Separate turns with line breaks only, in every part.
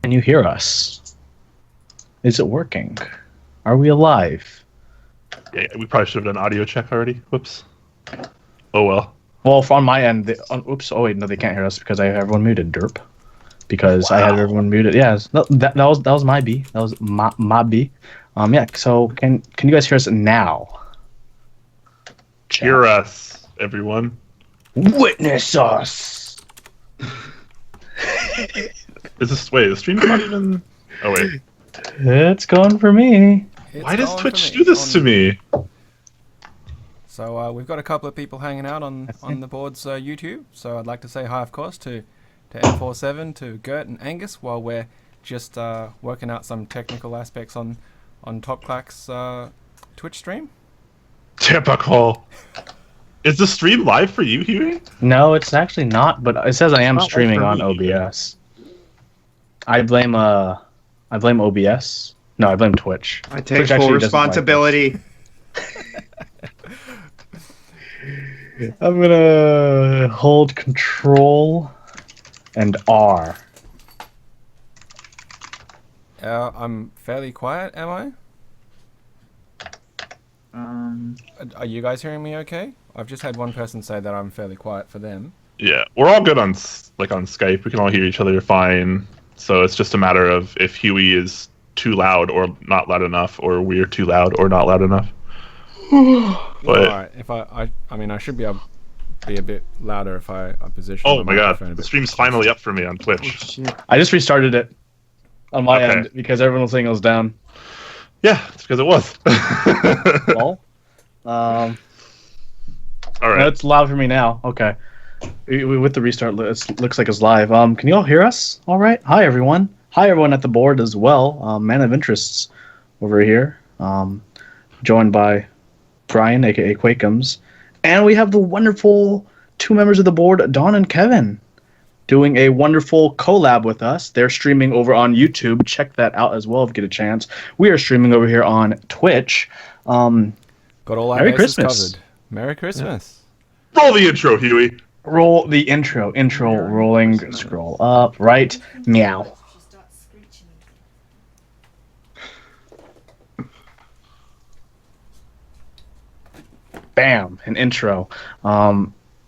Can you hear us? Is it working? Are we alive?
Yeah, we probably should have done audio check already. Whoops. Oh well.
Well, on my end, oops. Oh wait, no, they can't hear us because I have everyone muted. Derp. Because I had everyone muted. Yeah, no, that was my B. That was my B. Yeah. So can you guys hear us now? Chat.
Hear us, everyone.
Witness us.
Is the stream's not even? Oh wait.
It's going for me.
Why does Twitch do this to me?
So we've got a couple of people hanging out on the board's YouTube. So I'd like to say hi, of course, to M47, to Gert and Angus, while we're just working out some technical aspects on Top Clack's Twitch stream.
Typical. Is the stream live for you, Huey?
No, it's actually not. But it says I am streaming on OBS. I blame OBS. No, I blame Twitch.
I take full responsibility.
I'm gonna hold Control and R.
I'm fairly quiet, am I? Are you guys hearing me okay? I've just had one person say that I'm fairly quiet for them.
Yeah, we're all good on Skype. We can all hear each other fine. So it's just a matter of if Huey is too loud or not loud enough, or we're too loud or not loud enough. But
alright, if I mean, I should be able to be a bit louder if I position.
Oh my god, the stream's finally up for me on Twitch.
I just restarted it on my end because everyone was saying it was down.
Yeah, it's because it was.
Well,
all right.
It's loud for me now. Okay. With the restart, it looks like it's live. Can you all hear us? All right. Hi, everyone. Hi, everyone at the board as well. Man of Interests over here. Joined by Brian, a.k.a. Quakeums. And we have the wonderful two members of the board, Don and Kevin, doing a wonderful collab with us. They're streaming over on YouTube. Check that out as well if you get a chance. We are streaming over here on Twitch.
Got all our
Merry
bases
Christmas.
covered. Merry Christmas.
Yeah. Roll the intro, Huey.
Roll the intro. Intro rolling. Scroll up. Right. Meow. Bam. An intro.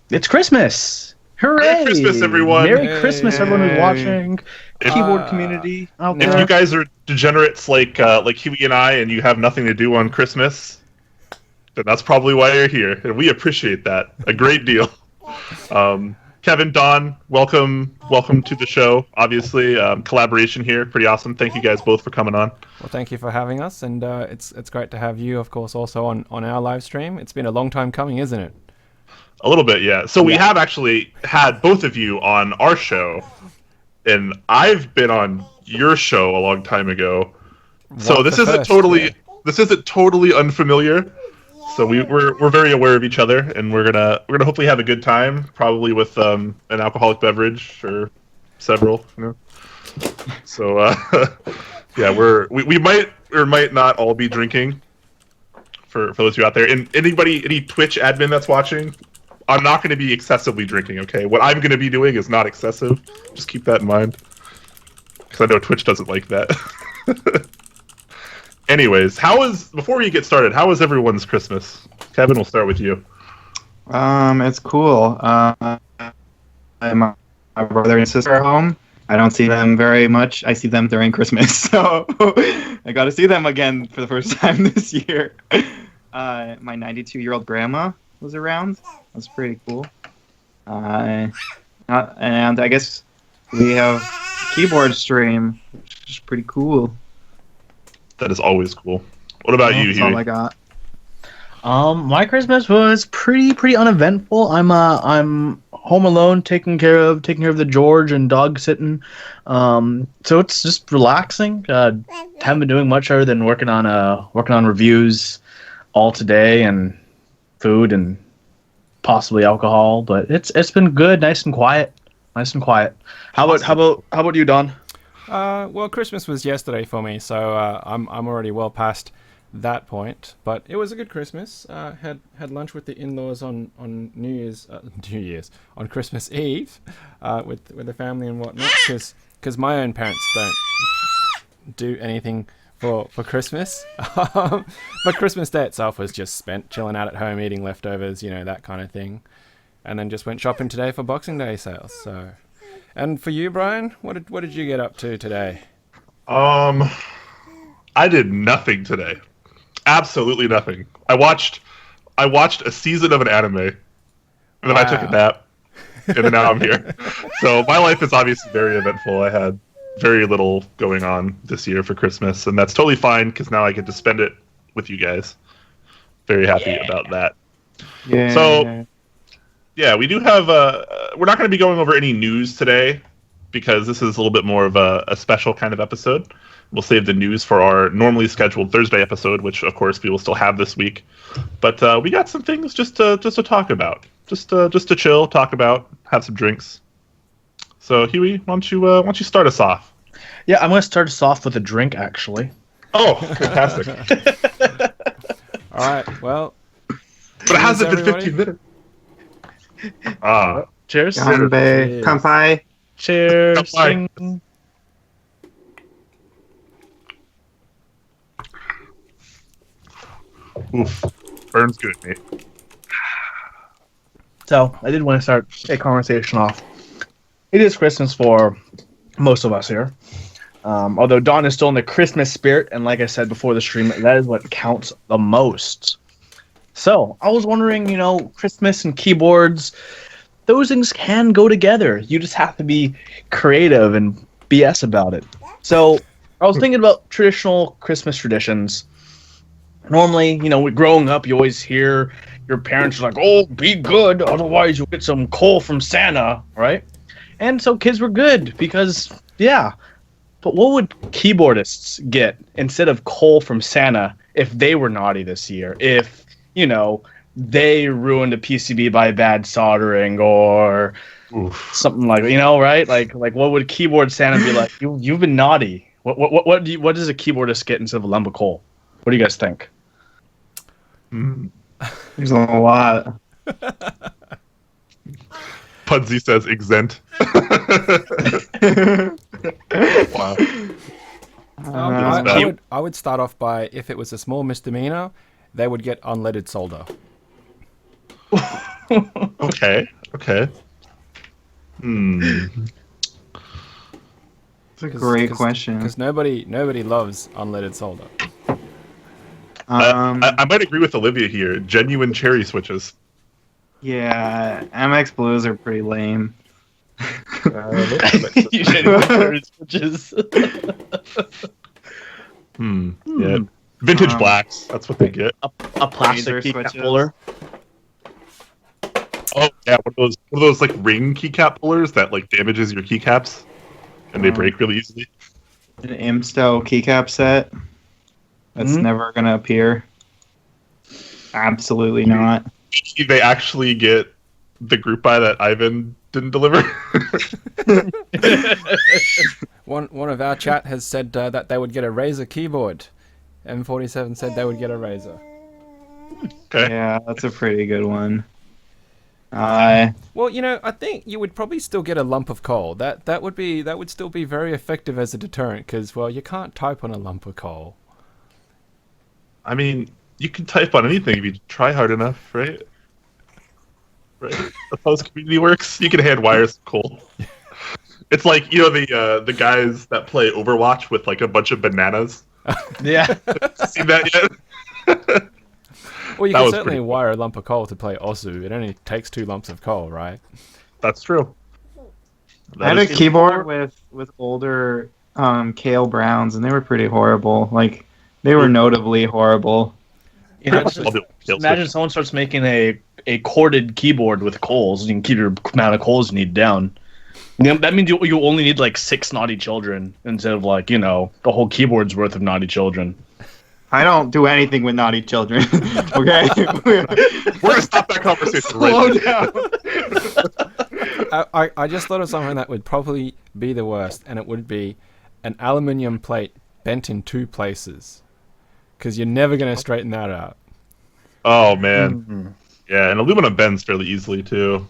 It's Christmas. Hooray!
Merry Christmas, everyone.
Merry Christmas, everyone who's watching. Keyboard community out there.
If you guys are degenerates like Huey and I, and you have nothing to do on Christmas, then that's probably why you're here, and we appreciate that a great deal. Kevin, Don, welcome to the show. Obviously, collaboration here, pretty awesome. Thank you guys both for coming on.
Well, thank you for having us, and it's great to have you, of course, also on our live stream. It's been a long time coming, isn't it?
A little bit, yeah. So we have actually had both of you on our show, and I've been on your show a long time ago. So this isn't totally unfamiliar. So we're very aware of each other, and we're gonna hopefully have a good time, probably with an alcoholic beverage or several. You know? So yeah, we might or might not all be drinking. For those of you out there, and any Twitch admin that's watching, I'm not going to be excessively drinking. Okay, what I'm going to be doing is not excessive. Just keep that in mind, because I know Twitch doesn't like that. Anyways, before we get started, how was everyone's Christmas? Kevin, we'll start with you.
It's cool. My brother and sister are home. I don't see them very much. I see them during Christmas, so I got to see them again for the first time this year. My 92-year-old grandma was around. That's pretty cool. And I guess we have keyboard stream, which is pretty cool.
That is always cool. What about you,
That's
Huey?
all I got.
My Christmas was pretty uneventful. I'm home alone, taking care of the George and dog sitting. So it's just relaxing. Haven't been doing much other than working on reviews all today, and food and possibly alcohol. But it's been good, nice and quiet. How about you, Don?
Well, Christmas was yesterday for me, so I'm already well past that point. But it was a good Christmas. Had lunch with the in-laws on New Year's on Christmas Eve with the family and whatnot. Because because my own parents don't do anything for Christmas. But Christmas Day itself was just spent chilling out at home, eating leftovers, that kind of thing. And then just went shopping today for Boxing Day sales. So, and for you, Brian, what did you get up to today?
I did nothing today. Absolutely nothing. I watched a season of an anime, and then I took a nap, and then now I'm here. So my life is obviously very eventful. I had very little going on this year for Christmas, and that's totally fine because now I get to spend it with you guys. Very happy about that.
Yeah.
So, yeah, we do have. We're not going to be going over any news today because this is a little bit more of a special kind of episode. We'll save the news for our normally scheduled Thursday episode, which of course we will still have this week. But we got some things just to talk about, just to chill, talk about, have some drinks. So Huey, why don't you start us off?
Yeah, I'm going to start us off with a drink, actually.
Oh, fantastic!
All right, well,
but it hasn't been 15 minutes.
Cheers.
Kanpai. Kanpai.
Cheers.
Kanpai.
Ding.
Oof, burns good, mate.
So, I did want to start a conversation off. It is Christmas for most of us here. Although Dawn is still in the Christmas spirit, and like I said before the stream, that is what counts the most. So, I was wondering, Christmas and keyboards, those things can go together. You just have to be creative and BS about it. So, I was thinking about traditional Christmas traditions. Normally, growing up, you always hear your parents are like, "Oh, be good, otherwise you'll get some coal from Santa," right? And so kids were good because, yeah. But what would keyboardists get instead of coal from Santa if they were naughty this year? If, they ruined a PCB by bad soldering or something like, right? Like what would keyboard Santa be like? You've been naughty. What does a keyboardist get instead of a lump of coal? What do you guys think?
There's a lot.
Pudsey says exempt. Wow.
I would start off by, if it was a small misdemeanor, they would get unleaded solder.
Okay.
It's a great question.
Because nobody loves unleaded solder.
I might agree with Olivia here. Genuine cherry switches.
Yeah, MX Blues are pretty lame.
Genuine switches.
Yeah. Vintage blacks. That's what they get.
A plastic keycap puller.
Oh yeah, one of those like ring keycap pullers that like damages your keycaps, and they break really easily.
An Imsto keycap set. That's never gonna appear. Absolutely not.
They actually get the group buy that Ivan didn't deliver.
One of our chat has said that they would get a Razer keyboard. M47 said they would get a Razer.
Okay.
Yeah, that's a pretty good one. Well,
I think you would probably still get a lump of coal. That would still be very effective as a deterrent because, well, you can't type on a lump of coal.
I mean, you can type on anything if you try hard enough, right? Right. That's how this community works. You can hand wire some coal. It's like the guys that play Overwatch with like a bunch of bananas.
Yeah.
Seen that yet?
Well, you can certainly wire a lump of coal to play Osu. It only takes 2 lumps of coal, right?
That's true.
I had a keyboard with older Kale Browns, and they were pretty horrible. Like, they were notably horrible.
Imagine someone starts making a corded keyboard with coals, and you can keep your amount of coals you need down. That means you only need like 6 naughty children instead of like, the whole keyboard's worth of naughty children.
I don't do anything with naughty children. Okay?
We're going to stop that conversation right
now.
I just thought of something that would probably be the worst, and it would be an aluminium plate bent in 2 places. Because you're never going to straighten that out.
Oh, man. Yeah, and aluminum bends fairly easily, too.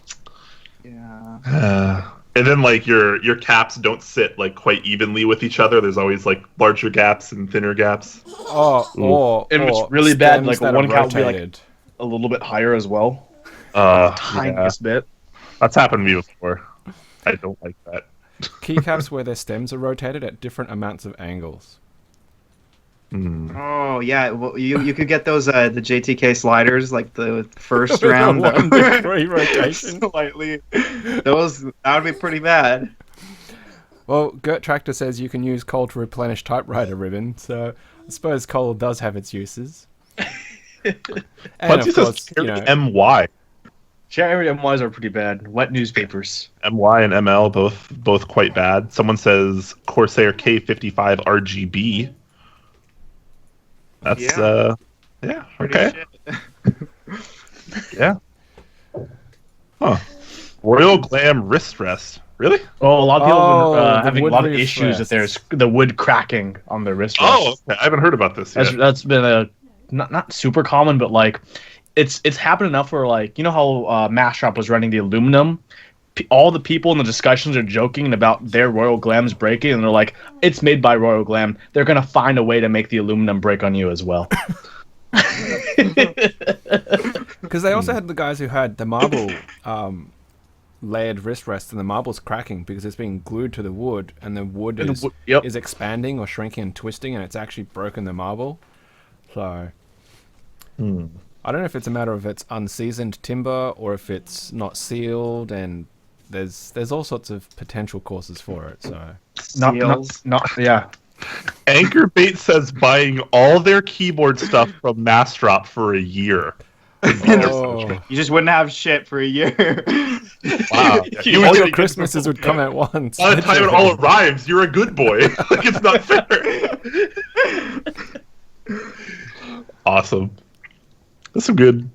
Yeah.
And then like your caps don't sit like quite evenly with each other. There's always like larger gaps and thinner gaps.
Or
And it's really bad.
stems
Like
that
one
are
cap would be like
rotated.
a little bit higher as well.
Yeah.
Tiniest bit.
That's happened to me before. I don't like that.
Keycaps where their stems are rotated at different amounts of angles.
Oh yeah, well, you could get those the JTK sliders like the first
The
round.
1 degree rotation.
Slightly. That would be pretty bad.
Well, Gert Tractor says you can use coal to replenish typewriter ribbon, so I suppose coal does have its uses. And
Punsy
of course,
says
you know,
MY.
Cherry MYs are pretty bad. Wet newspapers.
MY and ML both quite bad. Someone says Corsair K55 RGB. That's yeah,
Pretty
okay.
shit.
Yeah. Huh. Royal Glam wrist rest. Really?
Oh, a lot of people
Oh,
have
the
been having a
wood
lot of
wrist
issues with
rests.
the wood cracking on their wrist
Oh,
rests.
okay. I haven't heard about this yet.
That's been a not super common, but like it's happened enough where like you know how Mashop was running the aluminum. All the people in the discussions are joking about their Royal Glams breaking, and they're like, "It's made by Royal Glam. They're gonna find a way to make the aluminum break on you as well."
because they also had the guys who had the marble layered wrist rests, and the marble's cracking because it's being glued to the wood, and the wood
And the
is,
wood- yep.
is expanding or shrinking and twisting, and it's actually broken the marble. So I don't know if it's a matter of it's unseasoned timber or if it's not sealed, and there's all sorts of potential causes for it. So
not yeah.
Anchor Bait says buying all their keyboard stuff from Massdrop for a year.
oh,
You just wouldn't have shit for a year.
Wow. You
all
would
your
get-
Christmases would come at once.
By the time it all arrives, you're a good boy. Like it's not fair. Awesome. That's some good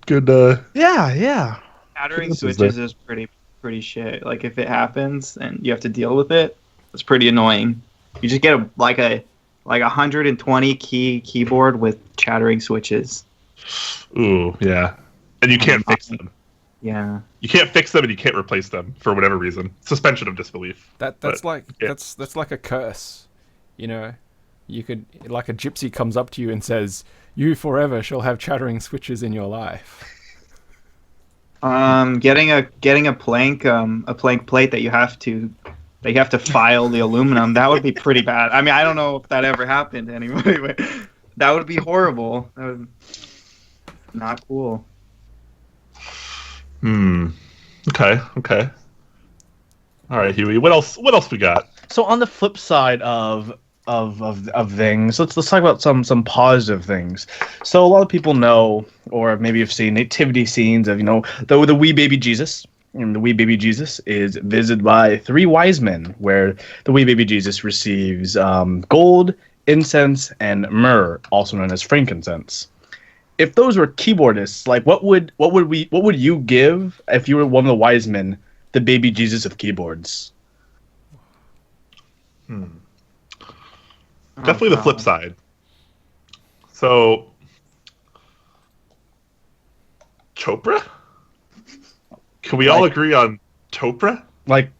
Yeah.
Shattering
This is
switches is pretty shit. Like if it happens and you have to deal with it, it's pretty annoying. You just get a 120 keyboard with chattering switches.
Ooh, yeah. And you can't fix them.
Yeah.
You can't fix them and you can't replace them for whatever reason. Suspension of disbelief.
That's
But,
like
yeah.
that's like a curse, you know. You could, like, a gypsy comes up to you and says, "You forever shall have chattering switches in your life."
Getting a plank plate that you have to file the aluminum, that would be pretty bad. I mean, I don't know if that ever happened to anybody, but that would be horrible. That would not cool.
Okay. All right, Huey. What else we got?
So on the flip side of things, let's talk about some positive things. So a lot of people know, or maybe have seen nativity scenes of the wee baby Jesus. And the wee baby Jesus is visited by three wise men, where the wee baby Jesus receives gold, incense, and myrrh, also known as frankincense. If those were keyboardists, like what would you give if you were one of the wise men, the baby Jesus of keyboards?
Definitely the flip side. So, Chopra? Can we all agree on Chopra?
Like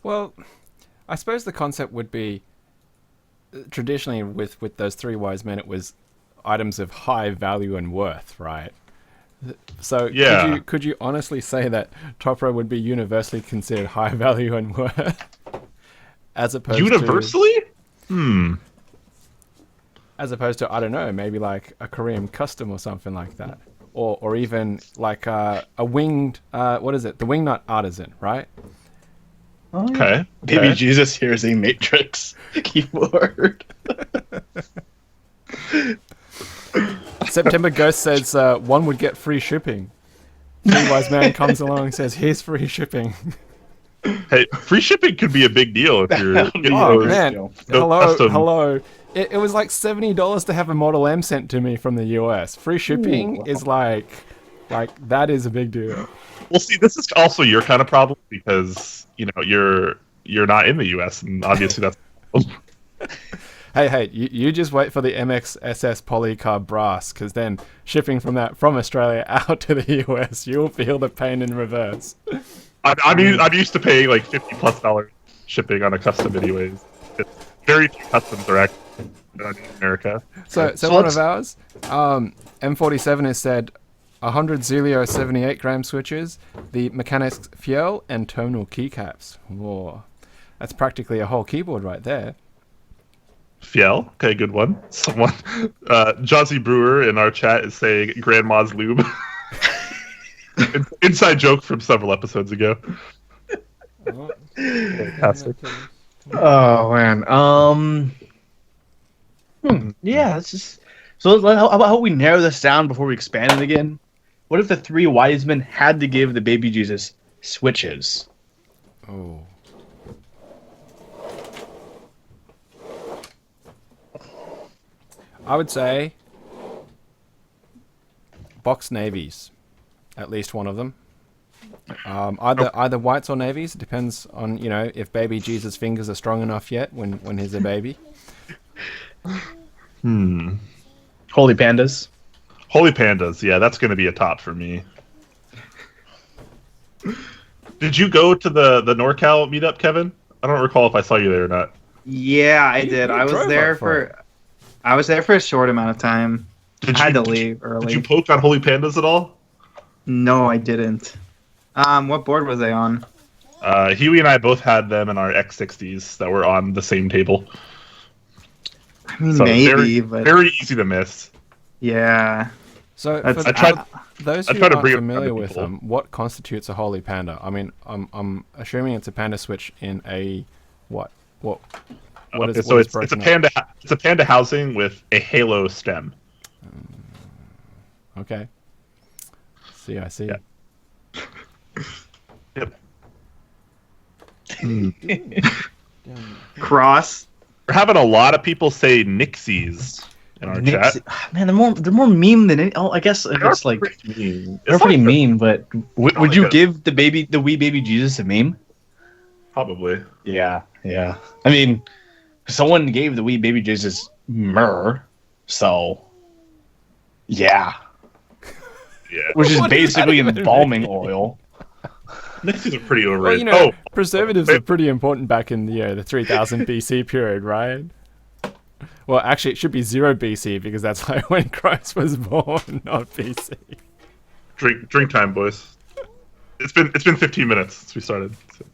Well, I suppose the concept would be, traditionally with those three wise men, it was items of high value and worth, right? So
Yeah.
could you honestly say that Topra would be universally considered high value and worth, as opposed
Universally?
as opposed to, I don't know, maybe like a Korean custom or something like that, or even like a winged what is it? The wingnut artisan, right?
Okay.
Baby Jesus here is a Matrix keyboard.
September Ghost says one would get free shipping. Three Wise Man comes along and says, "Here's free shipping."
Hey, free shipping could be a big deal if you're getting
Oh
those.
man,
the custom-
hello. It was like $70 to have a Model M sent to me from the US. Free shipping is like that is a big deal.
Well, see, this is also your kind of problem because you're not in the U.S. and obviously that's.
Hey, you just wait for the MXSS polycarb brass, because then shipping from Australia out to the US, you'll feel the pain in reverse.
I'm used to paying like $50+ shipping on a custom, anyways. Very few customs are actually done in America.
So one of ours, M47 has said 100 Zelio 78-gram switches, the mechanics fuel, and terminal keycaps. Whoa, that's practically a whole keyboard right there.
Fiel, okay, good one. Someone, Jossie Brewer in our chat is saying Grandma's lube. Inside joke from several episodes ago. Fantastic.
Oh man. Yeah, it's just so. How about we narrow this down before we expand it again? What if the three wise men had to give the baby Jesus switches?
Oh. I would say box navies, at least one of them. Either whites or navies. It depends on if baby Jesus' fingers are strong enough yet when he's a baby.
Holy pandas.
Holy pandas, yeah, that's going to be a top for me. Did you go to the NorCal meetup, Kevin? I don't recall if I saw you there or not.
Yeah, I did. I was there for a short amount of time. I had to leave early.
Did you poke on Holy Pandas at all?
No, I didn't. What board was I on?
Huey and I both had them in our X60s that were on the same table.
I mean,
So
maybe, but
very easy to miss.
yeah.
So
That's-
for those
I
who
tried to
aren't
bring it up to
familiar
other
with
people.
them, what constitutes a holy panda? I mean, I'm assuming it's a panda switch in a what? What is
So it's a
broken up?
panda. It's a panda housing with a halo stem.
Okay. See, I see.
Yeah. Yep.
Cross.
We're having a lot of people say Nixies in our chat.
Man, they're more meme than any. Oh, I guess it's like
mean.
they're pretty mean. But would you
like a-
give the wee baby Jesus a meme?
Probably.
Yeah. I mean, someone gave the wee baby Jesus myrrh, so yeah,
Yeah.
which is
What does that
basically
even
embalming oil.
Nixies are pretty
Well,
overrated.
preservatives are pretty important back in the 3000 BC period, right? Well, actually, it should be 0 BC because that's like when Christ was born, not BC.
Drink time, boys. It's been 15 minutes since we started. So.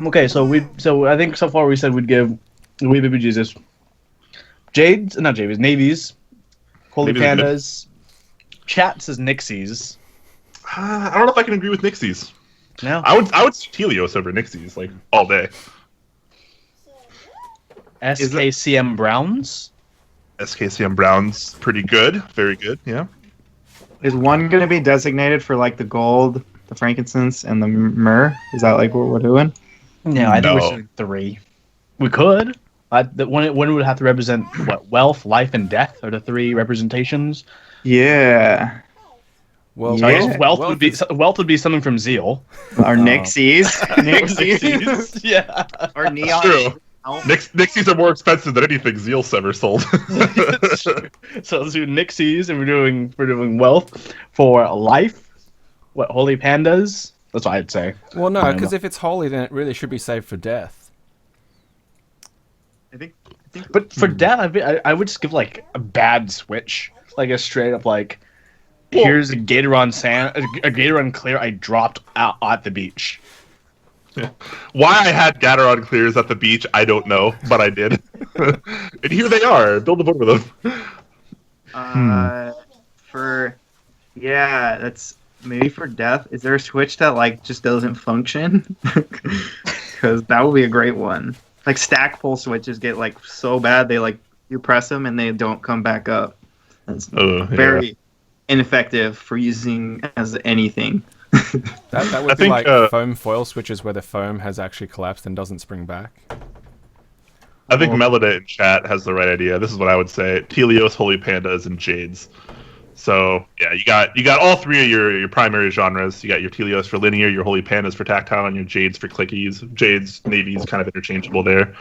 Okay, so I think so far we said we'd give the wee baby Jesus navies, holy
Navies are good.
pandas. Chat says Nixies.
I don't know if I can agree with Nixies.
No,
I would see Helios over Nixies like all day.
SKCM Browns.
SKCM Brown's pretty good, very good. Yeah.
Is one going to be designated for like the gold, the frankincense, and the myrrh? Is that like what we're doing?
No, I think
No.
we're saying 3. We could. One would have to represent what? Wealth, life, and death are the 3 representations.
Yeah.
Well,
So I guess
Yeah.
wealth would be something from Zeal.
Our Nixies. Nixies.
Nixies.
Yeah.
Our neon.
True. Nixies are more expensive than anything Zeal's ever sold.
So let's do Nixies, and we're doing wealth for life. What holy pandas? That's what I'd say.
well, no,
I don't
because
know.
if it's holy, then it really should be saved for death.
I think.
But for death, I would just give like a bad switch, like a straight up like, here's a Gatoron clear I dropped out at the beach.
Why I had Gatoron clears at the beach, I don't know, but I did. And here they are. Build a boat with them.
That's maybe for death. Is there a switch that like just doesn't function? Because that would be a great one. Like stack pull switches get like so bad they like you press them and they don't come back up. That's very ineffective for using as anything.
That would
I
be
think,
like foam foil switches where the foam has actually collapsed and doesn't spring back.
I think Melody in chat has the right idea. This is what I would say: Telios, Holy Pandas, and Jades. So yeah, you got all 3 of your primary genres. You got your Telios for linear, your Holy Pandas for tactile, and your Jades for clickies. Jades, navies, kind of interchangeable there.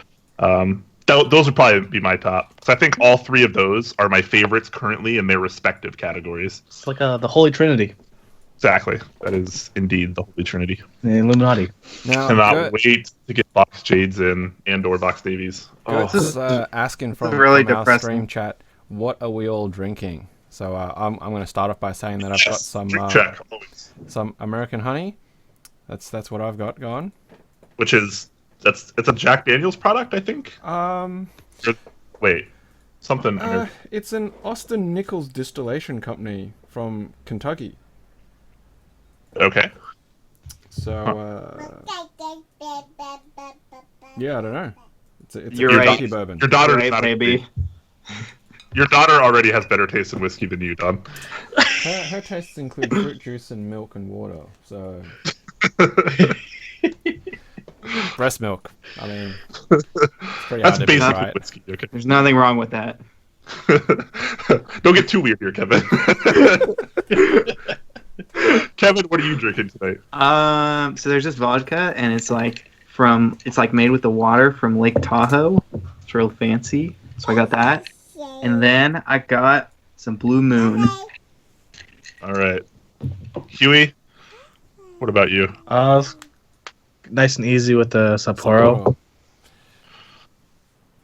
those would probably be my top. So I think all three of those are my favorites currently in their respective categories.
It's like the Holy Trinity.
Exactly. That is indeed the Holy Trinity.
The Illuminati.
Now,
Cannot wait to get Box Jades in and/or Box Davies.
Gert's asking from
really
our
depressing.
stream chat, what are we all drinking? So I'm going to start off by saying that I've got some
drink check, always.
some American honey. That's what I've got going.
Which is it's a Jack Daniel's product, I think. Wait, something.
It's an Austin Nichols distillation company from Kentucky.
Okay.
So yeah, I don't know. It's
You're
a
right.
Kentucky bourbon.
Your daughter
Right,
is not
baby.
Your daughter already has better taste in whiskey than you, Don.
Her tastes include fruit juice and milk and water. So breast milk. I mean, it's pretty
That's
hard to beat,
basically
right?
whiskey. Okay.
There's nothing wrong with that.
Don't get too weird here, Kevin. Kevin, what are you drinking tonight?
So there's this vodka, and it's like made with the water from Lake Tahoe. It's real fancy. So I got that, and then I got some Blue Moon.
All right, Huey. What about you?
Nice and easy with the Sapporo.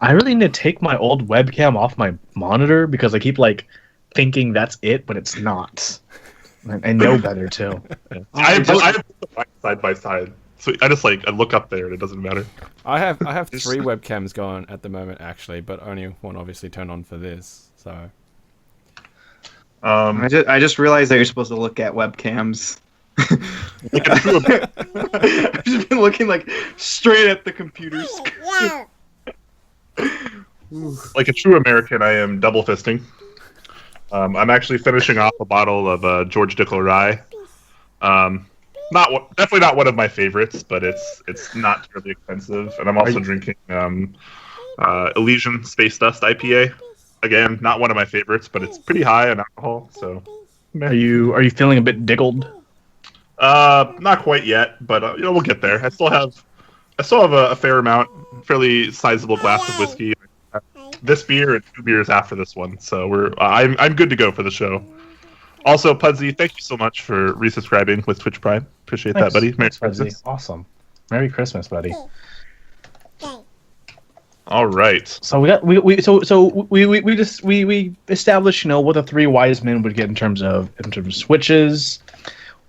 I really need to take my old webcam off my monitor because I keep like thinking that's it, but it's not. I know better too.
I have side by side, so I just I look up there and it doesn't matter.
I have three webcams going at the moment actually, but only one obviously turned on for this. So
I just realized that you're supposed to look at webcams.
Like a true,
I've just been looking like straight at the computer screen.
like a true American, I am double fisting. I'm actually finishing off a bottle of George Dickel rye. Definitely not one of my favorites, but it's not terribly expensive. And I'm also drinking Elysian Space Dust IPA. Again, not one of my favorites, but it's pretty high in alcohol. So,
Are you feeling a bit diggled?
not quite yet, but we'll get there. I still have a fair amount, fairly sizable glass of whiskey. This beer and 2 beers after this one, so I'm good to go for the show. Also, Pudsey, thank you so much for resubscribing with Twitch Prime. Appreciate that, buddy. Merry Christmas.
Awesome. Merry Christmas, buddy.
All right.
So we established, what the three wise men would get in terms of switches.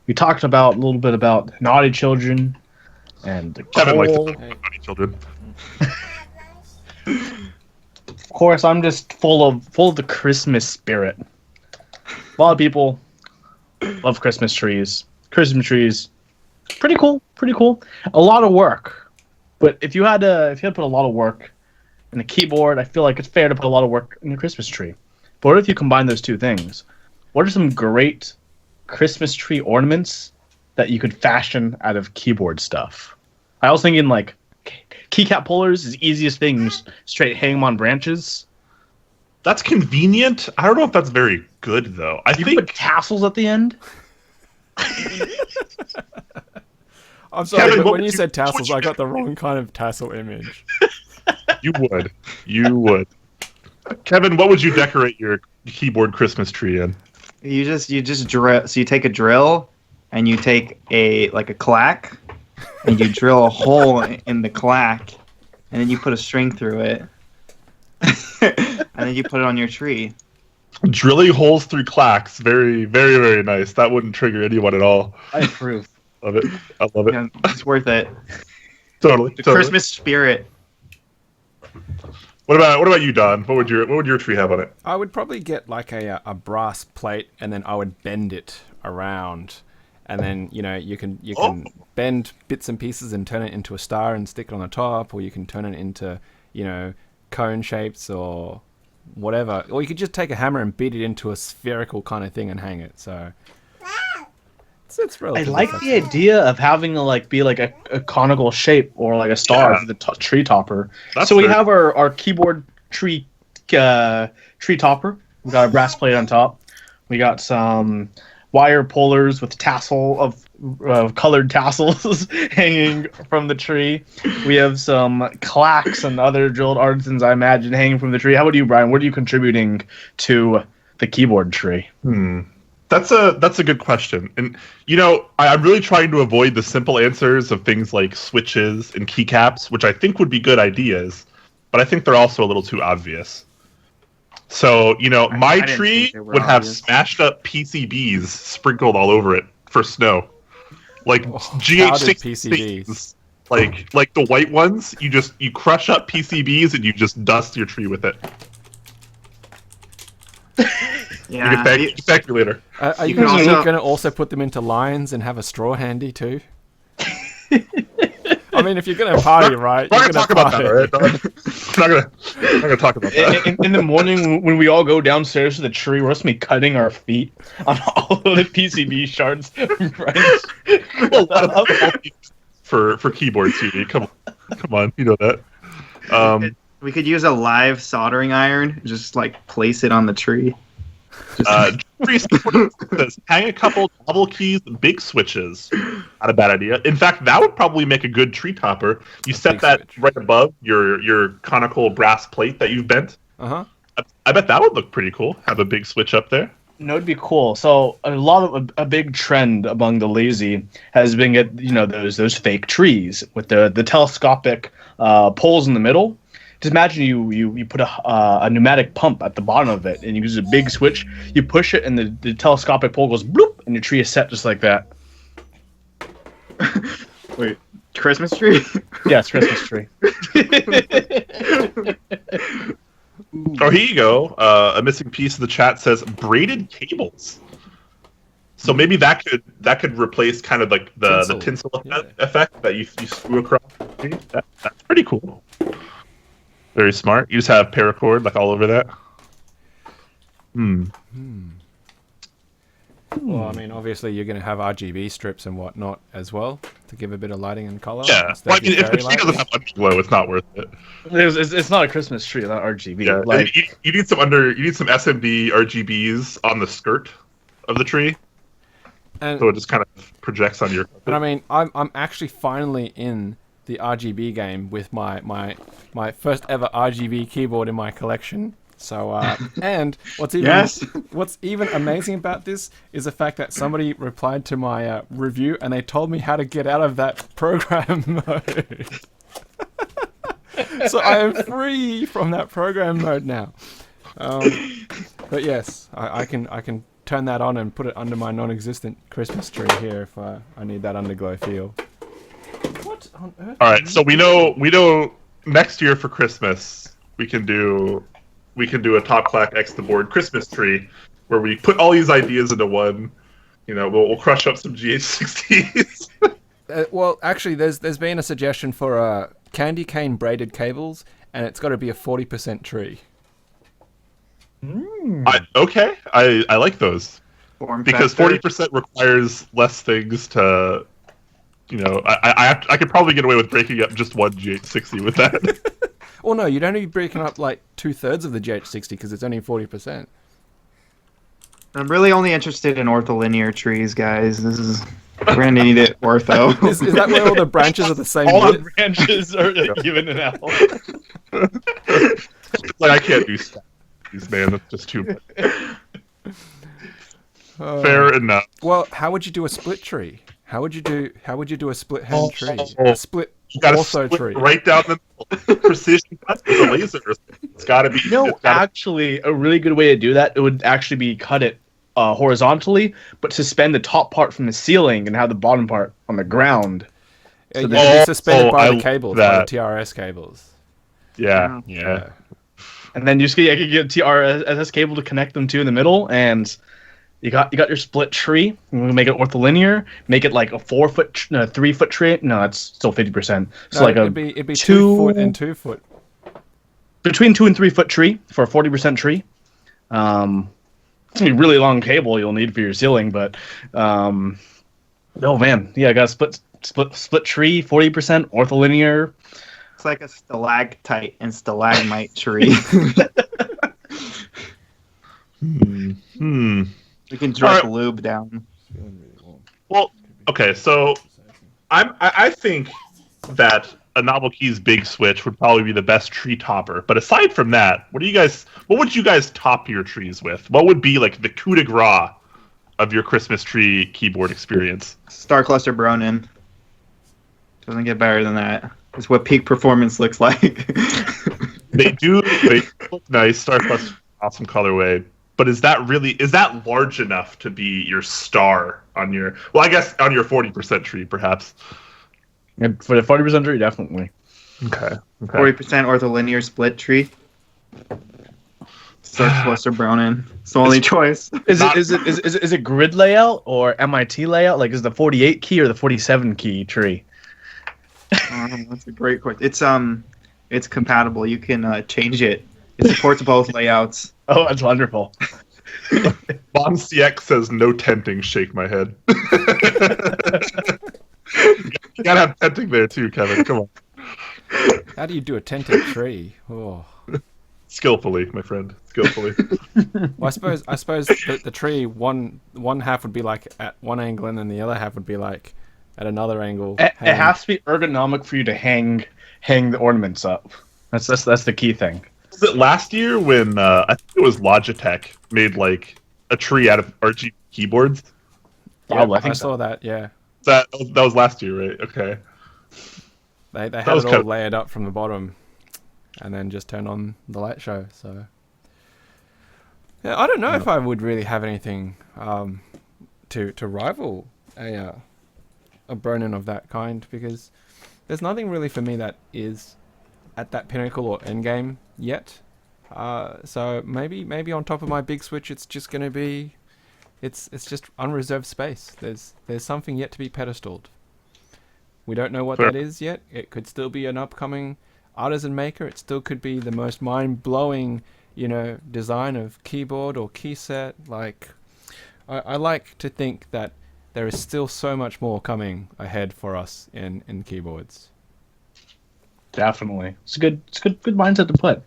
We talked about a little bit about naughty children and
Kevin likes to
coal.
talk about naughty children.
Of course, I'm just full of the Christmas spirit. A lot of people love Christmas trees. Christmas trees, pretty cool. A lot of work, but if you had to put a lot of work in a keyboard, I feel like it's fair to put a lot of work in a Christmas tree. But what if you combine those two things? What are some great Christmas tree ornaments that you could fashion out of keyboard stuff? I was thinking like keycap pullers is the easiest thing, just straight hang them on branches.
That's convenient. I don't know if that's very good though. I
You
think
put tassels at the end.
I'm sorry,
Kevin,
but
what
when
would
you
you-
said
what would
tassels,
you
I got the wrong kind of tassel image.
you would. Kevin, what would you decorate your keyboard Christmas tree in?
You just drill. So you take a drill, and you take a clack, and you drill a hole in the clack, and then you put a string through it, and then you put it on your tree.
Drilling holes through clacks. Very, very, very nice. That wouldn't trigger anyone at all.
I approve.
Love it. I love it.
Yeah, it's worth it.
Totally.
The Christmas spirit.
What about you, Don? What would your tree have on it?
I would probably get like a brass plate, and then I would bend it around, and then you can bend bits and pieces and turn it into a star and stick it on the top, or you can turn it into cone shapes or whatever, or you could just take a hammer and beat it into a spherical kind of thing and hang it. So it's
I
relatively
like the
flexible.
idea of having be like a conical shape or like a star for the tree topper.
That's
So we
very-
have our keyboard tree topper. We got a brass plate on top. We got some wire pullers with colored tassels hanging from the tree. We have some clacks and other drilled artisans, I imagine, hanging from the tree. How about you, Brian? What are you contributing to the keyboard tree?
That's a good question. And I'm really trying to avoid the simple answers of things like switches and keycaps, which I think would be good ideas, but I think they're also a little too obvious. So, my tree would have smashed up PCBs sprinkled all over it for snow. Like GH6 PCBs. Like the white ones, you crush up PCBs and you just dust your tree with it.
Yeah.
Get back to me later.
Are you going to also put them into lines and have a straw handy too? I mean, if you're going to party, right?
We're going to talk about that, right? We're not going to talk about that.
In the morning, when we all go downstairs to the tree, we're supposed to be cutting our feet on all of the PCB shards.
for keyboard TV. Come on, you know that.
We could use a live soldering iron. Just place it on the tree.
Says, hang a couple double keys, big switches. Not a bad idea. In fact, that would probably make a good tree topper. You set that switch right above your conical brass plate that you've bent.
Uh-huh.
I bet that would look pretty cool. Have a big switch up there.
No, it'd be cool. So a big trend among the lazy has been those fake trees with the telescopic poles in the middle. Just imagine you put a pneumatic pump at the bottom of it, and you use a big switch. You push it, and the telescopic pole goes bloop, and your tree is set just like that.
Wait, Christmas tree?
Yes, Christmas tree.
Oh, here you go. A missing piece of the chat says braided cables. So maybe that could replace kind of like the tinsel effect that you screw across. That's pretty cool. Very smart. You just have paracord all over that.
Well, I mean, obviously you're going to have RGB strips and whatnot as well to give a bit of lighting and color.
Yeah, if the tree doesn't have underglow, it's not worth it.
It's not a Christmas tree, not RGB.
Yeah, you need some SMD RGBs on the skirt of the tree, so it just kind of projects on your.
But I mean, I'm actually finally in the RGB game with my first ever RGB keyboard in my collection. So and what's even amazing about this is the fact that somebody replied to my review and they told me how to get out of that program mode. So I am free from that program mode now. But yes, I can turn that on and put it under my non-existent Christmas tree here if I need that underglow feel. What on earth?
All right, so we know next year for Christmas we can do a Top Clack X the board Christmas tree where we put all these ideas into one. We'll crush up some GH60s.
Well, actually, there's been a suggestion for candy cane braided cables, and it's got to be a 40% tree.
Okay, I like those because 40% requires less things to. I could probably get away with breaking up just one GH60 with that.
Well, no, you'd only be breaking up 2/3 of the GH60 because it's only 40%.
I'm really only interested in ortholinear trees, guys. We're gonna need it ortho.
Is that where all the branches are the same
all
width?
the branches are given an L.
I can't do stuff. Man, that's just too much. Fair enough.
Well, how would you do a split tree? How would you do a split hand tree? A split tree.
Right down the middle. Precision cut with a laser. It's got to be.
Actually, a really good way to do that, it would actually be cut it horizontally, but suspend the top part from the ceiling and have the bottom part on the ground.
So they'd be suspended by the cables, by the TRS cables.
Yeah.
And then you could get a TRS cable to connect them to in the middle, and you got your split tree. You make it ortholinear. Make it like a 3-foot tree. No, that's still 50%. So
it'd be 2 foot and 2 foot.
Between 2 and 3 foot tree for a 40% tree. It's gonna be a really long cable you'll need for your ceiling, but oh man, yeah, I got a split tree, 40% ortholinear.
It's like a stalactite and stalagmite tree. We can drop
Alright.
lube down.
Well, okay, so I think that a Novel Keys Big Switch would probably be the best tree topper. But aside from that, what would you guys top your trees with? What would be like the coup de grace of your Christmas tree keyboard experience?
Star Cluster Bronin. Doesn't get better than that. It's what peak performance looks like.
They look nice. Star Cluster, awesome colorway. But is that large enough to be your star on your? Well, I guess on your 40% tree, perhaps.
Yeah, for the 40% tree, definitely.
Okay.
40% ortholinear split tree. Star Cluster Bronin. It's the only choice.
Is it grid layout or MIT layout? Like, is the 48 key or the 47 key tree?
That's a great question. It's compatible. You can change it. It supports both layouts.
Oh, that's wonderful.
Bon CX says no tenting. Shake my head. You gotta have tenting there too, Kevin. Come on.
How do you do a tented tree? Oh.
Skillfully, my friend. Skillfully.
Well, I suppose the tree one half would be like at one angle, and then the other half would be like at another angle.
It has to be ergonomic for you to hang the ornaments up. That's the key thing.
Was it last year when I think it was Logitech made like a tree out of RGB keyboards?
Probably,
Yeah,
I think
I saw that. Yeah,
That was last year, right? Okay.
they had
was
it all
kind of-
layered up from the bottom, and then just turn on the light show. So yeah, I don't know if I would really have anything to rival a Bronin of that kind, because there's nothing really for me that is at that pinnacle or end game yet. So maybe on top of my big switch, it's just going to be, it's just unreserved space. There's something yet to be pedestaled. We don't know what
Fair.
that is yet. It could still be an upcoming artisan maker. It still could be the most mind-blowing, design of keyboard or key set. Like, I like to think that there is still so much more coming ahead for us in keyboards.
Definitely, it's a good mindset to put.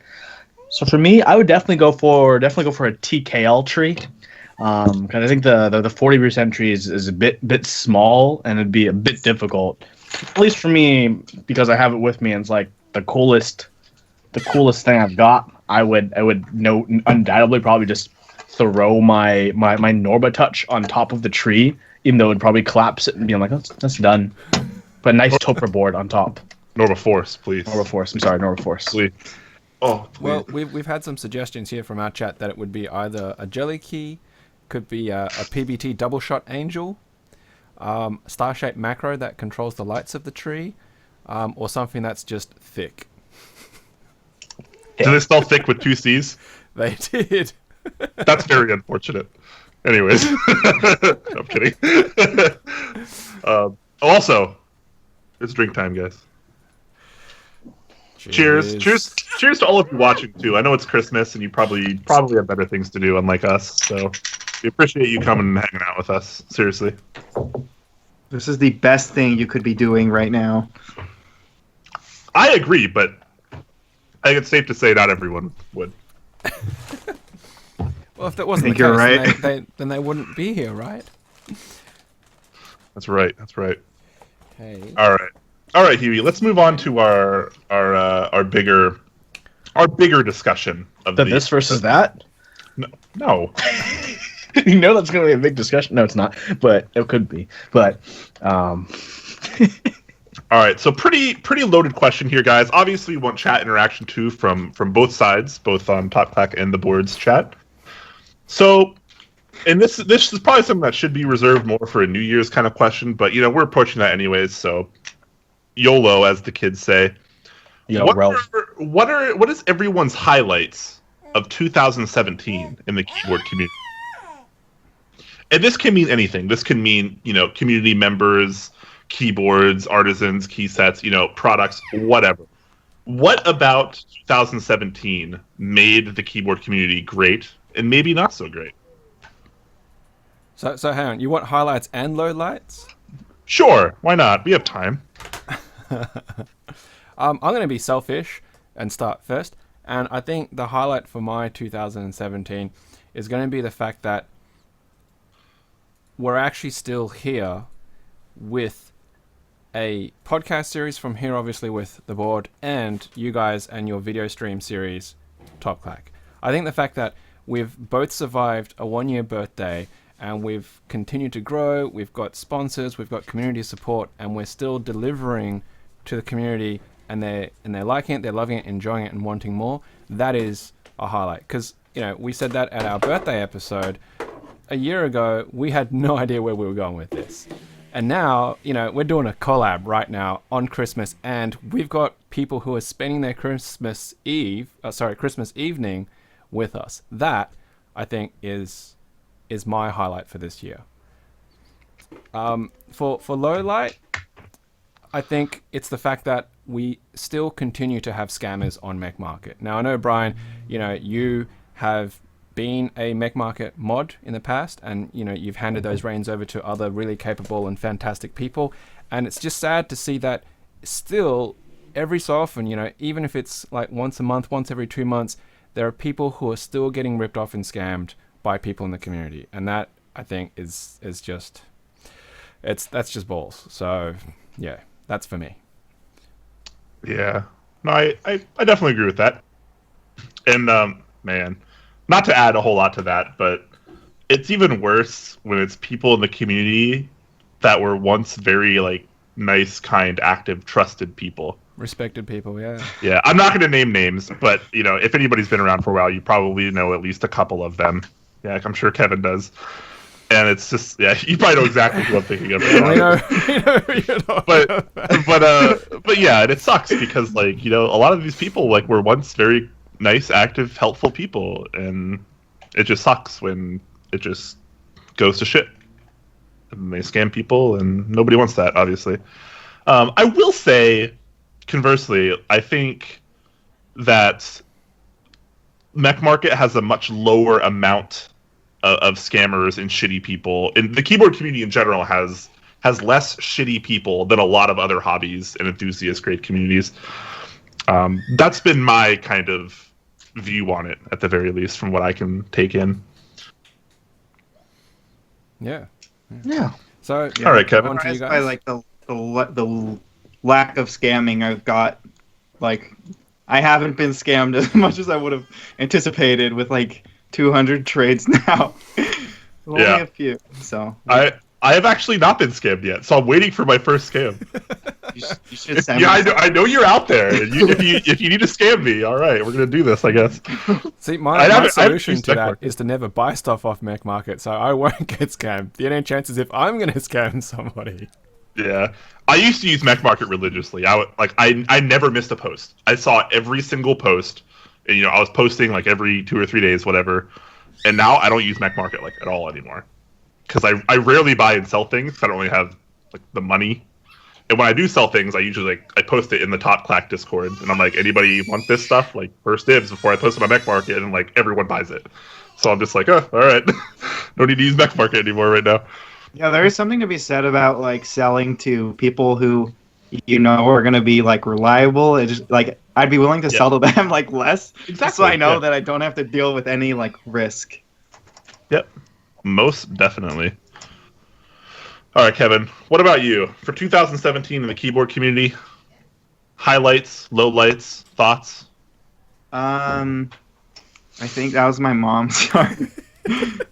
So for me, I would definitely go for a TKL tree, because I think the 40% tree is a bit small and it'd be a bit difficult, at least for me, because I have it with me and it's like the coolest thing I've got. I would undoubtedly probably just throw my Norba Touch on top of the tree, even though it'd probably collapse it and be like, that's done. But a nice Topper board on top.
Norba Force, please.
Norba Force. I'm sorry, Norba Force.
Please. Oh, please.
Well, we've had some suggestions here from our chat that it would be either a jelly key, could be a PBT double shot angel, star-shaped macro that controls the lights of the tree, or something that's just thick.
Do they spell thick with two C's?
They did.
That's very unfortunate. Anyways, I'm kidding. Also, it's drink time, guys. Cheers to all of you watching too. I know it's Christmas and you probably have better things to do, unlike us. So we appreciate you coming and hanging out with us. Seriously,
This is the best thing you could be doing right now.
I agree, but I think it's safe to say not everyone would.
Well, if that wasn't the
think you're
case,
right.
then they wouldn't be here, right?
That's right.
Okay.
All right, Huey. Let's move on to our bigger discussion of
This versus that.
No.
You know that's going to be a big discussion. No, it's not, but it could be. But
All right, so pretty loaded question here, guys. Obviously, we want chat interaction too from both sides, both on Top Clack and the board's chat. So, and this is probably something that should be reserved more for a New Year's kind of question, but we're approaching that anyways. So, YOLO, as the kids say. What is everyone's highlights of 2017 in the keyboard community? And this can mean anything. This can mean community members, keyboards, artisans, key sets, products, whatever. What about 2017 made the keyboard community great and maybe not so great?
So hang on. You want highlights and lowlights?
Sure, why not? We have time.
I'm going to be selfish and start first. And I think the highlight for my 2017 is going to be the fact that we're actually still here with a podcast series from here, obviously with the board, and you guys and your video stream series, Top Clack. I think the fact that we've both survived a 1-year birthday and we've continued to grow, we've got sponsors, we've got community support, and we're still delivering to the community, and they're liking it, they're loving it, enjoying it, and wanting more. That is a highlight, because we said that at our birthday episode a year ago. We had no idea where we were going with this, and now we're doing a collab right now on Christmas, and we've got people who are spending their Christmas evening with us. That, I think, is my highlight for this year. For low light, I think it's the fact that we still continue to have scammers on Mech Market. Now, I know, Brian, you have been a Mech Market mod in the past, and you've handed those reins over to other really capable and fantastic people, and it's just sad to see that still every so often, even if it's like once a month, once every 2 months, there are people who are still getting ripped off and scammed by people in the community, and that, I think, is just that's just balls. So yeah, that's for me.
Yeah, no, I definitely agree with that. And man, not to add a whole lot to that, but it's even worse when it's people in the community that were once very nice, kind, active, trusted people.
Respected people, yeah.
Yeah, I'm not going to name names, but if anybody's been around for a while, you probably know at least a couple of them. Yeah, I'm sure Kevin does. And it's just, yeah, you probably know exactly who I'm thinking of. But yeah, and it sucks because a lot of these people were once very nice, active, helpful people, and it just sucks when it just goes to shit. And they scam people, and nobody wants that, obviously. I will say, conversely, I think that Mech Market has a much lower amount of scammers and shitty people, and the keyboard community in general has less shitty people than a lot of other hobbies and enthusiast grade communities. That's been my kind of view on it, at the very least, from what I can take in.
Yeah.
So all right, Kevin.
On to you guys. By the lack of scamming I've got, I haven't been scammed as much as I would have anticipated with 200 trades now. Only a few. So
I have actually not been scammed yet, so I'm waiting for my first scam.
You should send me.
I know you're out there. If you need to scam me, all right, we're gonna do this, I guess.
See, my solution to that is to never buy stuff off Mech Market, so I won't get scammed. The only chance is if I'm gonna scam somebody.
Yeah, I used to use Mech Market religiously. I never missed a post. I saw every single post, and I was posting every 2 or 3 days, whatever. And now I don't use Mech Market at all anymore, because I rarely buy and sell things. 'Cause I don't really have the money. And when I do sell things, I usually I post it in the Top Clack Discord, and I'm like, anybody want this stuff? First dibs before I post it on Mech Market, and everyone buys it. So I'm just all right, no need to use Mech Market anymore right now.
Yeah, there is something to be said about selling to people who are going to be reliable. It just I'd be willing to sell to them less,
exactly,
so I know that I don't have to deal with any risk.
Yep, most definitely. All right, Kevin, what about you for 2017 in the keyboard community? Highlights, lowlights, thoughts?
I think that was my mom. Sorry.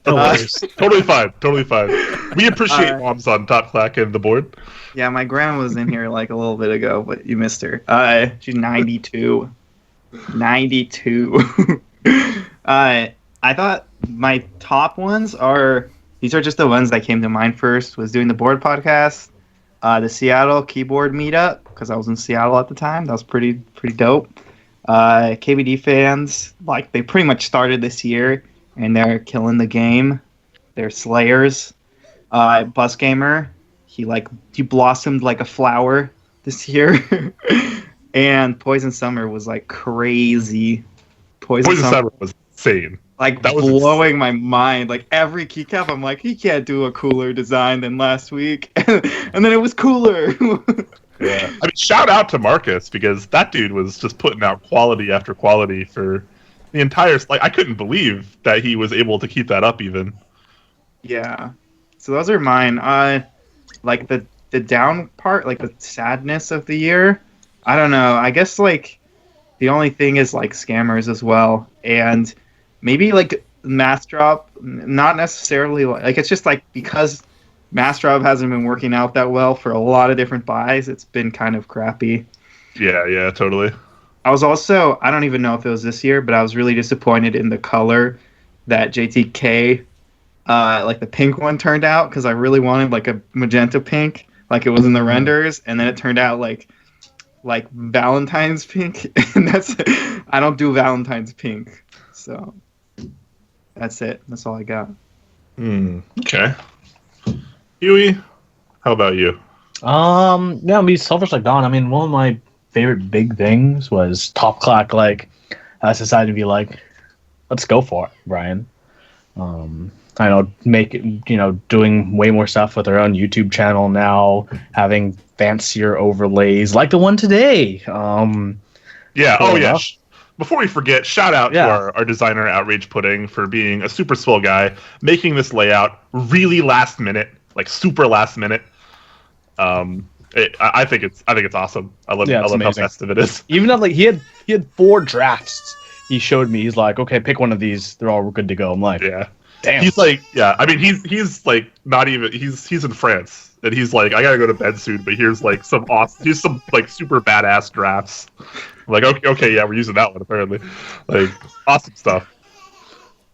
Totally fine. We appreciate moms on Top Clack and the board.
Yeah, my grandma was in here a little bit ago, but you missed her. She's 92. 92. I thought my top ones these are just the ones that came to mind first. Was doing the board podcast, the Seattle keyboard meetup, because I was in Seattle at the time. That was pretty dope. KBD fans, they pretty much started this year, and they're killing the game. They're slayers. Bus Gamer, he blossomed like a flower this year. And Poison Summer was crazy. Poison
Summer was insane.
That was blowing my mind. Every keycap, I'm he can't do a cooler design than last week. And then it was cooler.
Yeah. I mean, shout out to Marcus, because that dude was just putting out quality after quality for the entire... I couldn't believe that he was able to keep that up even.
Yeah. So those are mine. Like the down part, like the sadness of the year. I don't know. I guess like the only thing is like scammers as well, and maybe like mass drop. Not necessarily like it's just like because mass drop hasn't been working out that well for a lot of different buys. It's been kind of crappy.
Yeah, totally.
I was also, I don't even know if it was this year, but I was really disappointed in the color that JTK, like the pink one turned out, because I really wanted like a magenta pink, like it was in the renders, and then it turned out like Valentine's pink, and I don't do Valentine's pink, so that's it. That's all I got.
Okay. Huey, how about you?
Yeah, me selfish like Don. I mean, one of my favorite big things was Top Clack. Like, decided to be like, let's go for it, Brian. I know, doing way more stuff with our own YouTube channel now, having fancier overlays like the one today.
Yeah. Oh yeah. Before we forget, shout out to our designer Outrage Pudding for being a super swell guy, making this layout really last minute, like super last minute. I think it's awesome. I love how festive it is.
Even though like he had 4 drafts. He showed me. He's like, okay, pick one of these. They're all good to go. I'm like,
yeah.
Damn.
He's like, yeah. I mean, he's like not even. He's in France, and he's like, I gotta go to bed soon. But here's like some awesome. Here's some like super badass drafts. I'm like, okay, yeah, we're using that one apparently. Like, awesome stuff.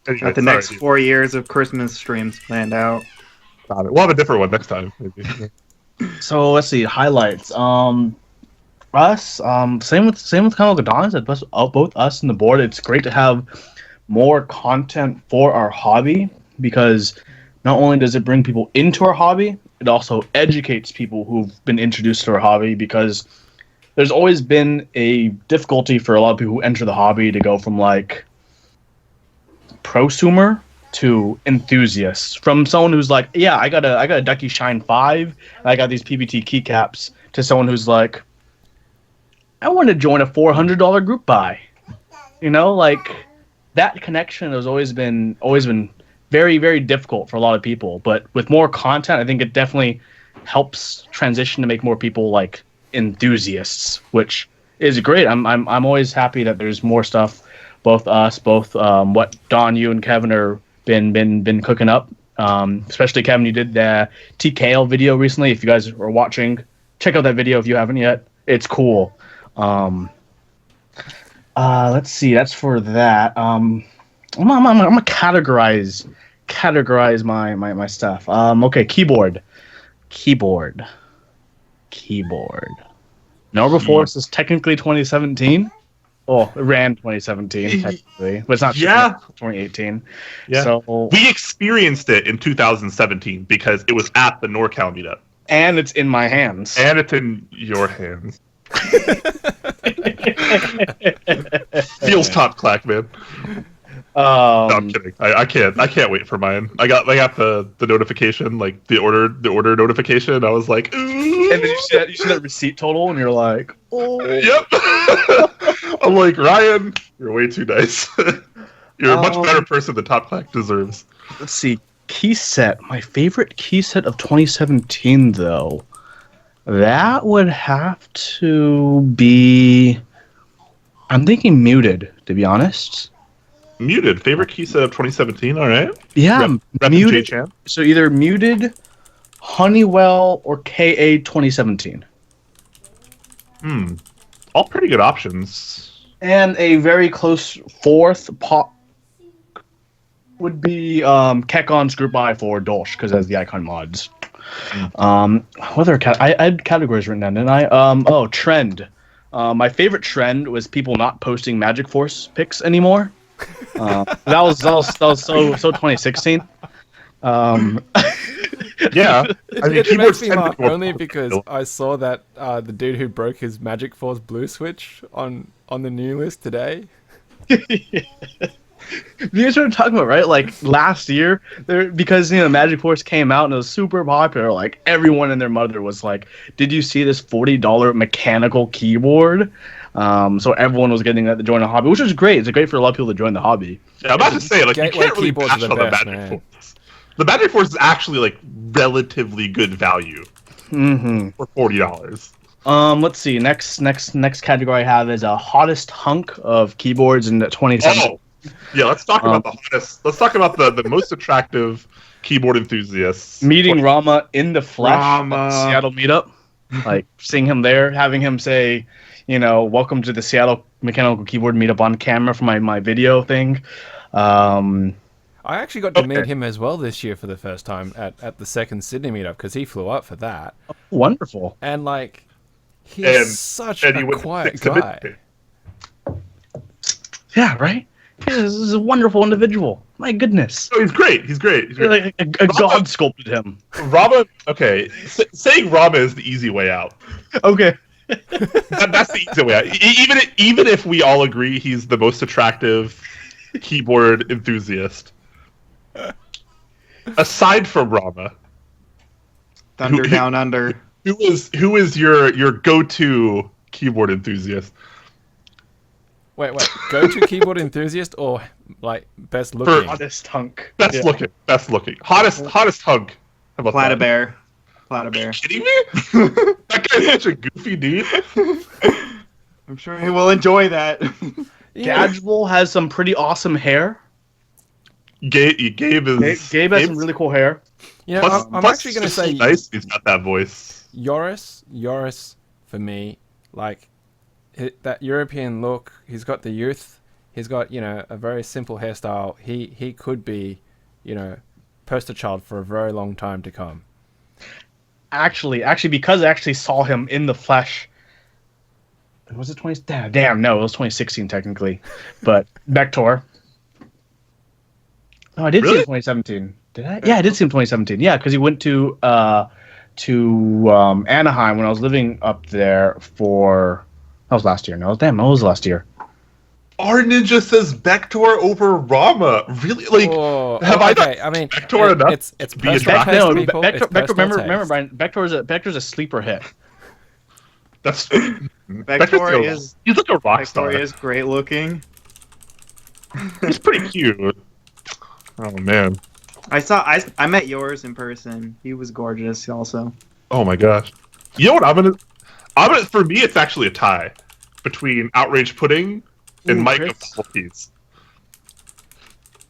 Anyway,
Got the next 4 years of Christmas streams planned out.
We'll have a different one next time. Maybe.
So let's see highlights. Us. Same with kind of like Don said. Both us and the board. It's great to have more content for our hobby because not only does it bring people into our hobby, it also educates people who've been introduced to our hobby because there's always been a difficulty for a lot of people who enter the hobby to go from like prosumer to enthusiasts. From someone who's like, yeah, I got a Ducky Shine 5, and I got these PBT keycaps, to someone who's like, I want to join a $400 group buy. Like that connection has always been very, very difficult for a lot of people. But with more content, I think it definitely helps transition to make more people like enthusiasts, which is great. I'm always happy that there's more stuff. Both what Don, you, and Kevin are been cooking up. Especially Kevin, you did the TKL video recently. If you guys are watching, check out that video if you haven't yet. It's cool. Let's see. That's for that. I'm gonna categorize my stuff. Okay, keyboard. Number 4 is technically 2017. Oh, it ran 2017 technically, but it's not. 2018.
Yeah.
So
we experienced it in 2017 because it was at the NorCal meetup. And
it's in my hands.
And it's in your hands. Feels Top Clack, man. No, I'm kidding. I can't wait for mine. I got the notification, like the order notification. I was like, ooh.
And then you see that receipt total, and you're like, oh.
Yep. I'm like, Ryan, you're way too nice. You're a much better person than Top Clack deserves.
Let's see. Key set. My favorite key set of 2017, though. That would have to be... I'm thinking Muted, to be honest.
Muted. Favorite key set of 2017, all right.
Yeah,
Rep
Muted.
J-Chan.
So either Muted, Honeywell, or KA 2017.
All pretty good options.
And a very close fourth would be Kekon's Group Buy for Dolch, because it has the icon mods. What other I had categories written down, didn't I? Trend. My favorite trend was people not posting Magic Force picks anymore. That was so 2016.
Yeah, I mean,
it makes me laugh only because I saw that the dude who broke his Magic Force blue switch on the new list today.
You guys know what I'm talking about, right? Like last year, because Magic Force came out and it was super popular. Like everyone and their mother was like, "Did you see this $40 mechanical keyboard?" So everyone was getting that to join the hobby, which is great. It's great for a lot of people to join the hobby.
Yeah, I'm about to say, like, you can't really
keyboards
bash
are the
on the
best,
Magic
man.
Force. The Magic Force is actually like relatively good value for $40.
Let's see. Next category I have is a hottest hunk of keyboards in 2017.
Oh, yeah. Let's talk about the hottest. Let's talk about the most attractive keyboard enthusiasts.
Meeting Rama in the flesh at
Rama.
the Seattle meetup, like seeing him there, having him say, welcome to the Seattle Mechanical Keyboard meetup on camera for my video thing.
I actually got to meet him as well this year for the first time at the second Sydney meetup because he flew up for that.
Wonderful.
And like, he's such a quiet guy.
Yeah, right? This is a wonderful individual. My goodness.
Oh, he's great. He's great.
Like a god sculpted him.
Rama, okay. Saying Rama is the easy way out.
Okay.
That's the easy way out. Even if we all agree he's the most attractive keyboard enthusiast, aside from Rama,
Thunder Down Under.
Who is your go-to keyboard enthusiast?
Wait. Go-to keyboard enthusiast or like best looking?
Hottest hunk.
Best looking. Hottest hunk. How about
Platybear.
Are you kidding me? That guy's such a goofy dude.
I'm sure he will enjoy that.
Gadgeville has some pretty awesome hair.
Gabe
has some really cool hair.
I'm actually going to say
nice. He's got that voice.
Joris, for me, like that European look. He's got the youth. He's got a very simple hairstyle. He could be, poster child for a very long time to come.
Actually, because I actually saw him in the flesh. Was it 20? Damn, no, it was 2016 technically, but Vector. Oh, I did see him in 2017. Did I? Yeah, I did see him in 2017. Yeah, because he went to Anaheim when I was living up there for. That was last year. No, damn, that was last year.
Our Ninja says Vector over Rama. Really? Like, have I not?
I mean,
Vector enough?
It's
be attractive.
No,
people.
Vector. Remember, Brian. Vector's a sleeper hit.
That's
Vector is.
He's like a rock star.
Vector is great looking.
He's pretty cute. Oh man.
I met yours in person. He was gorgeous also.
Oh my gosh. You know what I'm gonna for me it's actually a tie between Outrage Pudding and Mike of Novel Keys.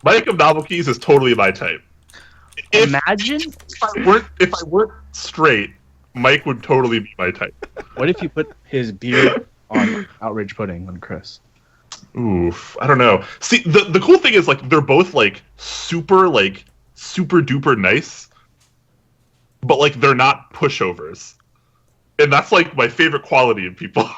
Mike of Novel Keys is totally my type.
Imagine
if I weren't straight, Mike would totally be my type.
What if you put his beard on Outrage Pudding on Chris?
Oof, I don't know. See, the cool thing is like they're both like super duper nice, but like they're not pushovers, and that's like my favorite quality in people.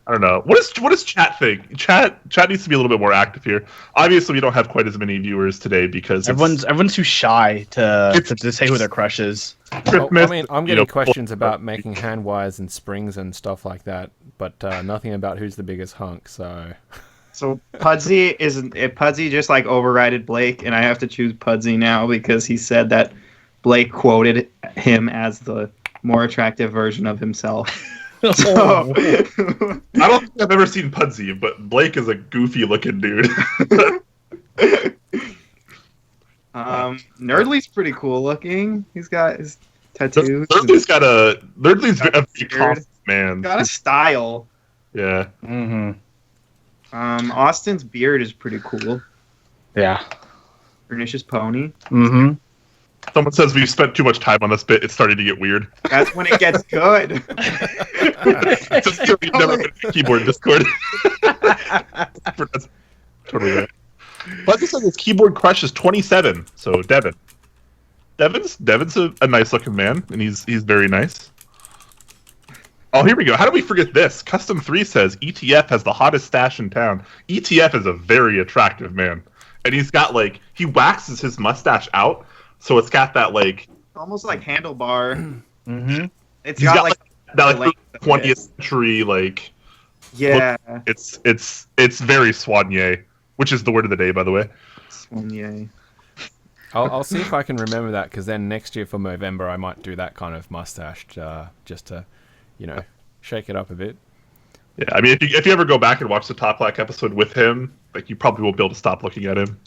I don't know. What does chat think? Chat needs to be a little bit more active here. Obviously, we don't have quite as many viewers today because
everyone's too shy to say who their crush is.
Well, I mean, I'm getting questions about making hand wires and springs and stuff like that, but nothing about who's the biggest hunk. So
Pudsey just like overrided Blake, and I have to choose Pudsey now because he said that Blake quoted him as the more attractive version of himself. So,
I don't think I've ever seen Pudsey, but Blake is a goofy looking dude.
Nerdly's pretty cool looking. He's got his tattoos.
Nerdly's a very confident man.
He's got a style.
Yeah.
Mm-hmm.
Austin's beard is pretty cool.
Yeah.
Pernicious Pony.
Mm-hmm.
Someone says we've spent too much time on this bit. It's starting to get weird.
That's when it gets good.
Just we've never been in keyboard Discord. That's totally right. But says his keyboard crush is 27. So Devin's a nice looking man, and he's very nice. Oh, here we go. How do we forget this? Custom 3 says ETF has the hottest stash in town. ETF is a very attractive man, and he's got like he waxes his mustache out. So it's got that like
almost like handlebar.
Mm-hmm.
He's got like
that like 20th century like.
Yeah.
Look. It's very soigné, which is the word of the day, by the way.
Soigné.
I'll see if I can remember that because then next year for Movember I might do that kind of mustache just to, shake it up a bit.
Yeah, I mean if you ever go back and watch the Top Clack episode with him, like you probably won't be able to stop looking at him.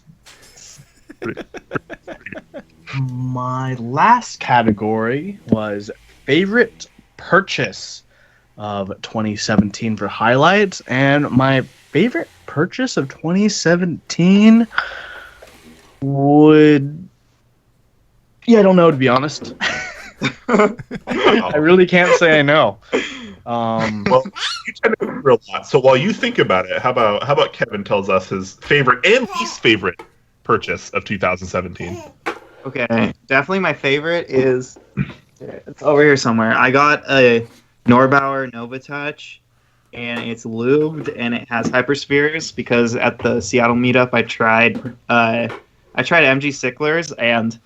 My last category was favorite purchase of 2017 for highlights, and my favorite purchase of 2017 would... Yeah, I don't know, to be honest. I really can't say I know.
Well, you tend to remember a lot. So while you think about it, how about Kevin tells us his favorite and least favorite purchase of 2017?
Okay, definitely my favorite is it's over here somewhere. I got a Norbauer Nova Touch, and it's lubed and it has hyperspheres because at the Seattle meetup I tried MG Sicklers and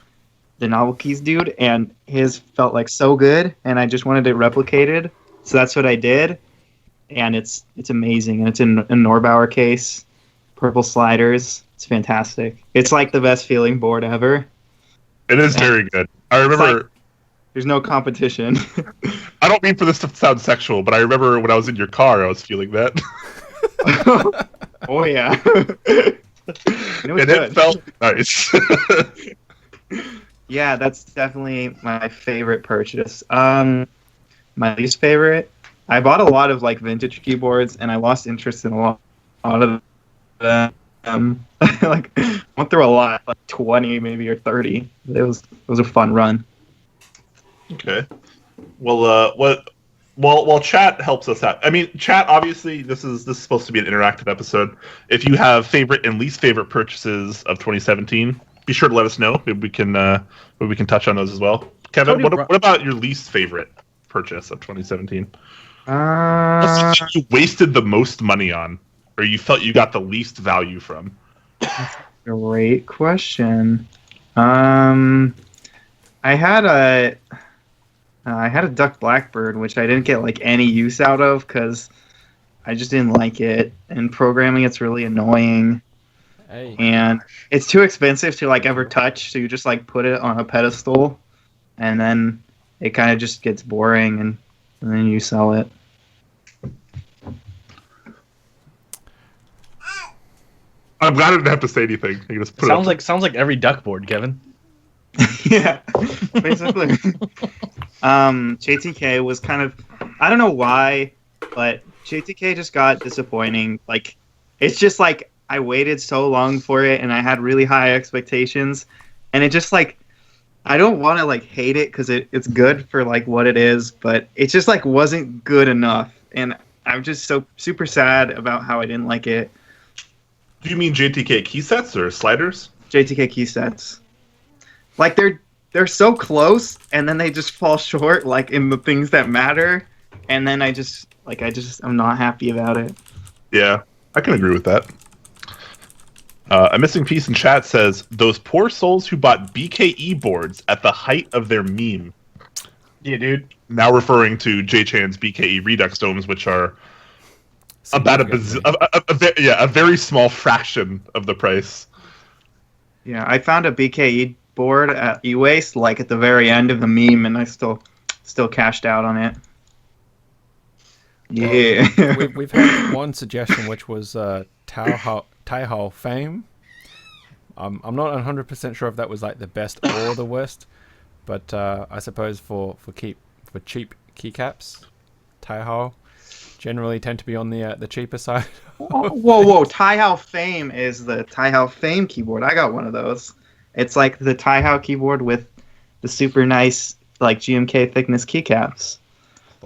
the Novel Keys dude, and his felt like so good, and I just wanted it replicated, so that's what I did, and it's amazing, and it's in a Norbauer case, purple sliders. It's fantastic. It's like the best feeling board ever.
It is very good. I remember.
There's no competition.
I don't mean for this to sound sexual, but I remember when I was in your car, I was feeling that.
Oh yeah.
It felt nice.
Yeah, that's definitely my favorite purchase. My least favorite, I bought a lot of like vintage keyboards, and I lost interest in a lot of them. Like went through a lot, like 20 maybe or 30. It was a fun run.
Okay. Well, while chat helps us out. I mean, chat. Obviously, this is supposed to be an interactive episode. If you have favorite and least favorite purchases of 2017, be sure to let us know. Maybe we can touch on those as well. Kevin, what about your least favorite purchase of 2017? What's the thing you wasted the most money on, or you felt you got the least value from?
Great question. I had a Duck Blackbird, which I didn't get like any use out of because I just didn't like it, and programming it's really annoying.
Hey.
And it's too expensive to like ever touch, so you just like put it on a pedestal, and then it kind of just gets boring, and then you sell it.
I'm glad I didn't have to say anything. You can just put
Sounds like every duck board, Kevin.
Yeah, basically. JTK was kind of, I don't know why, but JTK just got disappointing. Like, it's just like I waited so long for it, and I had really high expectations, and it just like, I don't want to like hate it because it's good for like what it is, but it just like wasn't good enough, and I'm just so super sad about how I didn't like it.
Do you mean JTK key sets or sliders?
JTK key sets. Like they're so close, and then they just fall short, like in the things that matter, and then I'm not happy about it.
Yeah, I can agree with that. A missing piece in chat says, those poor souls who bought BKE boards at the height of their meme.
Yeah, dude.
Now referring to J-Chan's BKE Redux domes, which are about a very small fraction of the price.
Yeah, I found a BKE board at eWaste, like at the very end of the meme, and I still cashed out on it. Yeah.
We've had one suggestion, which was Taihao Fame. I'm not 100% sure if that was like the best or the worst, but I suppose for cheap keycaps, Taihao generally tend to be on the cheaper side.
Whoa! Taihao Fame is the Taihao Fame keyboard. I got one of those. It's like the Taihao keyboard with the super nice like GMK thickness keycaps.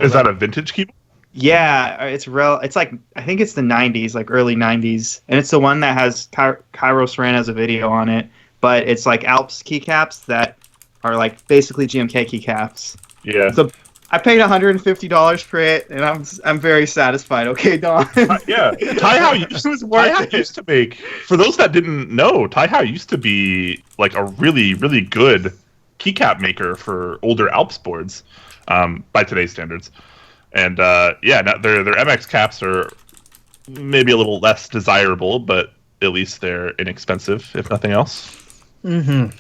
Is that a vintage keyboard?
Yeah, it's like I think it's the 90s, like early 90s, and it's the one that has Kairos Ran as a video on it, but it's like Alps keycaps that are like basically GMK keycaps.
Yeah.
So I paid $150 for it, and I'm very satisfied. Okay, Don.
Yeah, Taihao used to make. For those that didn't know, Taihao used to be like a really, really good keycap maker for older Alps boards, by today's standards. And now their MX caps are maybe a little less desirable, but at least they're inexpensive, if nothing else.
Mm-hmm.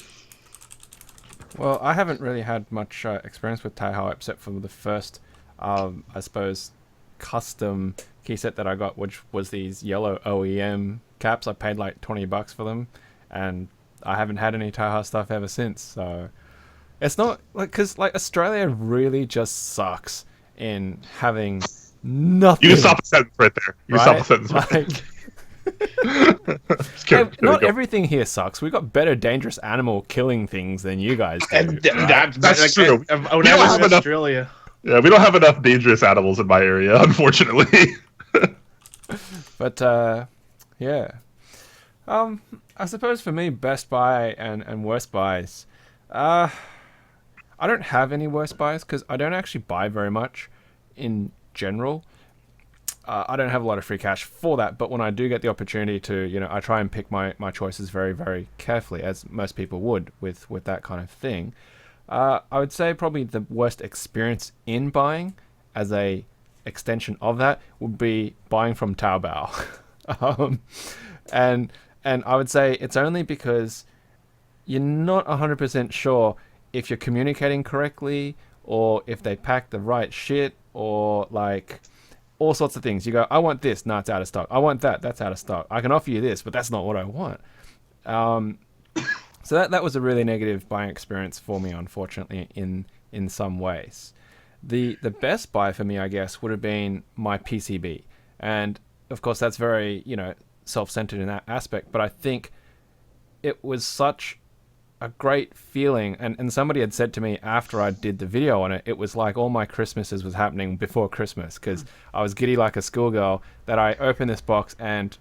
Well, I haven't really had much experience with Taihao except for the first, I suppose, custom key set that I got, which was these yellow OEM caps. I paid like $20 for them, and I haven't had any Taiha stuff ever since. So it's not like, because like Australia really just sucks in having nothing.
You can stop a sentence right there. You can
right?
stop a sentence right there.
Not everything here sucks. We got better dangerous animal killing things than you guys do.
That's true.
When I was in Australia.
Yeah, we don't have enough dangerous animals in my area, unfortunately.
But yeah. I suppose for me, best buy and worst buys. I don't have any worst buys because I don't actually buy very much in general. I don't have a lot of free cash for that, but when I do get the opportunity to, I try and pick my choices very, very carefully, as most people would with that kind of thing. I would say probably the worst experience in buying, as a extension of that, would be buying from Taobao. And I would say it's only because you're not 100% sure if you're communicating correctly, or if they pack the right shit, or like all sorts of things. You go, I want this, no, it's out of stock. I want that, that's out of stock. I can offer you this, but that's not what I want. So that was a really negative buying experience for me, unfortunately, in some ways. The best buy for me, I guess, would have been my PCB. And of course, that's very, self-centered in that aspect, but I think it was such a great feeling, and somebody had said to me after I did the video on it, it was like all my Christmases was happening before Christmas, because I was giddy like a schoolgirl that I opened this box and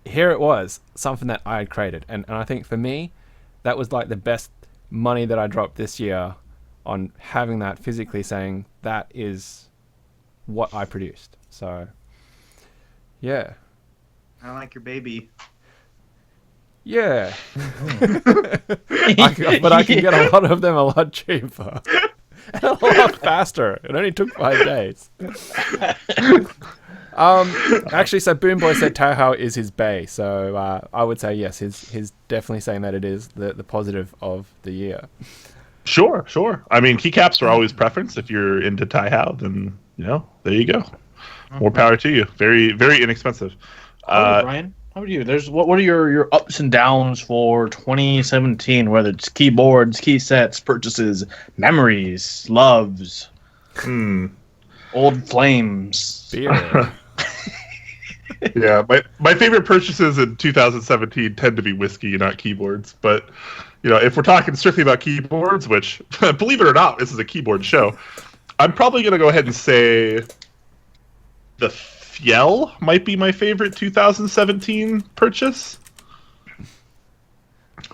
here it was, something that I had created. And I think for me, that was like the best money that I dropped this year, on having that physically, saying that is what I produced. So yeah.
I like your baby.
Yeah. But I can get a lot of them a lot cheaper. And a lot faster. It only took 5 days. Actually, so Boomboy said Tahoe is his bay. So I would say yes, he's definitely saying that it is the positive of the year.
Sure. I mean, keycaps are always preference. If you're into Tahoe, then, there you go. More power to you. Very, very inexpensive.
Brian? How are you? What are your ups and downs for 2017? Whether it's keyboards, key sets, purchases, memories, loves, old flames,
beer.
Yeah, my favorite purchases in 2017 tend to be whiskey, not keyboards. But if we're talking strictly about keyboards, which believe it or not, this is a keyboard show, I'm probably gonna go ahead and say the Fjell might be my favorite 2017 purchase.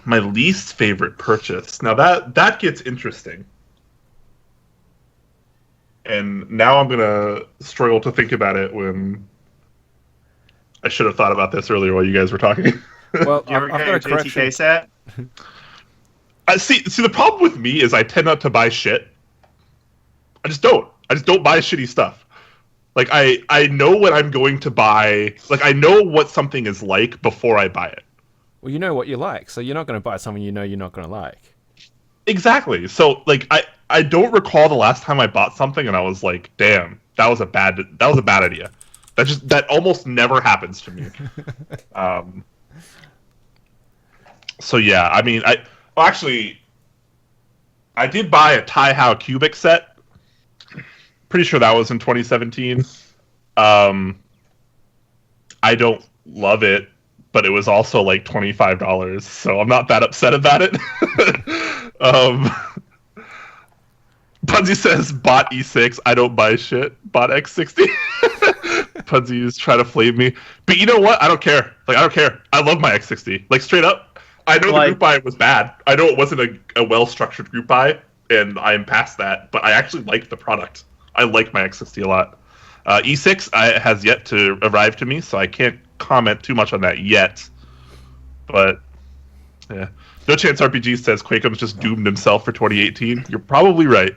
My least favorite purchase. Now that gets interesting. And now I'm going to struggle to think about it, when I should have thought about this earlier while you guys were talking.
Well,
You ever
I've got a
get a
correction.
JTK set?
See, the problem with me is I tend not to buy shit. I just don't buy shitty stuff. Like, I know what I'm going to buy. Like, I know what something is like before I buy it.
Well, you know what you like, so you're not going to buy something you're not going to like.
Exactly. So, like, I don't recall the last time I bought something and I was like, damn, that was a bad idea. That almost never happens to me. So yeah, I mean, I did buy a Taihao Cubic set. Pretty sure that was in 2017. I don't love it, but it was also like $25, so I'm not that upset about it. Punsy says, bought E6, I don't buy shit. Bought X60. Punsy is trying to flame me. But you know what? I don't care. Like, I don't care. I love my X60. Like, straight up. I know the group buy was bad. I know it wasn't a well-structured group buy, and I'm past that, but I actually like the product. I like my X60 a lot. E6 has yet to arrive to me, so I can't comment too much on that yet. But, yeah. No Chance RPG says Quakeum's just doomed himself for 2018. You're probably right.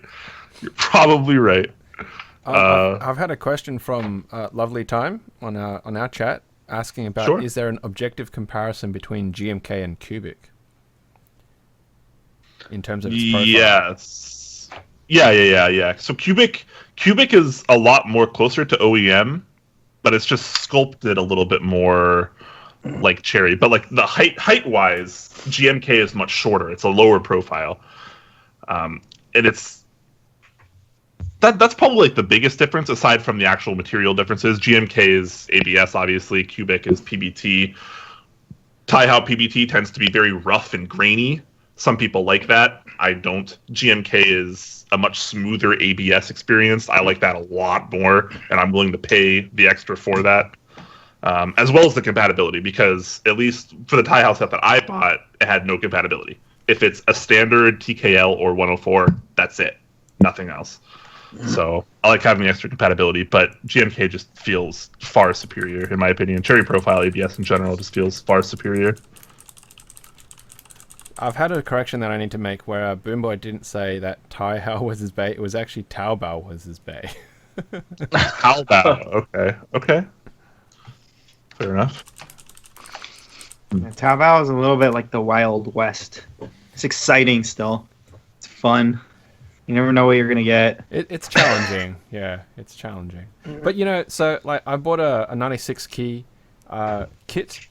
I've had a question from Lovely Time on our chat, asking about,
Sure.
Is there an objective comparison between GMK and Cubic in terms of its profile?
Yes. Yeah. So Cubic is a lot more closer to OEM, but it's just sculpted a little bit more like Cherry. But like the height wise, GMK is much shorter. It's a lower profile, and that's probably like the biggest difference aside from the actual material differences. GMK is ABS, obviously. Cubic is PBT. Taihao PBT tends to be very rough and grainy. Some people like that. I don't. GMK is a much smoother ABS experience. I like that a lot more, and I'm willing to pay the extra for that. As well as the compatibility, because at least for the Taihao set that I bought, it had no compatibility. If it's a standard TKL or 104, that's it. Nothing else. So I like having the extra compatibility, but GMK just feels far superior, in my opinion. Cherry Profile ABS in general just feels far superior.
I've had a correction that I need to make where Boomboy didn't say that Taihao was his bay. It was actually Taobao was his bay.
Taobao. Okay. Fair enough.
Yeah, Taobao is a little bit like the Wild West. It's exciting still. It's fun. You never know what you're gonna get.
It's challenging. Yeah, it's challenging. But so like I bought a 96 key kit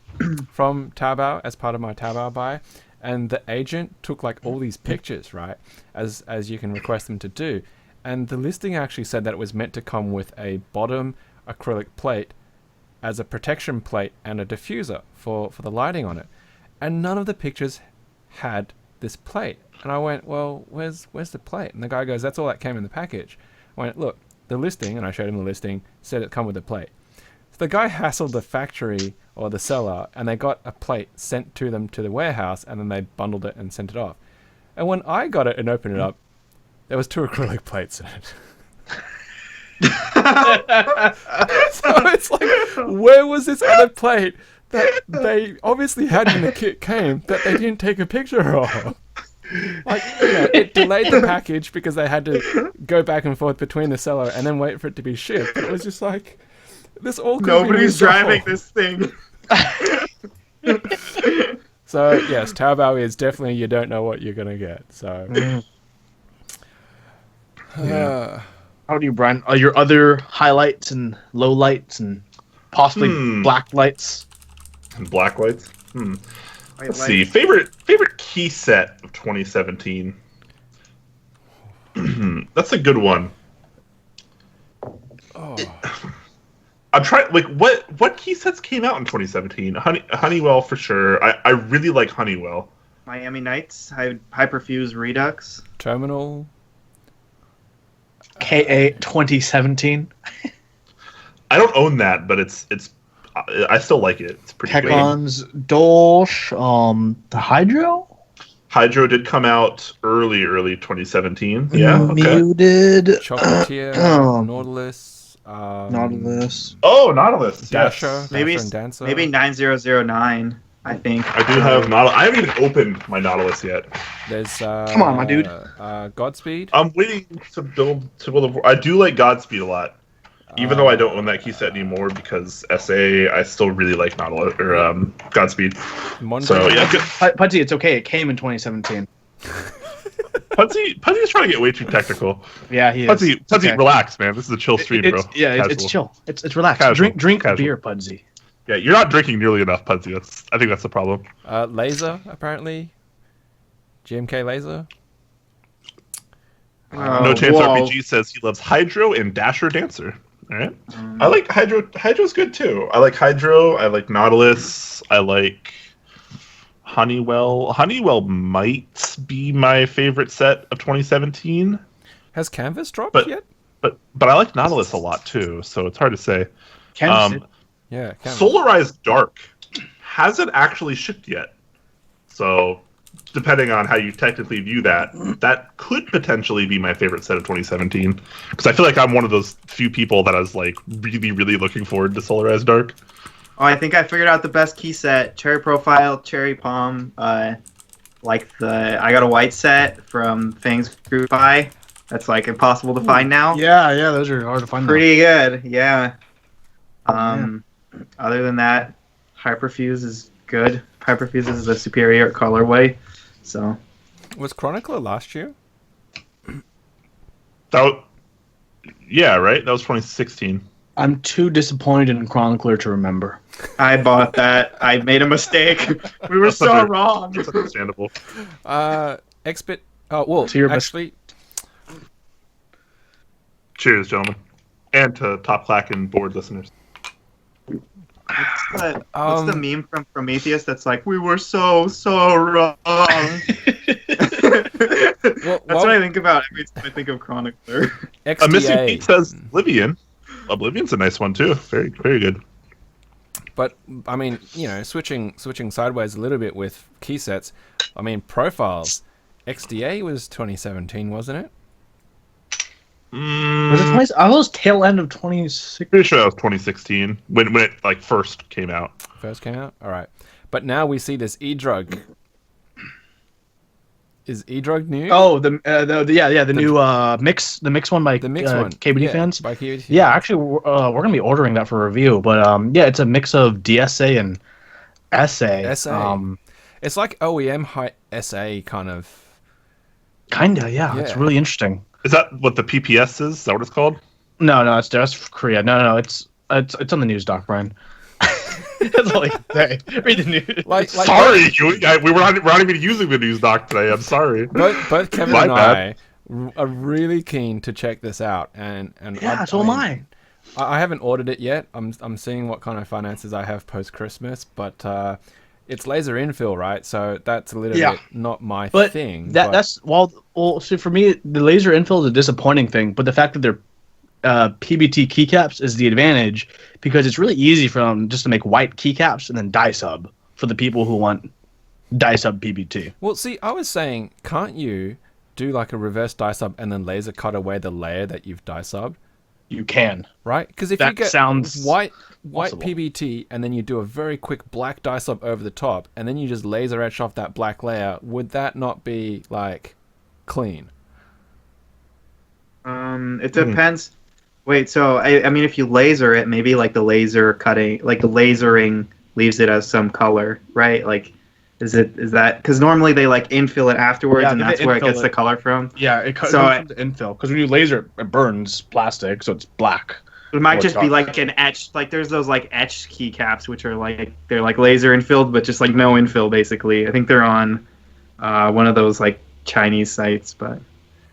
from Taobao as part of my Taobao buy, and the agent took like all these pictures, right, as you can request them to do, and the listing actually said that it was meant to come with a bottom acrylic plate as a protection plate and a diffuser for the lighting on it, and none of the pictures had this plate. And I went, well, where's the plate? And the guy goes, that's all that came in the package. I went, look, the listing, and I showed him the listing, said it come with a plate. So the guy hassled the factory or the seller, and they got a plate sent to them to the warehouse, and then they bundled it and sent it off. And when I got it and opened it up, there was 2 acrylic plates in it. So it's like, where was this other plate that they obviously had when the kit came that they didn't take a picture of? Like, it delayed the package because they had to go back and forth between the seller and then wait for it to be shipped. It was just like, this all could
Nobody's
be
driving this thing.
So yes, Taobao is definitely, you don't know what you're gonna get. So
How do you, Brian? Are your other highlights and lowlights and possibly black lights?
And black lights? Let's see. Favorite key set of 2017. That's a good one.
Oh.
I'm trying. Like, what key sets came out in 2017? Honeywell for sure. I really like Honeywell.
Miami Nights, Hyperfuse Redux,
Terminal.
KA 2017.
I don't own that, but it's. I still like it. It's pretty good.
Hecon's Dolch, the Hydro?
Hydro did come out early 2017. Yeah, okay.
Muted.
Chocolatier, Nautilus.
Nautilus.
Oh, Nautilus.
Dasher.
Yes.
maybe
and Dancer.
maybe 9009. I think
I do have Nautilus. I haven't even opened my Nautilus yet.
There's
Come on, my dude.
Godspeed.
I'm waiting to build. I do like Godspeed a lot. Even though I don't own that key set anymore because SA, I still really like Nautilus or Godspeed. So yeah,
Pudsey, it's okay. It came in 2017.
Pudsy's trying to get way too technical.
Yeah, he is.
Pudsy,
Okay.
relax, man. This is a chill stream, bro.
It's chill. It's relaxed.
Casual.
Drink
Casual.
beer, Pudsey.
Yeah, you're not drinking nearly enough, Pudsy. I think that's the problem.
Laser, apparently. GMK Laser.
No Chance RPG says he loves Hydro and Dasher Dancer. All right. I like Hydro. Hydro's good too. I like Hydro. I like Nautilus. I like Honeywell. Honeywell might be my favorite set of 2017.
Has Canvas dropped yet?
But I like Nautilus a lot too, so it's hard to say.
Canvas.
Yeah. Canvas.
Solarized Dark hasn't actually shipped yet. So depending on how you technically view that, that could potentially be my favorite set of 2017. Because I feel like I'm one of those few people that is like really, really looking forward to Solarized Dark.
Oh, I think I figured out the best key set. Cherry Profile, Cherry Palm. I got a white set from Fangs Group Buy. That's like impossible to find now.
Yeah, those are hard to find.
Pretty good, yeah. Other than that, Hyperfuse is good. Hyperfuse is the superior colorway. So,
Was Chronicler last year?
Yeah, right. That was 2016.
I'm too disappointed in Chronicler to remember.
I bought that. I made a mistake. We were wrong.
That's understandable.
Expert. Oh well,
To your
actually.
Cheers, gentlemen, and to Top Clack and board listeners.
What's the meme from Prometheus that's like, we were so wrong? That's what I think about every time I think of Chronicler.
XDA.
Missing Pete says Oblivion. Oblivion's a nice one too. Very, very good.
But I mean, switching sideways a little bit with key sets. I mean, profiles. XDA was 2017, wasn't it?
Was it 20? I was tail end of 2016.
Pretty sure that was 2016 when it like first came out.
First came out. All right, but now we see this E-Drug. Is E-Drug new?
Oh, the new mix, the mix one by
The mix one.
KBD fans.
By KBD.
Yeah, actually, we're gonna be ordering that for review. But yeah, it's a mix of DSA and SA.
SA. It's like OEM high SA kind of.
Kinda, yeah. It's really interesting.
Is that what the PPS is? Is that what it's called?
No, that's Korea. No, it's on the news doc, Brian. That's all I can say. Read the news.
Sorry, we were not even using the news doc today. I'm sorry.
Both Kevin and I are really keen to check this out, and
yeah, so am I.
I haven't ordered it yet. I'm seeing what kind of finances I have post Christmas, but it's laser infill, right? So that's a little bit not my thing.
That's so for me, the laser infill is a disappointing thing, but the fact that they're PBT keycaps is the advantage because it's really easy for them just to make white keycaps and then dye sub for the people who want dye sub PBT.
Well, see, I was saying, can't you do like a reverse dye sub and then laser cut away the layer that you've dye subbed?
You can,
right? Because if
that
you get
sounds
white
possible.
PBT and then you do a very quick black dye sub over the top and then you just laser etch off that black layer, would that not be like clean?
It depends. Wait, so I mean, if you laser it, maybe like the laser cutting, like the lasering leaves it as some color, right? Like, is that because normally they like infill it afterwards, and that's where it gets the color from.
Yeah, it comes from the infill because when you laser, it burns plastic, so it's black.
It might just be like an etched, like there's those like etched keycaps, which are like they're like laser infilled, but just like no infill basically. I think they're on one of those like Chinese sites, but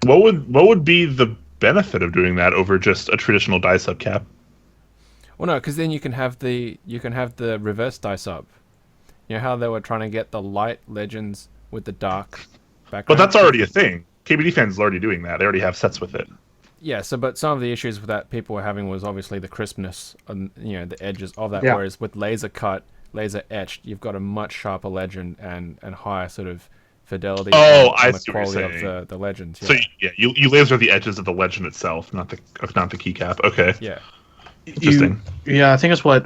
what would be the benefit of doing that over just a traditional dye sub cap?
Well, no, because then you can have the reverse dye sub. You know how they were trying to get the light legends with the dark background?
But that's already a thing. KBD fans are already doing that. They already have sets with it.
Yeah, but some of the issues with that people were having was obviously the crispness and the edges of that. Yeah. Whereas with laser cut, laser etched, you've got a much sharper legend and higher sort of fidelity.
I
the
see
quality
what you're saying.
of the legends. Yeah.
So you laser the edges of the legend itself, not the keycap. Okay.
Yeah.
Interesting.
I think that's what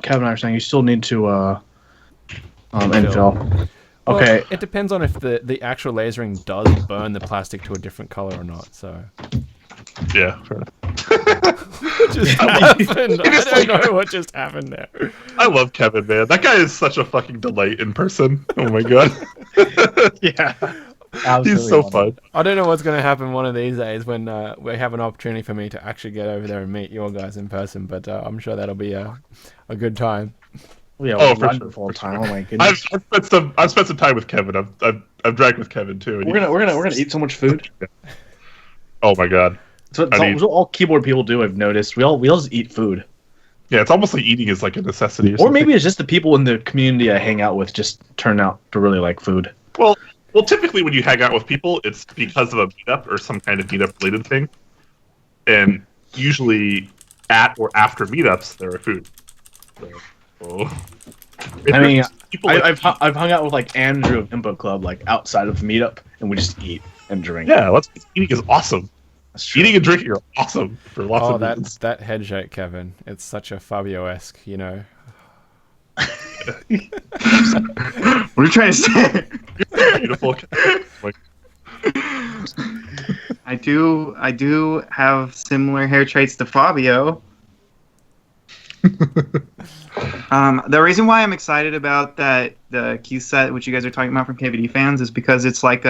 Kevin and I are saying. You still need to infill.
Well,
okay.
It depends on if the actual lasering does burn the plastic to a different color or not. So.
Yeah. Fair enough.
What just happened? I don't know what just happened there.
I love Kevin, man. That guy is such a fucking delight in person. Oh my god.
Yeah.
He's so fun.
I don't know what's going to happen one of these days when we have an opportunity for me to actually get over there and meet you guys in person, but I'm sure that'll be a good time.
Yeah, for sure. Full time. Oh my goodness.
I've spent some time with Kevin. I've dragged with Kevin too.
We're gonna eat so much food.
Oh my god.
So it's all keyboard people do. I've noticed. We all just eat food.
Yeah, it's almost like eating is like a necessity.
Or maybe it's just the people in the community I hang out with just turn out to really like food.
Well, typically when you hang out with people, it's because of a meetup or some kind of meetup related thing, and usually at or after meetups there are food. So,
I mean, I've hung out with like Andrew of Input Club like outside of meetup, and we just eat and drink.
Yeah, eating is awesome. Eating and drinking are awesome for lots of reasons.
That head shake, Kevin. It's such a Fabio-esque,
What are you trying to say?
Beautiful.
I do have similar hair traits to Fabio. The reason why I'm excited about the key set, which you guys are talking about from KVD fans, is because it's like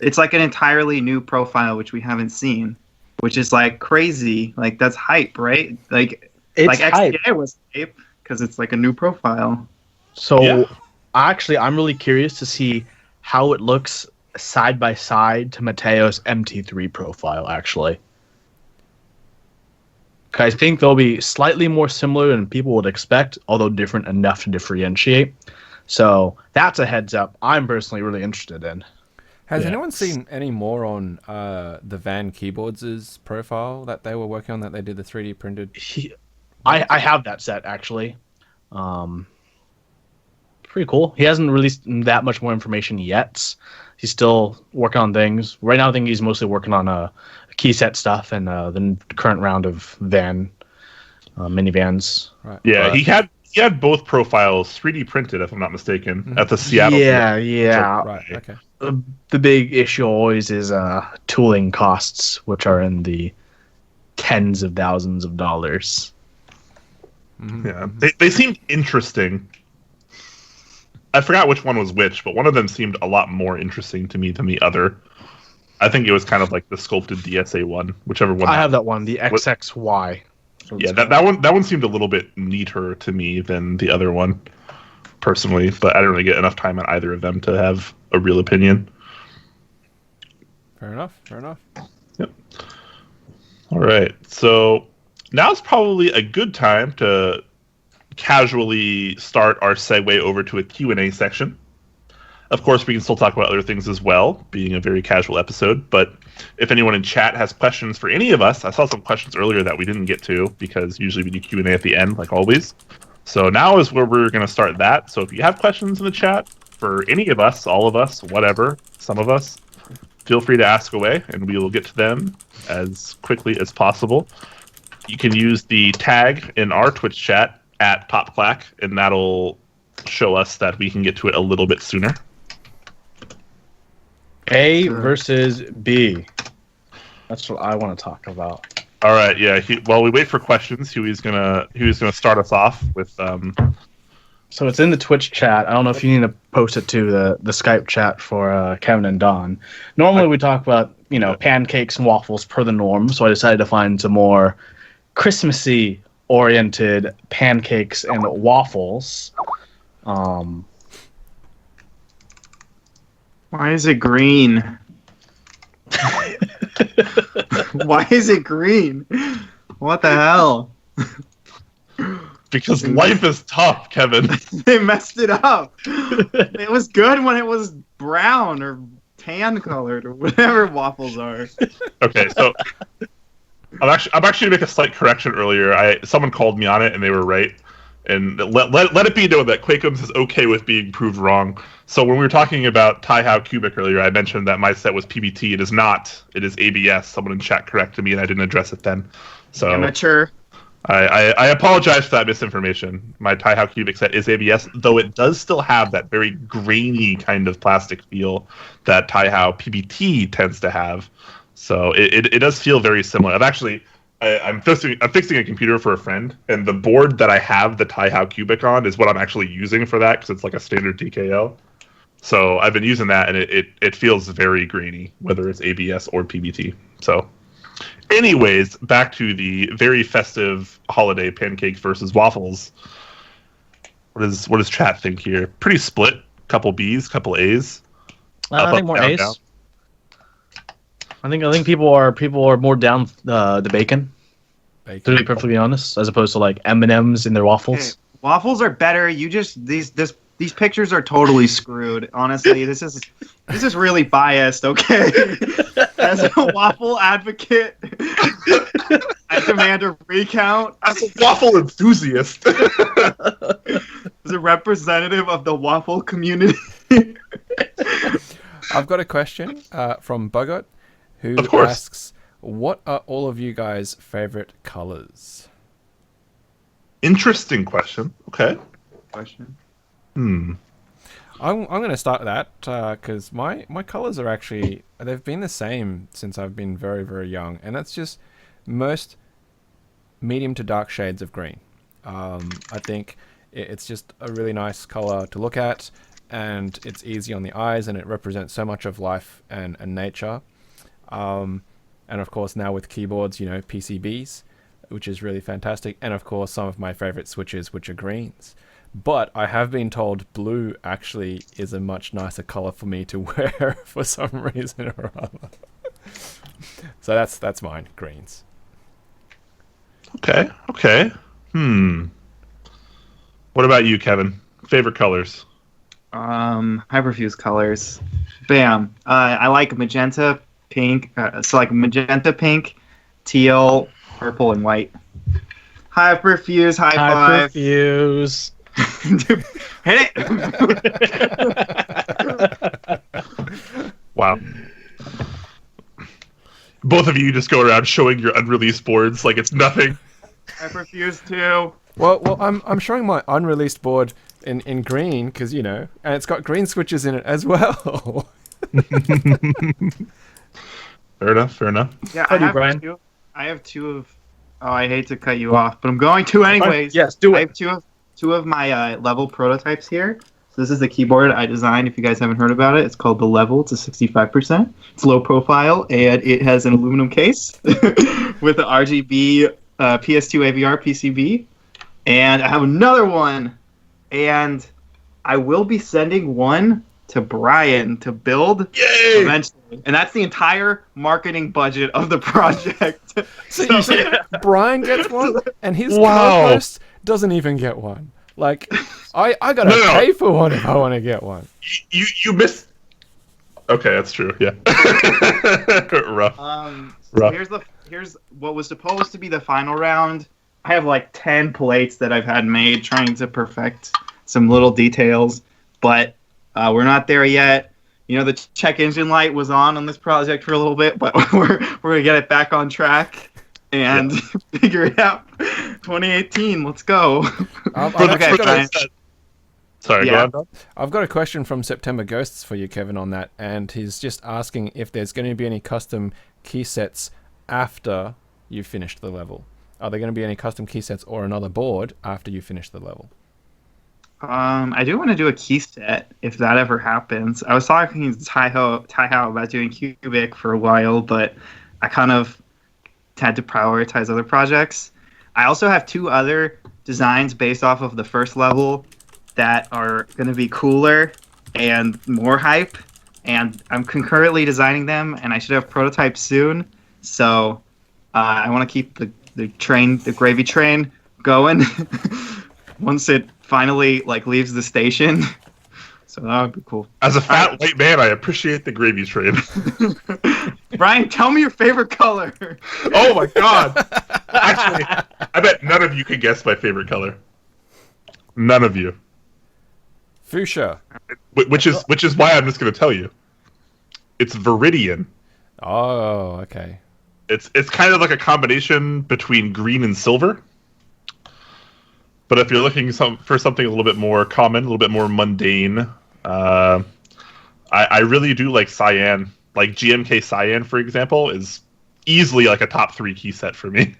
it's like an entirely new profile which we haven't seen, which is like crazy. Like that's hype, right? Like
It's hype.
XDA was hype because it's like a new profile.
So
Yeah.
actually, I'm really curious to see how it looks side by side to Mateo's MT3 profile. Actually, 'cause I think they'll be slightly more similar than people would expect, although different enough to differentiate. So that's a heads up. I'm personally really interested in.
Has
Yeah.
anyone seen any more on the Van Keyboards' profile that they were working on, that they did the 3D printed?
I have that set actually. Pretty cool. He hasn't released that much more information yet. He's still working on things. Right now, I think he's mostly working on key set stuff and the current round of minivans.
Right.
Yeah,
But-
he had both profiles 3D printed, if I'm not mistaken, at the Seattle.
Yeah.
Right. Okay.
The big issue always is tooling costs, which are in the tens of thousands of dollars.
Yeah, they seemed interesting. I forgot which one was which, but one of them seemed a lot more interesting to me than the other. I think it was kind of like the sculpted DSA one, whichever one.
I have that one, the XXY.
Yeah, that one seemed a little bit neater to me than the other one, personally. But I didn't really get enough time on either of them to have a real opinion.
Fair enough.
Yep. All right, so now's probably a good time to casually start our segue over to a Q&A section. Of course, we can still talk about other things as well, being a very casual episode, but if anyone in chat has questions for any of us, I saw some questions earlier that we didn't get to, because usually we do Q&A at the end, like always. So now is where we're going to start that. So if you have questions in the chat for any of us, all of us, whatever, some of us, feel free to ask away, and we will get to them as quickly as possible. You can use the tag in our Twitch chat at PopClack, and that'll show us that we can get to it a little bit sooner.
A versus B. That's what I want to talk about.
All right, yeah. While we wait for questions, Huey's gonna start us off with.
So it's in the Twitch chat. I don't know if you need to post it to the Skype chat for Kevin and Don. Normally we talk about pancakes and waffles per the norm, so I decided to find some more Christmassy oriented pancakes and waffles.
Why is it green? Why is it green? What the hell?
Because life is tough, Kevin.
They messed it up. It was good when it was brown or tan colored or whatever waffles are.
Okay, so I'm actually gonna make a slight correction earlier. Someone called me on it and they were right. And let it be known that Quakeums is okay with being proved wrong. So when we were talking about Taihao Cubic earlier, I mentioned that my set was PBT. It is not. It is ABS. Someone in chat corrected me, and I didn't address it then. So
Amateur.
I apologize for that misinformation. My Taihao Cubic set is ABS, though it does still have that very grainy kind of plastic feel that Taihao PBT tends to have. So it does feel very similar. I'm fixing a computer for a friend, and the board that I have the Taihao Cubic on is what I'm actually using for that, because it's like a standard TKO. So I've been using that, and it feels very grainy, whether it's ABS or PBT. So, anyways, back to the very festive holiday pancakes versus waffles. What does chat think here? Pretty split. Couple B's, couple A's.
I think more A's.
Down.
I think people are more down the bacon. To be perfectly honest, as opposed to like M&Ms in their waffles.
Okay, waffles are better. These pictures are totally screwed. Honestly, this is really biased. Okay, as a waffle advocate, I demand a recount.
As a waffle enthusiast,
As a representative of the waffle community.
I've got a question from Bogot, who
Of course.
asks, what are all of you guys' favorite colors?
interesting question. Okay.
Question.
I'm going to start with that because my colors are actually, they've been the same since I've been very, very young, and that's just most medium to dark shades of green. I think it's just a really nice color to look at, and it's easy on the eyes, and it represents so much of life and nature. And of course, now with keyboards, PCBs, which is really fantastic. And of course, some of my favorite switches, which are greens. But I have been told blue actually is a much nicer color for me to wear for some reason or other. So that's mine, greens.
Okay. What about you, Kevin? Favorite colors?
Hyperfuse colors. Bam. I like magenta, pink. So like magenta, pink, teal, purple, and white. Hyperfuse, high five.
Hyperfuse.
Hit
it. Wow. Both of you just go around showing your unreleased boards like it's nothing.
Hyperfuse too.
Well, I'm showing my unreleased board in green because and it's got green switches in it as well.
Fair enough.
Yeah,
Brian.
I have two of. Oh, I hate to cut you off, but I'm going to anyways.
Yes, do it.
I have two of my level prototypes here. So this is the keyboard I designed. If you guys haven't heard about it, it's called the Level. It's a 65%. It's low profile, and it has an aluminum case with an RGB PS2 AVR PCB. And I have another one, and I will be sending one to Brian to build eventually. And that's the entire marketing budget of the project.
So you see, Brian gets one, and his co-host doesn't even get one. Like, I gotta pay for one if I want to get one.
You missed. Okay, that's true. Yeah. Rough.
So here's what was supposed to be the final round. I have like 10 plates that I've had made, trying to perfect some little details, but we're not there yet. The check engine light was on this project for a little bit, but we're gonna get it back on track and figure it out. 2018, let's go.
Sorry, go on.
I've got a question from September Ghosts for you, Kevin, on that, and he's just asking if there's going to be any custom key sets after you've finished the level. Are there going to be any custom key sets or another board after you finish the level?
I do want to do a key set if that ever happens. I was talking to Tai Hao about doing Cubic for a while, but I kind of had to prioritize other projects. I also have two other designs based off of the first level that are going to be cooler and more hype, and I'm concurrently designing them, and I should have prototypes soon. So I want to keep the gravy train going once it finally leaves the station. So that would be cool.
As a fat white man, I appreciate the gravy train.
Brian, tell me your favorite color.
Oh my god! Actually, I bet none of you could guess my favorite color. None of you.
Fuchsia.
Which is why I'm just going to tell you. It's Viridian.
Oh, okay.
It's kind of like a combination between green and silver. But if you're looking for something a little bit more common, a little bit more mundane, I really do like cyan. Like GMK cyan, for example, is easily like a top 3 key set for me.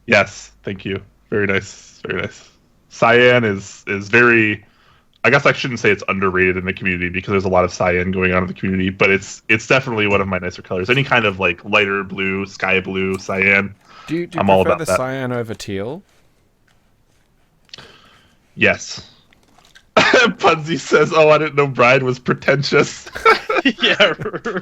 Yes, thank you. Very nice. Very nice. Cyan is very... I guess I shouldn't say it's underrated in the community because there's a lot of cyan going on in the community, but it's definitely one of my nicer colors. Any kind of lighter blue, sky blue, cyan.
Do you
I'm all
prefer
about
the
that.
cyan over teal?
Yes. Punsy says, "Oh, I didn't know Brian was pretentious."
Yeah,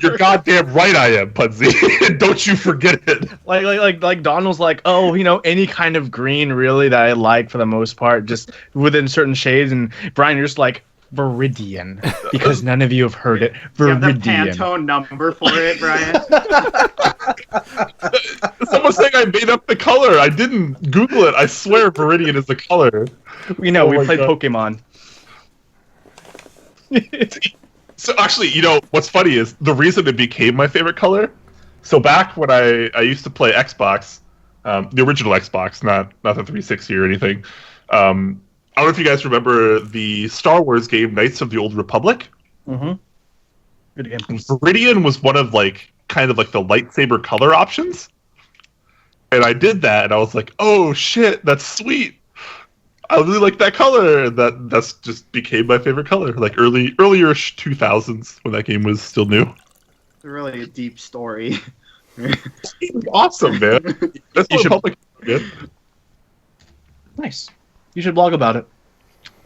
you're goddamn right. I am, Punsy. Don't you forget it.
Like Don was like, "Oh, any kind of green really that I like for the most part, just within certain shades." And Brian, you're just like Viridian because none of you have heard it. Viridian.
You have the Pantone number for it, Brian.
Someone's saying I made up the color. I didn't Google it. I swear, Viridian is the color.
We know. We played Pokemon.
So actually, what's funny is the reason it became my favorite color. So back when I used to play Xbox, the original Xbox, not the 360 or anything. I don't know if you guys remember the Star Wars game Knights of the Old Republic.
Mm-hmm. Good game.
Viridian was one of kind of the lightsaber color options. And I did that, and I was like, "Oh shit, that's sweet." I really like that color. That's just became my favorite color. Like earlier 2000s when that game was still new.
It's really a deep story.
Awesome, man. That's
You should-
public. Good.
Nice. You should blog about it.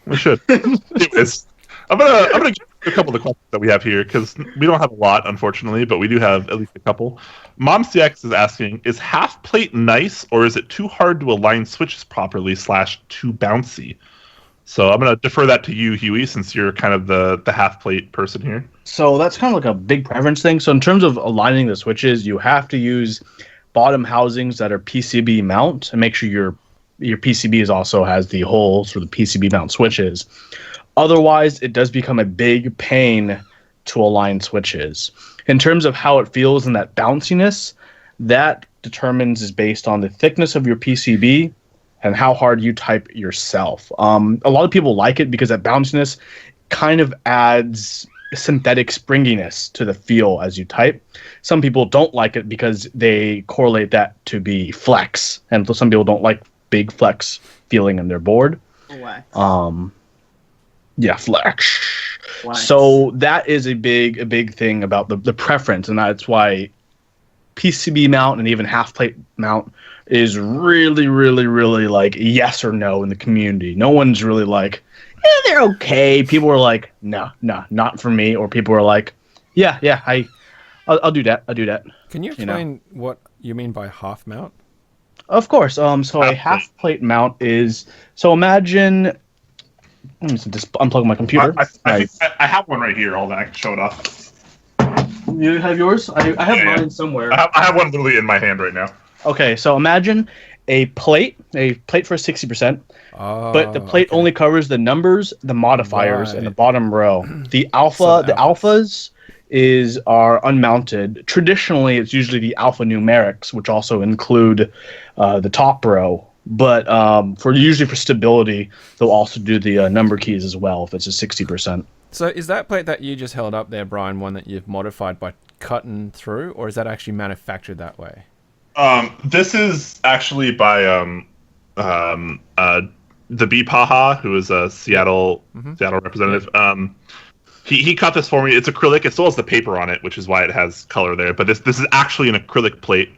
We should. Anyways, I'm gonna get a couple of the questions that we have here because we don't have a lot, unfortunately, but we do have at least a couple. Mom CX is asking: is half plate nice, or is it too hard to align switches properly / too bouncy? So I'm gonna defer that to you, Huey, since you're kind of the half plate person here.
So that's kind of like a big preference thing. So in terms of aligning the switches, you have to use bottom housings that are PCB mount and make sure your PCB also has the holes for the PCB mount switches. Otherwise, it does become a big pain to align switches. In terms of how it feels and that bounciness, that is based on the thickness of your PCB and how hard you type yourself. A lot of people like it because that bounciness kind of adds synthetic springiness to the feel as you type. Some people don't like it because they correlate that to be flex, and some people don't like big flex feeling in their board.
Flex.
Yeah, flex.
Flex.
So that is a big thing about the preference, and that's why PCB mount and even half plate mount is really like yes or no in the community. No one's really like, yeah, they're okay. People are like, no, not for me. Or people are like, yeah, I'll do that.
Can you explain what you mean by half mount?
Of course. So a half plate mount is, so imagine, let me just unplug my computer.
I have one right here. Hold on, I can show it off.
You have yours? I have
Yeah.
mine somewhere.
I have one literally in my hand right now.
Okay, so imagine a plate for 60%, but the plate only covers the numbers, the modifiers, and the
Right.
bottom row. The alphas are unmounted. Traditionally, it's usually the alphanumerics, which also include the top row. But usually for stability, they'll also do the number keys as well if it's a 60%.
So is that plate that you just held up there, Brian, one that you've modified by cutting through, or is that actually manufactured that way?
This is actually by the B Paha, who is a Seattle representative. He cut this for me. It's acrylic. It still has the paper on it, which is why it has color there. But this is actually an acrylic plate.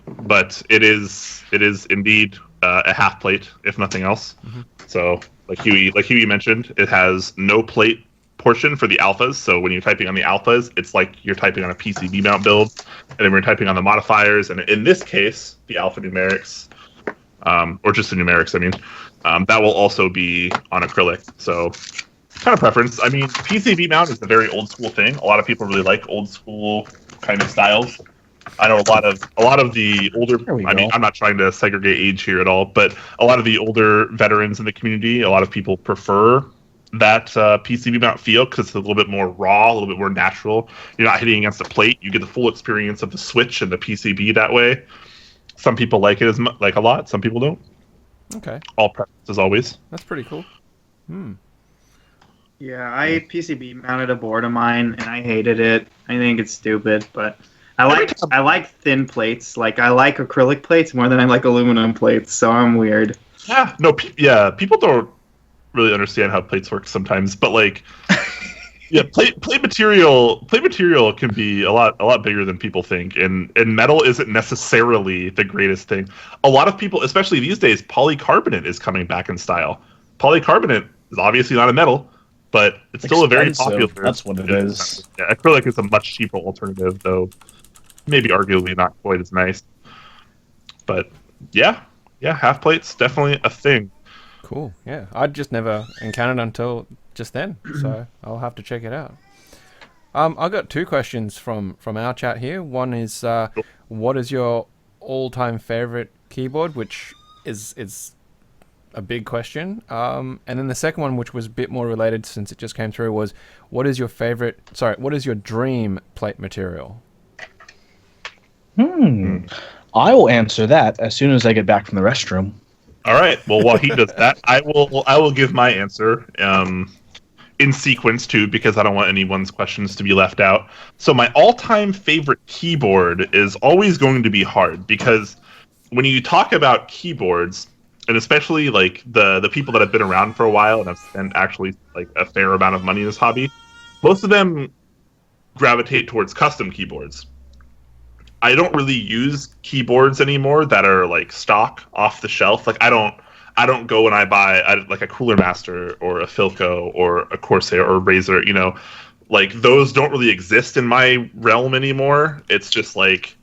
But it is indeed a half plate, if nothing else. So like Huey mentioned, it has no plate portion for the alphas. So when you're typing on the alphas, it's like you're typing on a PCB mount build, and then we're typing on the modifiers. And in this case, the alphanumerics, or just the numerics, I mean, that will also be on acrylic. So kind of preference. I mean, PCB mount is a very old school thing. A lot of people really like old school kind of styles. I know a lot of the older. I mean, I'm not trying to segregate age here at all, but a lot of the older veterans in the community, a lot of people prefer that PCB mount feel because it's a little bit more raw, a little bit more natural. You're not hitting against a plate. You get the full experience of the switch and the PCB that way. Some people like it like a lot. Some people don't.
Okay.
All preference as always.
That's pretty cool.
Yeah, I PCB mounted a board of mine and I hated it. I think it's stupid, but I like thin plates. Like I like acrylic plates more than I like aluminum plates, so I'm weird.
Yeah. No. People don't really understand how plates work sometimes, but like, yeah, plate material can be a lot bigger than people think, and metal isn't necessarily the greatest thing. A lot of people, especially these days, polycarbonate is coming back in style. Polycarbonate is obviously not a metal, but it's still a very popular.
That's what it is.
Yeah, acrylic is a much cheaper alternative, though maybe arguably not quite as nice. But yeah, half plates definitely a thing.
Cool. Yeah, I'd just never encountered until just then, so I'll have to check it out. I've got two questions from our chat here. One is, what is your all-time favorite keyboard, which is a big question. And then the second one, which was a bit more related since it just came through, was what is your dream plate material?
I will answer that as soon as I get back from the restroom.
All right. Well, while he does that, I will give my answer in sequence too, because I don't want anyone's questions to be left out. So my all-time favorite keyboard is always going to be hard, because when you talk about keyboards, and especially like the people that have been around for a while and have spent actually like a fair amount of money in this hobby, most of them gravitate towards custom keyboards. I don't really use keyboards anymore that are like stock off the shelf. Like I don't go and I buy like a Cooler Master or a Philco or a Corsair or a Razer. You know, like those don't really exist in my realm anymore. It's just like,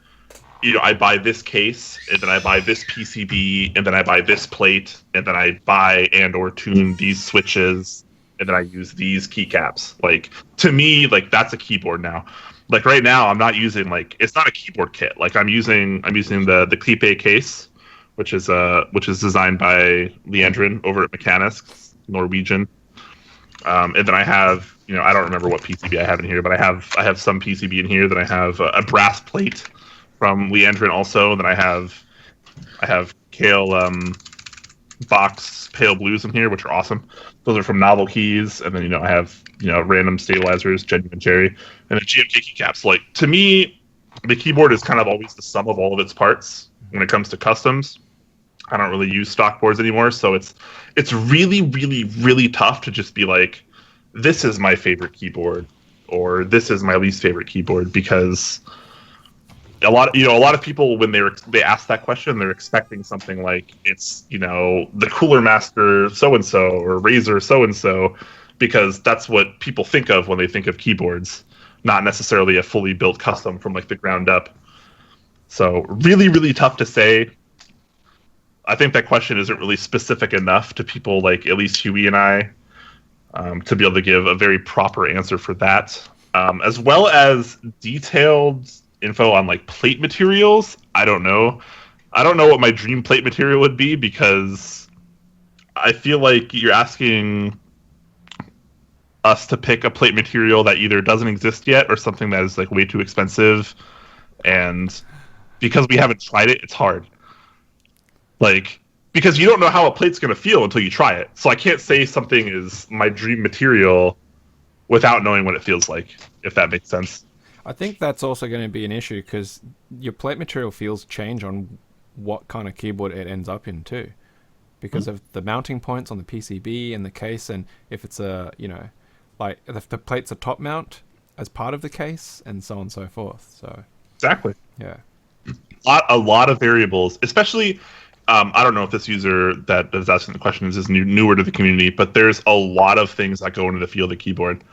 you know, I buy this case and then I buy this PCB and then I buy this plate and then I buy and or tune these switches and then I use these keycaps. Like to me, like that's a keyboard now. Like right now, I'm not using like it's not a keyboard kit. Like I'm using the Clipe case, which is designed by Leandrin over at Mechanics, Norwegian. And then I have, you know, I don't remember what PCB I have in here, but I have some PCB in here. Then I have a brass plate from Leandrin also. And then I have Kale box Pale Blues in here, which are awesome. Those are from Novel Keys. And then, you know, I have, you know, random stabilizers, Genuine Cherry, and the GMK keycaps. Like to me, the keyboard is kind of always the sum of all of its parts when it comes to customs. I don't really use stock boards anymore, so it's really, really, really tough to just be like, this is my favorite keyboard or this is my least favorite keyboard, because a lot of people when they ask that question, they're expecting something like it's, you know, the Cooler Master so and so or Razer so and so, because that's what people think of when they think of keyboards, not necessarily a fully built custom from like the ground up. So really, really tough to say. I think that question isn't really specific enough to people like at least Huey and I to be able to give a very proper answer for that. As well as detailed info on like plate materials, I don't know. I don't know what my dream plate material would be, because I feel like you're asking us to pick a plate material that either doesn't exist yet or something that is like way too expensive, and because we haven't tried it, it's hard. Like, because you don't know how a plate's going to feel until you try it. So I can't say something is my dream material without knowing what it feels like, if that makes sense.
I think that's also going to be an issue, because your plate material feels change on what kind of keyboard it ends up in too, because of the mounting points on the PCB and the case, and if it's a, you know, like if the plate's a top mount as part of the case, and so on and so forth. So
exactly,
yeah,
a lot of variables, especially. I don't know if this user that is asking the question is newer to the community, but there's a lot of things that go into the feel of the keyboard.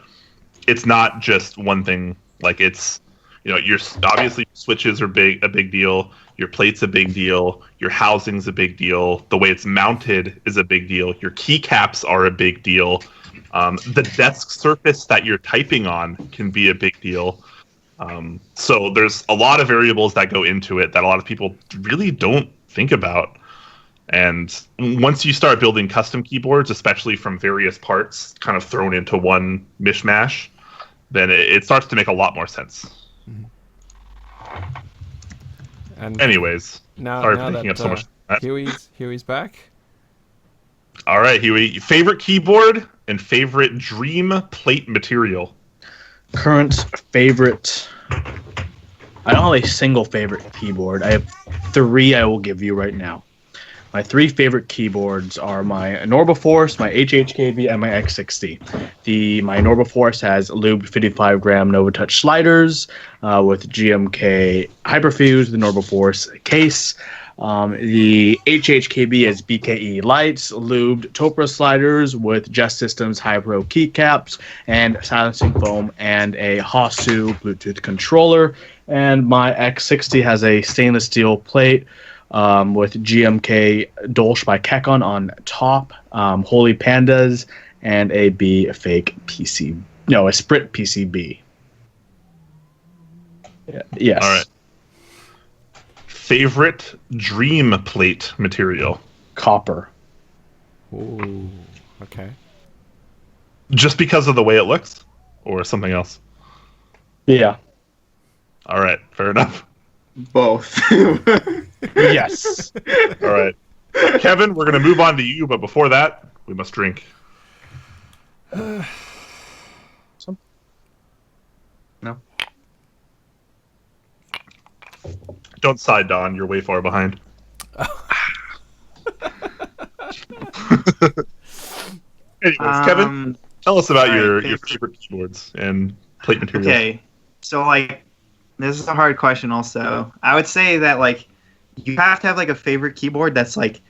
It's not just one thing. Like it's, you know, your obviously switches are a big deal. Your plate's a big deal. Your housing's a big deal. The way it's mounted is a big deal. Your keycaps are a big deal. The desk surface that you're typing on can be a big deal. So there's a lot of variables that go into it that a lot of people really don't think about. And once you start building custom keyboards, especially from various parts kind of thrown into one mishmash, then it starts to make a lot more sense.
And
anyways, sorry
now
for taking
that
up so much.
Huey's back.
All right, Huey, favorite keyboard and favorite dream plate material.
Current favorite. I don't have a single favorite keyboard. I have 3 I will give you right now. My 3 favorite keyboards are my Norba Force, my HHKB, and my X60. My Norba Force has lubed 55-gram Nova Touch sliders with GMK Hyperfuse, the Norba Force case. The HHKB has BKE lights, lubed Topra sliders with Just Systems High Pro keycaps and silencing foam, and a Hasu Bluetooth controller. And my X60 has a stainless steel plate with GMK Dolch by Kekon on top, Holy Pandas, and a fake PC. No, a Sprint PCB. Yeah, yes.
All right. Favorite dream plate material?
Copper.
Ooh, okay.
Just because of the way it looks, or something else?
Yeah.
All right, fair enough.
Both.
Yes.
All right. Kevin, we're going to move on to you, but before that, we must drink.
No.
Don't sigh, Don. You're way far behind. Anyways, Kevin, tell us about your
favorite
favorite keyboards and plate materials.
Okay, so like, this is a hard question. Also, I would say that like, you have to have like a favorite keyboard that's like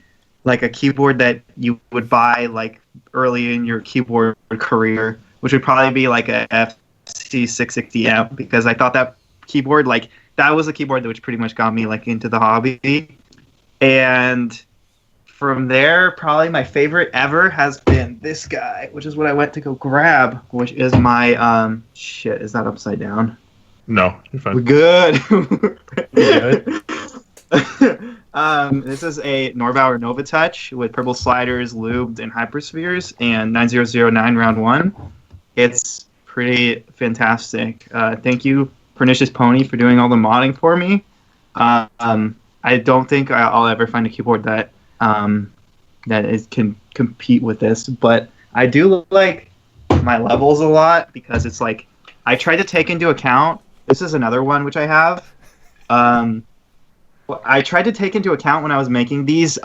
a keyboard that you would buy like early in your keyboard career, which would probably be like a FC660M, because I thought that keyboard, like, that was a keyboard that which pretty much got me like into the hobby. And from there, probably my favorite ever has been this guy, which is what I went to go grab, which is my shit. Is that upside down?
No, you're fine.
We're good.
We're good.
This is a Norbauer Nova Touch with purple sliders, lubed, and hyperspheres, and 9009 round 1. It's pretty fantastic. Thank you, Pernicious Pony, for doing all the modding for me. I don't think I'll ever find a keyboard that can compete with this, but I do like my levels a lot, because it's like, I tried to take into account, this is another one which I have. I tried to take into account when I was making these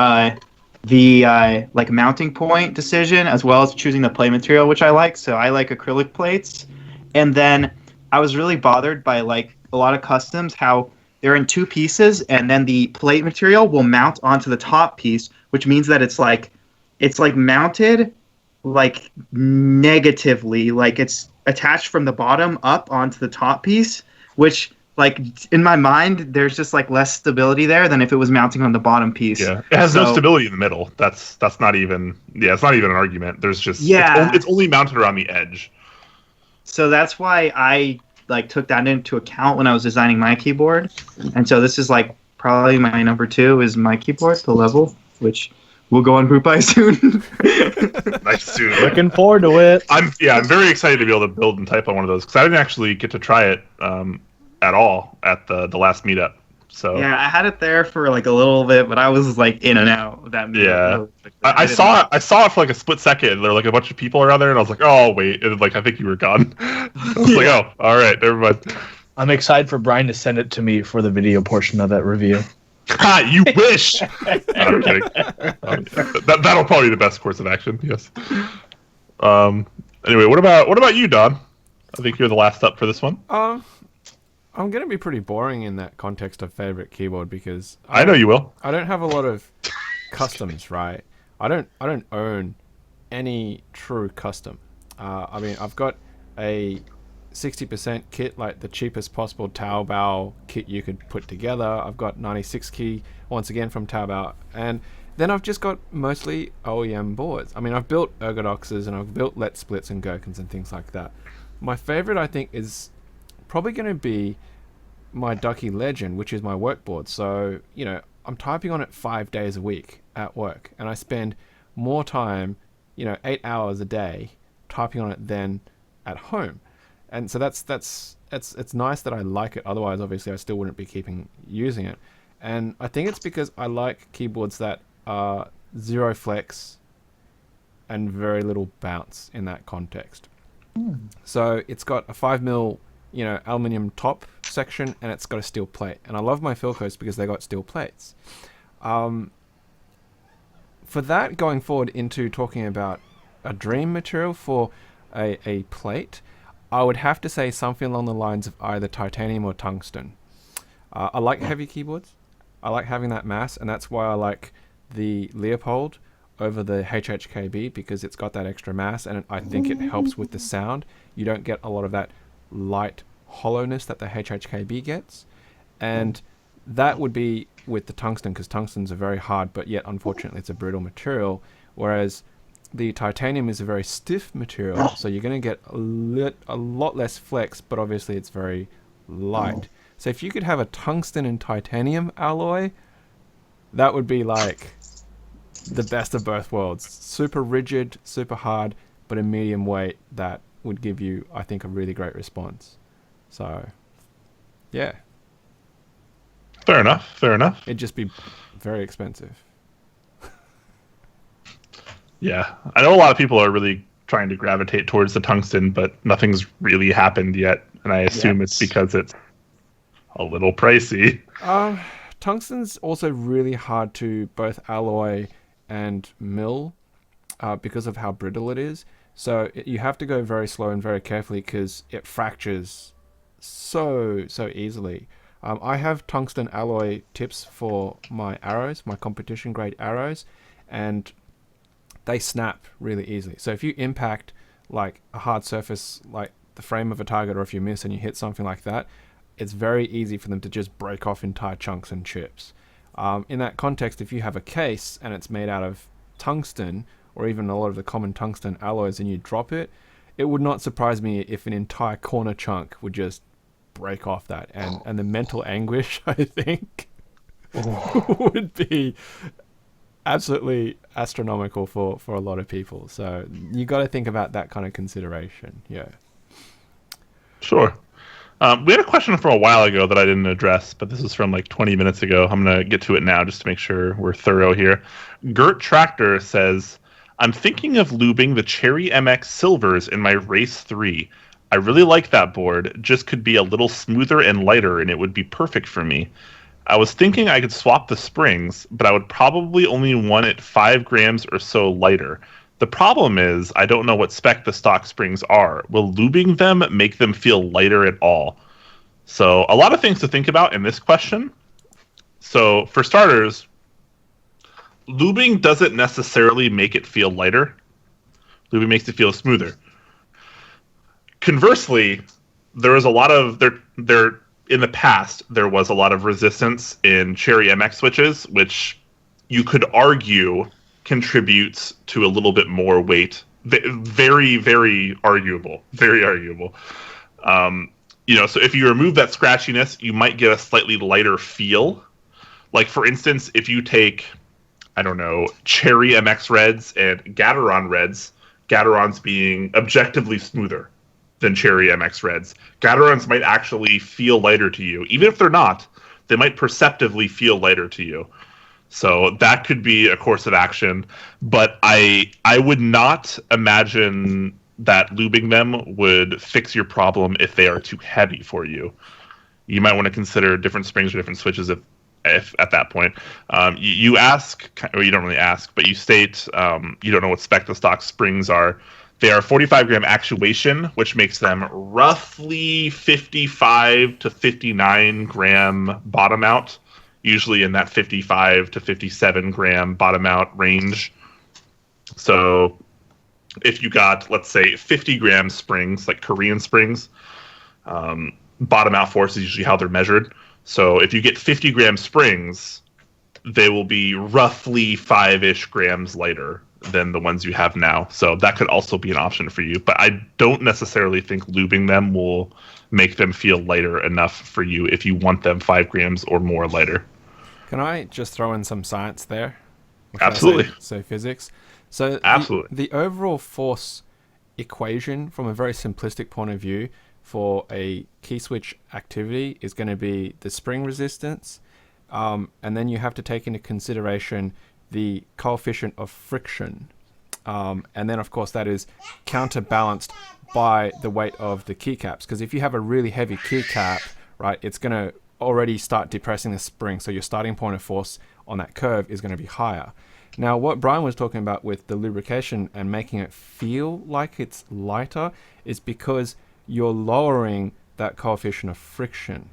the like mounting point decision, as well as choosing the plate material, which I like. So I like acrylic plates, and then I was really bothered by like a lot of customs how they're in 2 pieces, and then the plate material will mount onto the top piece, which means that it's like mounted like negatively, like it's attached from the bottom up onto the top piece, which, like, in my mind, there's just like less stability there than if it was mounting on the bottom piece.
Yeah, it has no stability in the middle. That's not even it's not even an argument. There's just it's only mounted around the edge.
So that's why I like took that into account when I was designing my keyboard. And so this is like probably my number 2 is my keyboard, the Level, which will go on Group Buy soon.
Nice, soon.
Looking forward to it.
I'm very excited to be able to build and type on one of those, because I didn't actually get to try it at all at the last meetup. So
yeah, I had it there for like a little bit, but I was like in and out of that meetup.
Yeah, I saw it for like a split second. There were like a bunch of people around there, and I was like, oh wait, and like I think you were gone. I was like, oh, all right, never mind.
I'm excited for Brian to send it to me for the video portion of that review.
You wish. No, I'm kidding. That'll probably be the best course of action. Yes. Anyway, what about you, Don? I think you're the last up for this one.
I'm going to be pretty boring in that context of favorite keyboard, because
I know you will.
I don't have a lot of customs, right? I don't own any true custom. I mean, I've got a 60% kit, like the cheapest possible Taobao kit you could put together. I've got 96 key, once again from Taobao, and then I've just got mostly OEM boards. I mean, I've built Ergodoxes and I've built Let Splits and Gherkins and things like that. My favorite, I think, is probably going to be my Ducky Legend, which is my work board. So, you know, I'm typing on it 5 days a week at work, and I spend more time, 8 hours a day typing on it than at home. And so it's nice that I like it. Otherwise, obviously, I still wouldn't be using it. And I think it's because I like keyboards that are zero flex and very little bounce in that context. So it's got a 5mm, aluminium top section, and it's got a steel plate. And I love my Philcos because they got steel plates. For that, going forward into talking about a dream material for a plate, I would have to say something along the lines of either titanium or tungsten. I like heavy keyboards. I like having that mass, and that's why I like the Leopold over the HHKB, because it's got that extra mass, and I think it helps with the sound. You don't get a lot of that light hollowness that the HHKB gets, and that would be with the tungsten, because tungstens are very hard, but yet unfortunately it's a brittle material, whereas the titanium is a very stiff material, so you're going to get a lot less flex, but obviously it's very light. So if you could have a tungsten and titanium alloy, that would be like the best of both worlds. Super rigid, super hard, but a medium weight that would give you, I think, a really great response. So, yeah.
Fair enough.
It'd just be very expensive.
Yeah, I know a lot of people are really trying to gravitate towards the tungsten, but nothing's really happened yet, and I assume it's because it's a little pricey.
Tungsten's also really hard to both alloy and mill. because of how brittle it is. So you have to go very slow and very carefully because it fractures so easily. I have tungsten alloy tips for my arrows, my competition grade arrows, and they snap really easily. So if you impact like a hard surface like the frame of a target, or if you miss and you hit something like that, it's very easy for them to just break off entire chunks and chips. In that context, if you have a case and it's made out of tungsten, or even a lot of the common tungsten alloys, and you drop it, it would not surprise me if an entire corner chunk would just break off that. And the mental anguish, I think, would be absolutely astronomical for a lot of people. So you got to think about that kind of consideration. Yeah.
Sure. We had a question from a while ago that I didn't address, but this is from like 20 minutes ago. I'm going to get to it now just to make sure we're thorough here. Gert Tractor says, I'm thinking of lubing the Cherry MX Silvers in my Race 3. I really like that board, just could be a little smoother and lighter and it would be perfect for me. I was thinking I could swap the springs, but I would probably only want it 5 grams or so lighter. The problem is, I don't know what spec the stock springs are. Will lubing them make them feel lighter at all? So, a lot of things to think about in this question. So, for starters, lubing doesn't necessarily make it feel lighter. Lubing makes it feel smoother. Conversely, there was a lot of in the past there was a lot of resistance in Cherry MX switches, which you could argue contributes to a little bit more weight. Very arguable. Very arguable. So if you remove that scratchiness, you might get a slightly lighter feel. Like, for instance, if you take, I don't know, Cherry MX Reds and Gateron Reds, Gaterons being objectively smoother than Cherry MX Reds, Gaterons might actually feel lighter to you. Even if they're not, they might perceptively feel lighter to you. So that could be a course of action, but I would not imagine that lubing them would fix your problem if they are too heavy for you. You might want to consider different springs or different switches if at that point. You ask, or you don't really ask, but you state you don't know what spec the stock springs are. They are 45 gram actuation, which makes them roughly 55 to 59 gram bottom out. Usually in that 55 to 57 gram bottom out range. So if you got, let's say, 50 gram springs, like Korean springs, bottom out force is usually how they're measured. So if you get 50 gram springs, they will be roughly 5-ish grams lighter than the ones you have now. So that could also be an option for you. But I don't necessarily think lubing them will make them feel lighter enough for you if you want them 5 grams or more lighter.
Can I just throw in some science there?
Absolutely.
So physics. So
absolutely.
The overall force equation from a very simplistic point of view for a key switch activity is going to be the spring resistance, and then you have to take into consideration the coefficient of friction. And then, of course, that is counterbalanced by the weight of the keycaps. Because if you have a really heavy keycap, right, it's going to already start depressing the spring. So your starting point of force on that curve is going to be higher. Now, what Brian was talking about with the lubrication and making it feel like it's lighter is because you're lowering that coefficient of friction.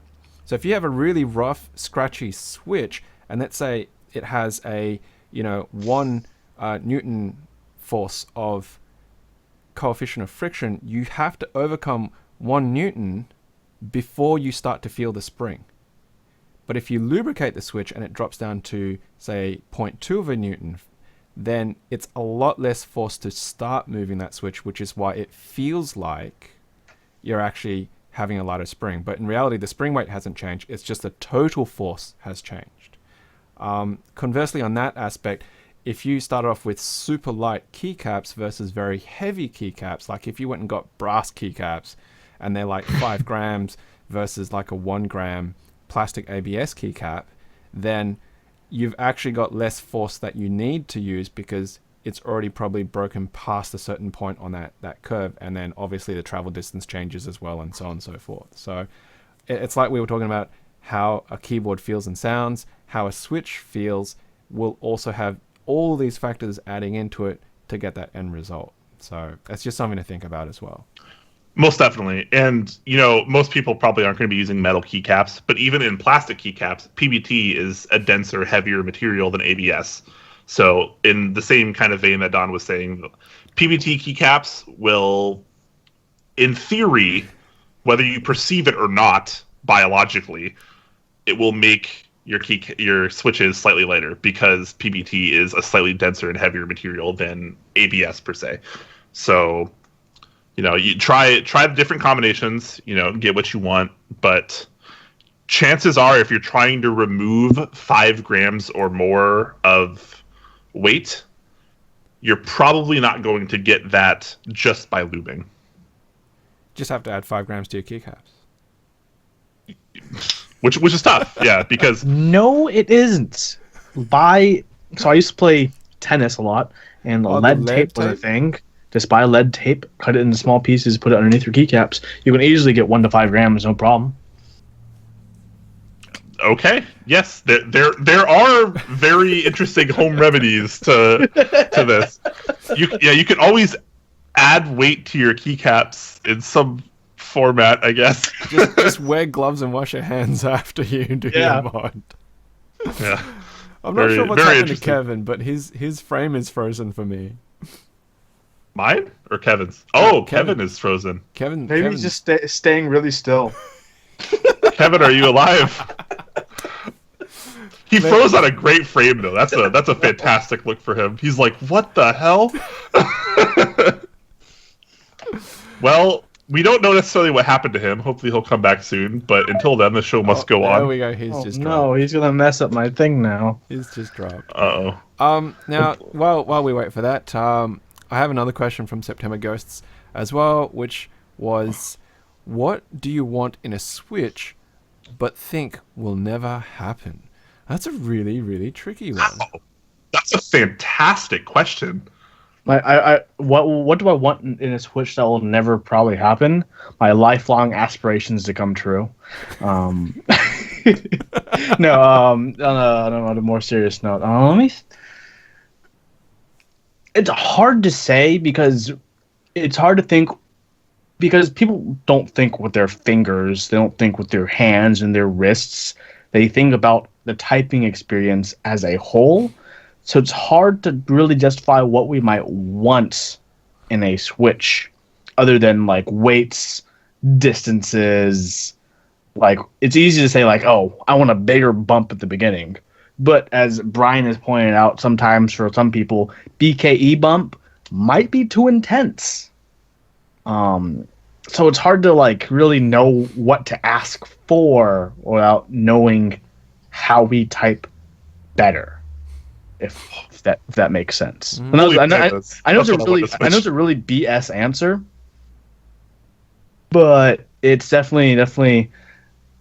So if you have a really rough, scratchy switch, and let's say it has a 1 Newton force of coefficient of friction, you have to overcome 1 Newton before you start to feel the spring. But if you lubricate the switch and it drops down to, say, 0.2 of a Newton, then it's a lot less force to start moving that switch, which is why it feels like you're actually having a lighter spring. But in reality, the spring weight hasn't changed. It's just the total force has changed. Conversely, on that aspect, if you start off with super light keycaps versus very heavy keycaps, like if you went and got brass keycaps and they're like 5 grams versus like a 1 gram plastic ABS keycap, then you've actually got less force that you need to use because it's already probably broken past a certain point on that curve. And then obviously the travel distance changes as well, and so on and so forth. So it's like we were talking about how a keyboard feels and sounds, how a switch feels will also have all these factors adding into it to get that end result. So that's just something to think about as well.
Most definitely. And, most people probably aren't going to be using metal keycaps, but even in plastic keycaps, PBT is a denser, heavier material than ABS. So in the same kind of vein that Don was saying, PBT keycaps will, in theory, whether you perceive it or not, biologically, it will make your switches slightly lighter because PBT is a slightly denser and heavier material than ABS per se. So, you try the different combinations, get what you want, but chances are if you're trying to remove 5 grams or more of weight, you're probably not going to get that just by lubing.
Just have to add 5 grams to your keycaps.
Which is tough, yeah, because...
No, it isn't. So I used to play tennis a lot, and lead tape was a thing. Just buy lead tape, cut it into small pieces, put it underneath your keycaps. You can easily get 1 to 5 grams, no problem.
Okay, yes, there are very interesting home remedies to this. You can always add weight to your keycaps in some format, I guess.
just wear gloves and wash your hands after you do your mod.
Yeah.
I'm not sure what's happened to Kevin, but his frame is frozen for me.
Mine or Kevin's? Oh, Kevin is frozen.
Maybe he's just staying really still.
Kevin, are you alive? He froze on a great frame though. That's a fantastic look for him. He's like, what the hell? Well, we don't know necessarily what happened to him. Hopefully he'll come back soon. But until then, the show must go on.
There we go. He's just dropped.
No, he's gonna mess up my thing now.
He's just dropped.
Uh-oh.
Now, while we wait for that, I have another question from September Ghosts as well, which was, what do you want in a Switch but think will never happen? That's a really, really tricky one.
Wow. That's a fantastic question.
What do I want in a Switch that will never probably happen? My lifelong aspirations to come true. On a more serious note, it's hard to say because it's hard to think because people don't think with their fingers, they don't think with their hands and their wrists. They think about the typing experience as a whole. So it's hard to really justify what we might want in a Switch other than like weights, distances. Like it's easy to say like, oh, I want a bigger bump at the beginning. But as Brian has pointed out, sometimes for some people, BKE bump might be too intense. So it's hard to like really know what to ask for without knowing how we type better. If that makes sense. I know it's a really BS answer, but it's definitely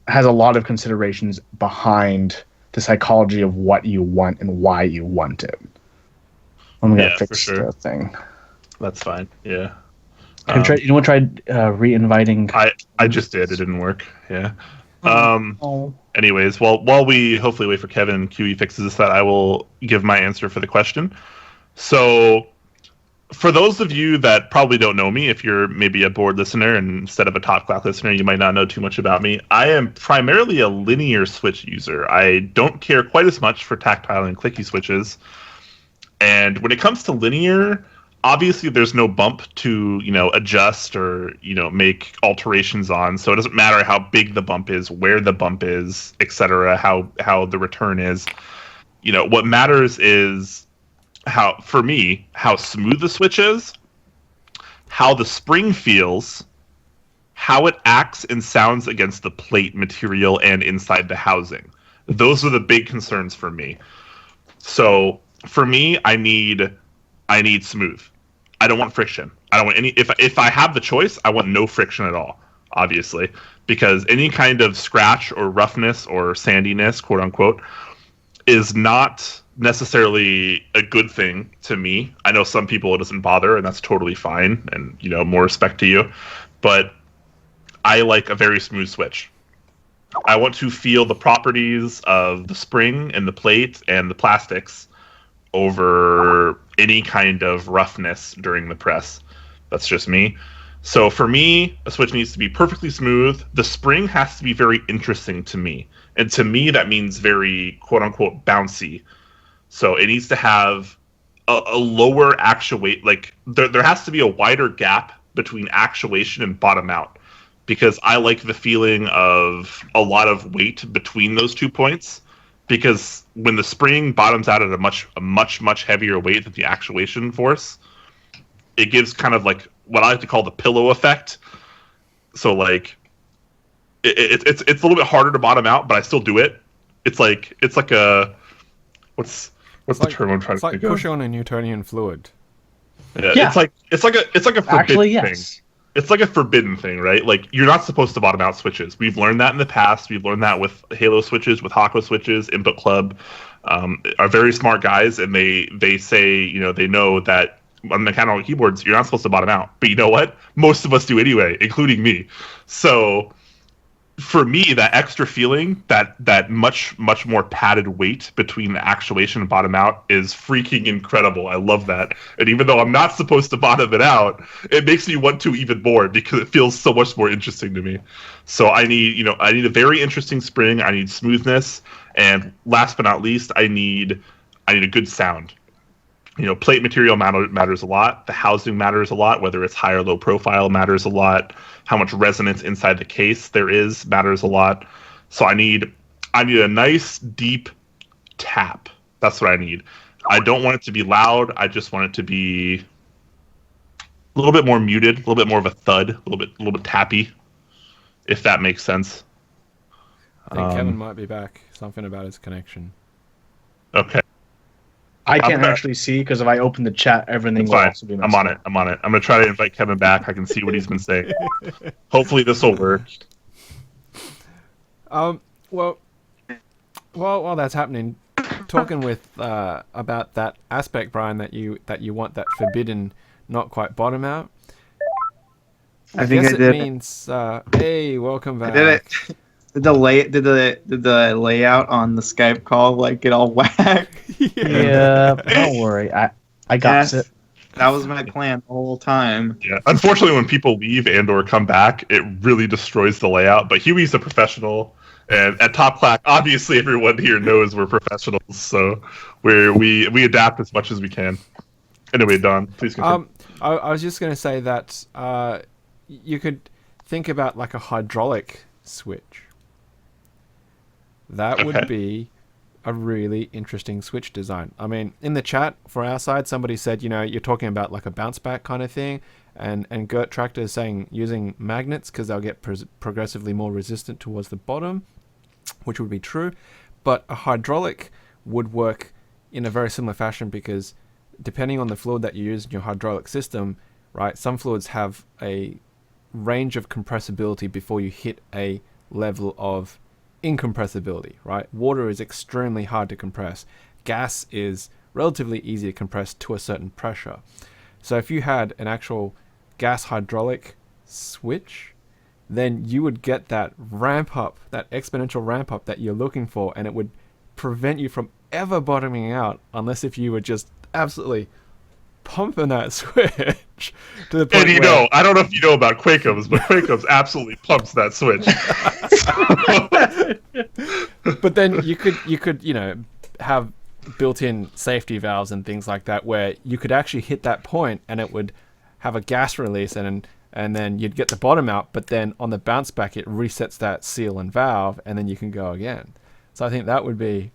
has a lot of considerations behind the psychology of what you want and why you want it. I'm gonna fix the thing.
That's fine. Yeah.
You want to try re-inviting?
I just did. It didn't work. Yeah. Anyways, while we hopefully wait for Kevin and QE fixes this, I will give my answer for the question. So, for those of you that probably don't know me, if you're maybe a board listener and instead of a Top Clack listener, you might not know too much about me. I am primarily a linear switch user. I don't care quite as much for tactile and clicky switches. And when it comes to linear, obviously there's no bump to, adjust or, make alterations on. So it doesn't matter how big the bump is, where the bump is, etc., how the return is. What matters is how smooth the switch is, how the spring feels, how it acts and sounds against the plate material and inside the housing. Those are the big concerns for me. So for me, I need smooth. I don't want friction. I don't want any. If I have the choice, I want no friction at all. Obviously, because any kind of scratch or roughness or sandiness, quote unquote, is not necessarily a good thing to me. I know some people it doesn't bother, and that's totally fine. And more respect to you, but I like a very smooth switch. I want to feel the properties of the spring and the plate and the plastics over any kind of roughness during the press. That's just me. So for me, a switch needs to be perfectly smooth. The spring has to be very interesting to me. And to me, that means very quote-unquote bouncy. So it needs to have a lower actuate, like there has to be a wider gap between actuation and bottom out, because I like the feeling of a lot of weight between those 2 points, because when the spring bottoms out at a much heavier weight than the actuation force, it gives kind of like what I like to call the pillow effect. So like it's a little bit harder to bottom out, but I still do it. It's like a what's the term I'm trying to think of?
It's like pushing on a Newtonian fluid.
Yeah. It's like a forbidden
Actually,
thing.
yes.
It's like a forbidden thing, right? Like, you're not supposed to bottom out switches. We've learned that in the past. We've learned that with Halo switches, with Hako switches. Input Club are very smart guys, and they say, they know that on mechanical keyboards, you're not supposed to bottom out. But you know what? Most of us do anyway, including me. So for me, that extra feeling, that much more padded weight between the actuation and bottom out is freaking incredible. I love that. And even though I'm not supposed to bottom it out, it makes me want to even more, because it feels so much more interesting to me. So I need a very interesting spring. I need smoothness, and last but not least, I need a good sound. Plate material matters a lot. The housing matters a lot. Whether it's high or low profile matters a lot. How much resonance inside the case there is matters a lot. So I need a nice deep tap. That's what I need. I don't want it to be loud. I just want it to be a little bit more muted, a little bit more of a thud, a little bit tappy, if that makes sense.
I think Kevin might be back. Something about his connection.
Okay.
I can't actually see, because if I open the chat, everything will also be messed
I'm on it. I'm going to try to invite Kevin back. I can see what he's been saying. Hopefully this will work.
Well, while that's happening, talking with about that aspect, Brian, that you want that forbidden, not quite bottom out.
I think
guess
I
it
did.
Means hey, welcome back.
I did it. Did the layout on the Skype call get all whack?
Yeah, don't worry. I got it.
That was my plan the whole time.
Yeah. Unfortunately, when people leave and/or come back, it really destroys the layout. But Huey's a professional, and at Top Clack, obviously everyone here knows we're professionals, so we adapt as much as we can. Anyway, Don, please continue.
I was just going to say that you could think about like a hydraulic switch. That would be a really interesting switch design. I mean, in the chat for our side, somebody said, you're talking about like a bounce back kind of thing, and Gert Tractor is saying using magnets because they'll get progressively more resistant towards the bottom, which would be true. But a hydraulic would work in a very similar fashion, because depending on the fluid that you use in your hydraulic system, right, some fluids have a range of compressibility before you hit a level of incompressibility, right? Water is extremely hard to compress. Gas is relatively easy to compress to a certain pressure. So if you had an actual gas hydraulic switch, then you would get that ramp up, that exponential ramp up that you're looking for, and it would prevent you from ever bottoming out unless if you were just absolutely pumping that switch to the point
And I don't know if you know about Quakeums, but Quakeums absolutely pumps that switch.
But then you could have built-in safety valves and things like that, where you could actually hit that point and it would have a gas release, and then you'd get the bottom out, but then on the bounce back it resets that seal and valve, and then you can go again. So I think that would be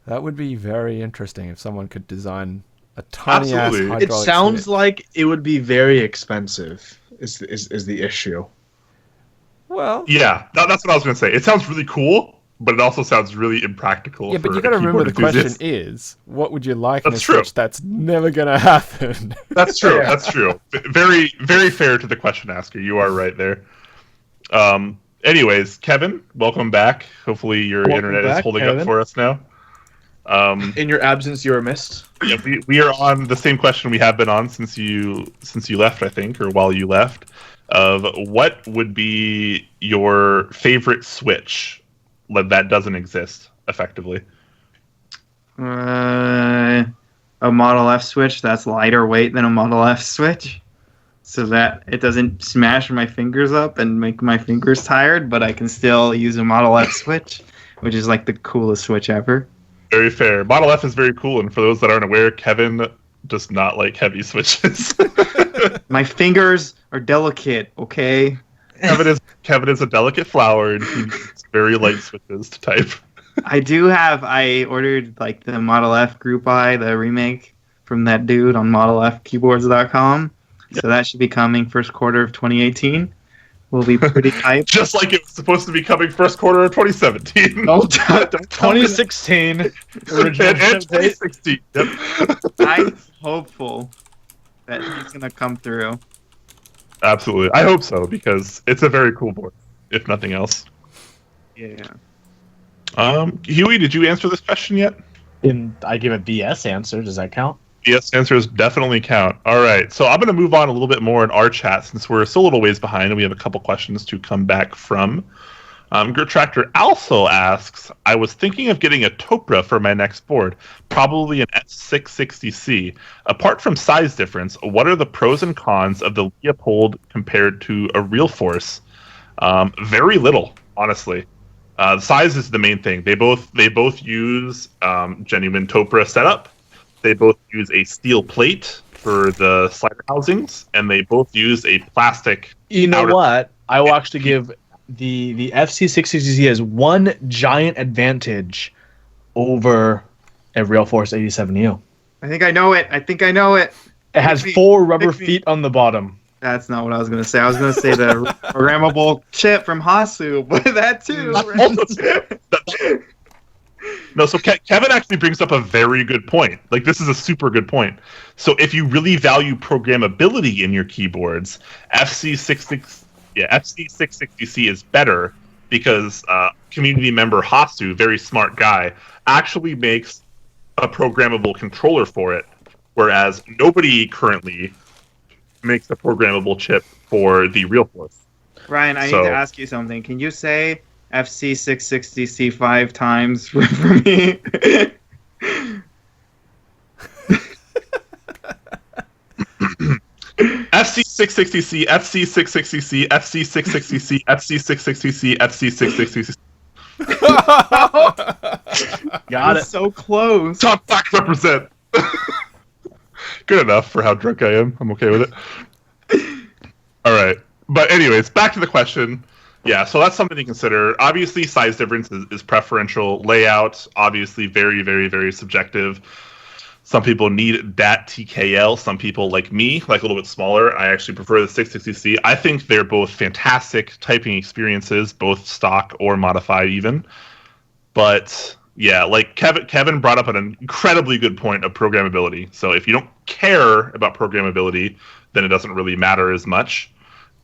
very interesting if someone could design a tiny ass hydraulic
It sounds
switch.
like it would be very expensive. Is the issue?
Well,
Yeah, that's what I was going to say. It sounds really cool, but it also sounds really impractical.
yeah, but
for
you got to
a
remember the
keyboard
question
enthusiast.
is, what would you like in a
That's true.
switch that's never going to happen?
That's true. That's true. Very, very fair to the question asker. You are right there. Anyways, Kevin, welcome back. Hopefully your internet is holding up for us now.
In your absence, you were missed.
Yeah, we are on the same question we have been on since you left, I think, or while you left. Of what would be your favorite switch that doesn't exist effectively?
A a Model F switch that's lighter weight than a Model F switch, so that it doesn't smash my fingers up and make my fingers tired, but I can still use a Model F switch, which is like the coolest switch ever.
Very fair. Model F is very cool, and for those that aren't aware, Kevin does not like heavy switches.
My fingers are delicate, okay?
Kevin is a delicate flower, and he needs very light switches to type.
I ordered like the Model F Group I, the remake from that dude on modelfkeyboards.com. Yep. So that should be coming first quarter of 2018. We'll be pretty hyped.
Just like it was supposed to be coming first quarter of 2017.
Don't
2016. Original
and 2016. Yep.
I'm hopeful that he's going to come through.
Absolutely. I hope so, because it's a very cool board, if nothing else.
Yeah.
Huey, did you answer this question yet?
I give a BS answer. Does that count?
BS answers definitely count. All right. So I'm going to move on a little bit more in our chat since we're still a little ways behind and we have a couple questions to come back from. Gertractor also asks, I was thinking of getting a Topra for my next board, probably an S660C. Apart from size difference, what are the pros and cons of the Leopold compared to a Real Force? Very little, honestly. The size is the main thing. They both use genuine Topra setup. They both use a steel plate for the slider housings, and they both use a plastic.
You know what? I will actually give the FC660Z has one giant advantage over a Real Force 87U.
I think I know it.
It has 4 rubber feet on the bottom.
That's not what I was going to say. I was going to say the programmable chip from Hasu, but that too. Right?
No, so Kevin actually brings up a very good point. Like, this is a super good point. So if you really value programmability in your keyboards, FC660C is better because community member Hasu, very smart guy, actually makes a programmable controller for it, whereas nobody currently makes a programmable chip for the Real Force.
Ryan, I need to ask you something. Can you say FC660C 5 times for me?
FC660C, FC660C, FC660C, FC660C, FC660C.
Got it.
So close.
Top Clack represent. Good enough for how drunk I am. I'm okay with it. All right. But anyways, back to the question. Yeah, so that's something to consider. Obviously, size difference is preferential. Layout, obviously, very, very, very subjective. Some people need that TKL. Some people, like me, like a little bit smaller. I actually prefer the 660C. I think they're both fantastic typing experiences, both stock or modified even. But yeah, like Kevin brought up an incredibly good point of programmability. So if you don't care about programmability, then it doesn't really matter as much.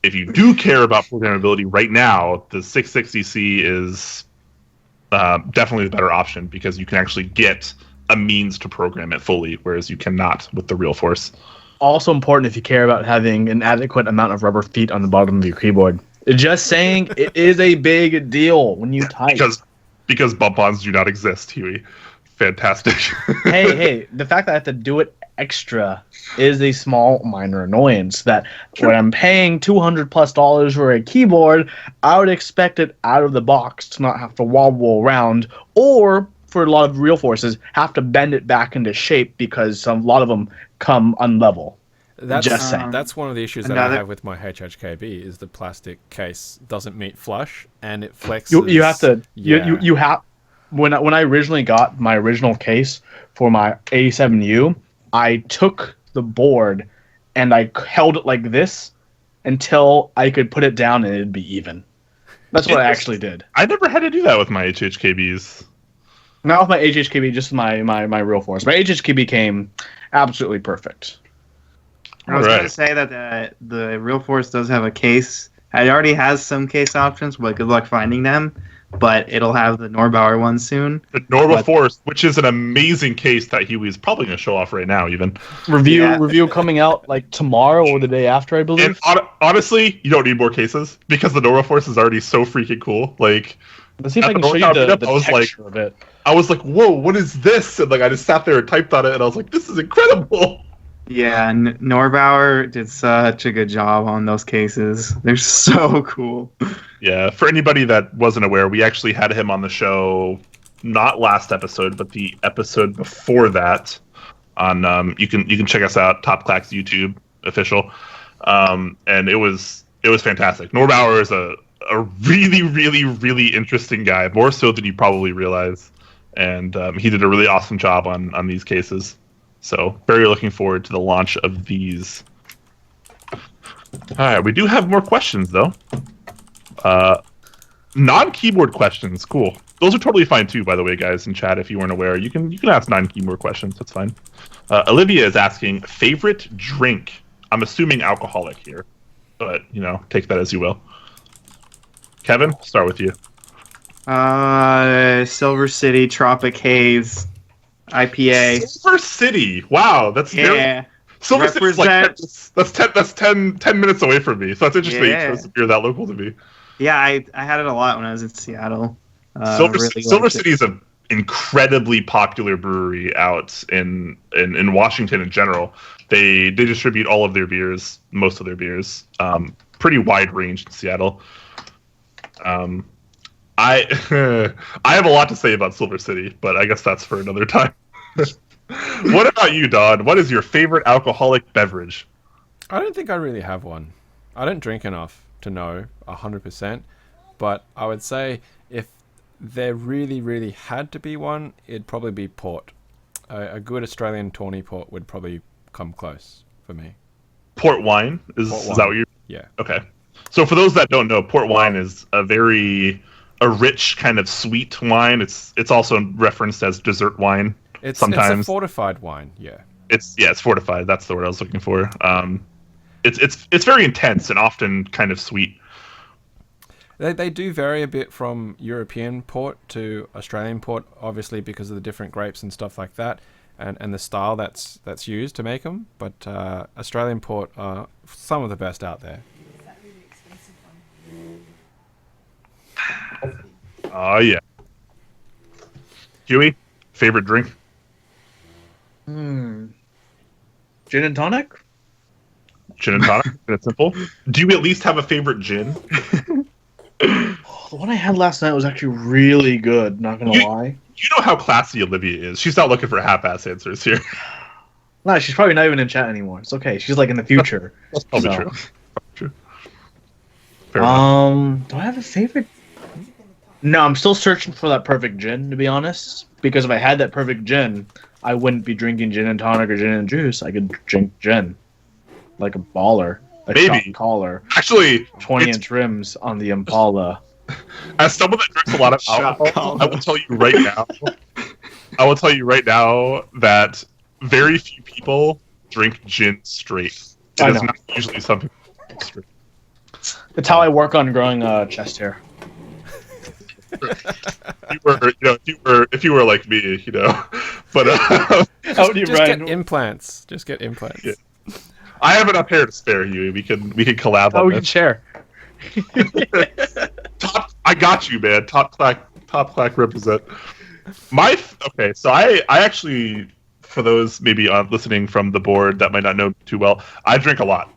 If you do care about programmability right now, the 660C is definitely the better option because you can actually get a means to program it fully, whereas you cannot with the Real Force.
Also important if you care about having an adequate amount of rubber feet on the bottom of your keyboard. Just saying, it is a big deal when you type.
Because bump-ons do not exist, Huey. Fantastic.
hey, the fact that I have to do it extra is a small minor annoyance that when I'm paying $200+ for a keyboard, I would expect it out of the box to not have to wobble around, or for a lot of Real Forces, have to bend it back into shape because a lot of them come unlevel.
That's one of the issues that I have with my HHKB is the plastic case doesn't meet flush and it flexes.
You have to. Yeah. You have. When I originally got my original case for my 87U, I took the board and I held it like this until I could put it down and it'd be even. That's what I actually did.
I never had to do that with my HHKBs.
Not with my HHKB, just my Real Force. My HHKB came absolutely perfect.
I was going to say that the Real Force does have a case. It already has some case options, but good luck finding them. But it'll have the Norbauer one soon.
The Norba Force, which is an amazing case that Huey is probably going to show off right now, even.
Review coming out like tomorrow or the day after, I believe.
And honestly, you don't need more cases because the Norba Force is already so freaking cool. Like,
let's see if I can show you the texture of it.
I was like, whoa, what is this? And like I just sat there and typed on it, and I was like, this is incredible.
Yeah, Norbauer did such a good job on those cases. They're so cool.
Yeah, for anybody that wasn't aware, we actually had him on the show, not last episode, but the episode before that. On you can check us out, Top Clack's YouTube official, and it was fantastic. Norbauer is a really, really, really interesting guy, more so than you probably realize, and he did a really awesome job on these cases. So very looking forward to the launch of these. All right, we do have more questions though. Non-keyboard questions, cool. Those are totally fine too, by the way, guys in chat. If you weren't aware, you can ask non-keyboard questions. That's fine. Olivia is asking favorite drink. I'm assuming alcoholic here, but take that as you will. Kevin, start with you.
Silver City Tropic Haze IPA.
Silver City. Wow, that's
yeah.
Silver City's like that's 10 minutes away from me. So that's interesting.
Yeah.
It's a beer that local to me.
Yeah, I had it a lot when I was in Seattle.
Silver City is an incredibly popular brewery out in Washington in general. They distribute all of their beers, most of their beers. Pretty wide range in Seattle. I have a lot to say about Silver City, but I guess that's for another time. What about you, Don? What is your favorite alcoholic beverage?
I don't think I really have one. I don't drink enough to know 100%, but I would say if there really, really had to be one, it'd probably be port. A good Australian tawny port would probably come close for me.
Port wine? Is that what you're...
Yeah.
Okay. So for those that don't know, port wine is a rich kind of sweet wine. It's also referenced as dessert wine. Sometimes
it's a fortified wine. Yeah.
It's fortified. That's the word I was looking for. It's very intense and often kind of sweet.
They do vary a bit from European port to Australian port, obviously because of the different grapes and stuff like that, and the style that's used to make them. But Australian port are some of the best out there.
Oh yeah. Huey, favorite drink?
Gin and tonic.
Gin and tonic. That's simple. Do you at least have a favorite gin?
The one I had last night was actually really good, not gonna lie.
You know how classy Olivia is. She's not looking for half-ass answers here.
No, she's probably not even in chat anymore. It's okay. She's like in the future.
That's probably true.
Do I have a favorite? No, I'm still searching for that perfect gin, to be honest. Because if I had that perfect gin, I wouldn't be drinking gin and tonic or gin and juice. I could drink gin. Like a baller. Like
maybe.
Shot caller.
Actually,
20-inch rims on the Impala.
As someone that drinks a lot of alcohol, I will tell you right now that very few people drink gin straight. It is not usually something straight.
It's how I work on growing chest hair.
If you were like me, but
get implants. Just get implants. Yeah.
I have enough hair to spare you. We can collab.
We can share.
I got you, man. Top Clack represent. So I actually, for those maybe listening from the board that might not know too well, I drink a lot.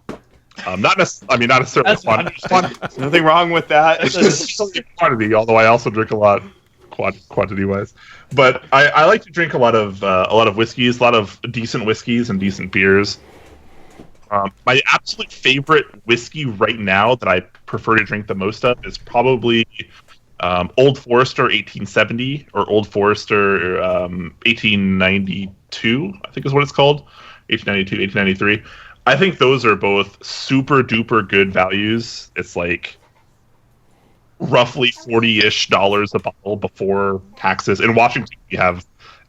Not necessarily quantity.
There's nothing wrong with that.
It's just quantity, although I also drink a lot quantity-wise. But I like to drink a lot of whiskeys, a lot of decent whiskeys and decent beers. My absolute favorite whiskey right now that I prefer to drink the most of is probably Old Forester 1870 or Old Forester 1892, I think is what it's called. 1892, 1893. I think those are both super duper good values. It's like roughly $40-ish a bottle before taxes. In Washington, we have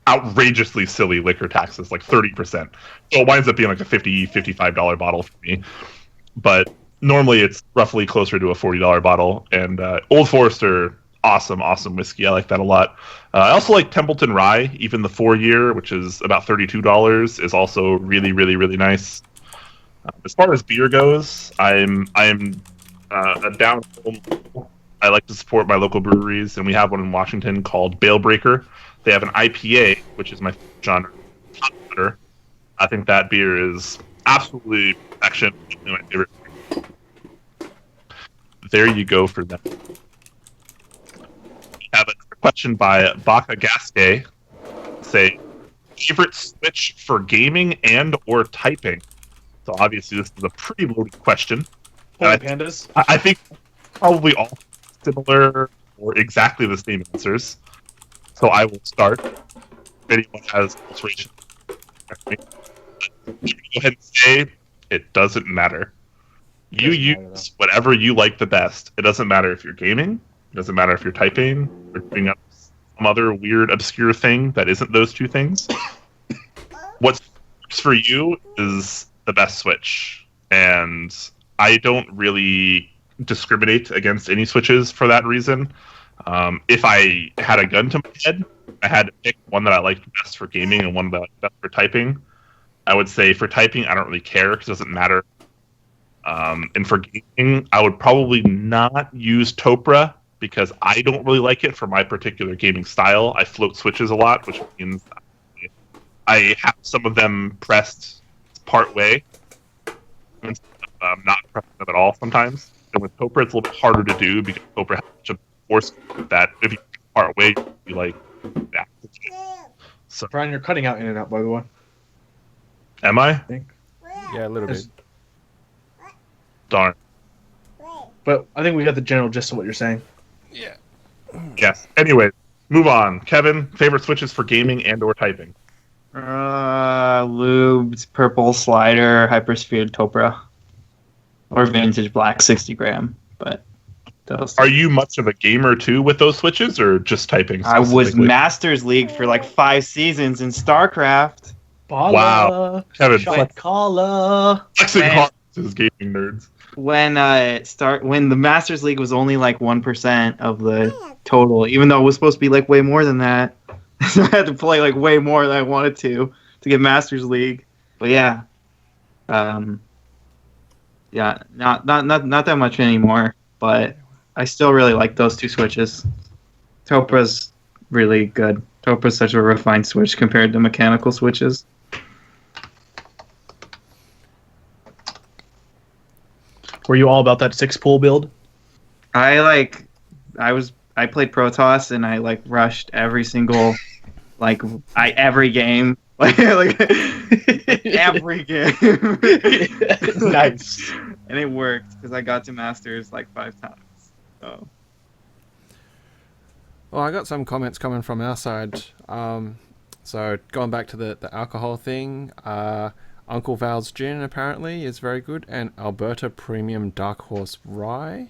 outrageously silly liquor taxes, like 30%. So it winds up being like a $50, $55 bottle for me. But normally it's roughly closer to a $40 bottle. And Old Forester, awesome whiskey. I like that a lot. I also like Templeton Rye, even the 4-year, which is about $32, is also really, really, really nice. As far as beer goes, I'm a down home. I like to support my local breweries, and we have one in Washington called Bale Breaker. They have an IPA, which is my favorite genre. Hot butter. I think that beer is absolutely perfection. My favorite. There you go for them. We have another question by Baka Gaske. Say, favorite Switch for gaming and or typing? So obviously this is a pretty loaded question.
Polar pandas.
I think probably all similar or exactly the same answers. So I will start. If anyone has alteration, go ahead and say it doesn't matter. You use whatever you like the best. It doesn't matter if you're gaming. It doesn't matter if you're typing or doing some other weird, obscure thing that isn't those two things. What works for you is the best Switch. And I don't really discriminate against any Switches for that reason. If I had a gun to my head, I had to pick one that I liked best for gaming and one that I liked best for typing. I would say for typing, I don't really care because it doesn't matter. And for gaming, I would probably not use Topra because I don't really like it for my particular gaming style. I float switches a lot, which means I have some of them pressed part way. Not pressing them at all sometimes. And with Topra, it's a little bit harder to do because Topra has such a force that if you part way, you like that. So,
Brian, you're cutting out in and out, by the way.
am I?
I think.
Yeah, a little bit.
Darn.
But I think we got the general gist of what you're saying.
Yeah.
Yes. Anyway, move on. Kevin, favorite Switches for gaming and or typing?
Lubed, purple slider, hypersphere Topra, or vintage black 60 gram. But those.
Are you much of a gamer too with those Switches, or just typing?
I was Masters League for like 5 seasons in StarCraft.
Bala,
Wow. Kevin,
shot caller.
flexing hard as gaming nerds.
When the Masters League was only like 1% of the total, even though it was supposed to be like way more than that. So I had to play like way more than I wanted to get Masters League. But yeah, not that much anymore. But I still really like those two Switches. Topra's really good. Topra's such a refined Switch compared to mechanical Switches.
Were you all about that 6-pool build?
I played Protoss and I like rushed every single every game like every game.
Nice.
And it worked because I got to Masters like 5 times. So.
Well, I got some comments coming from our side. So going back to the alcohol thing, Uncle Val's Gin apparently is very good, and Alberta Premium Dark Horse Rye,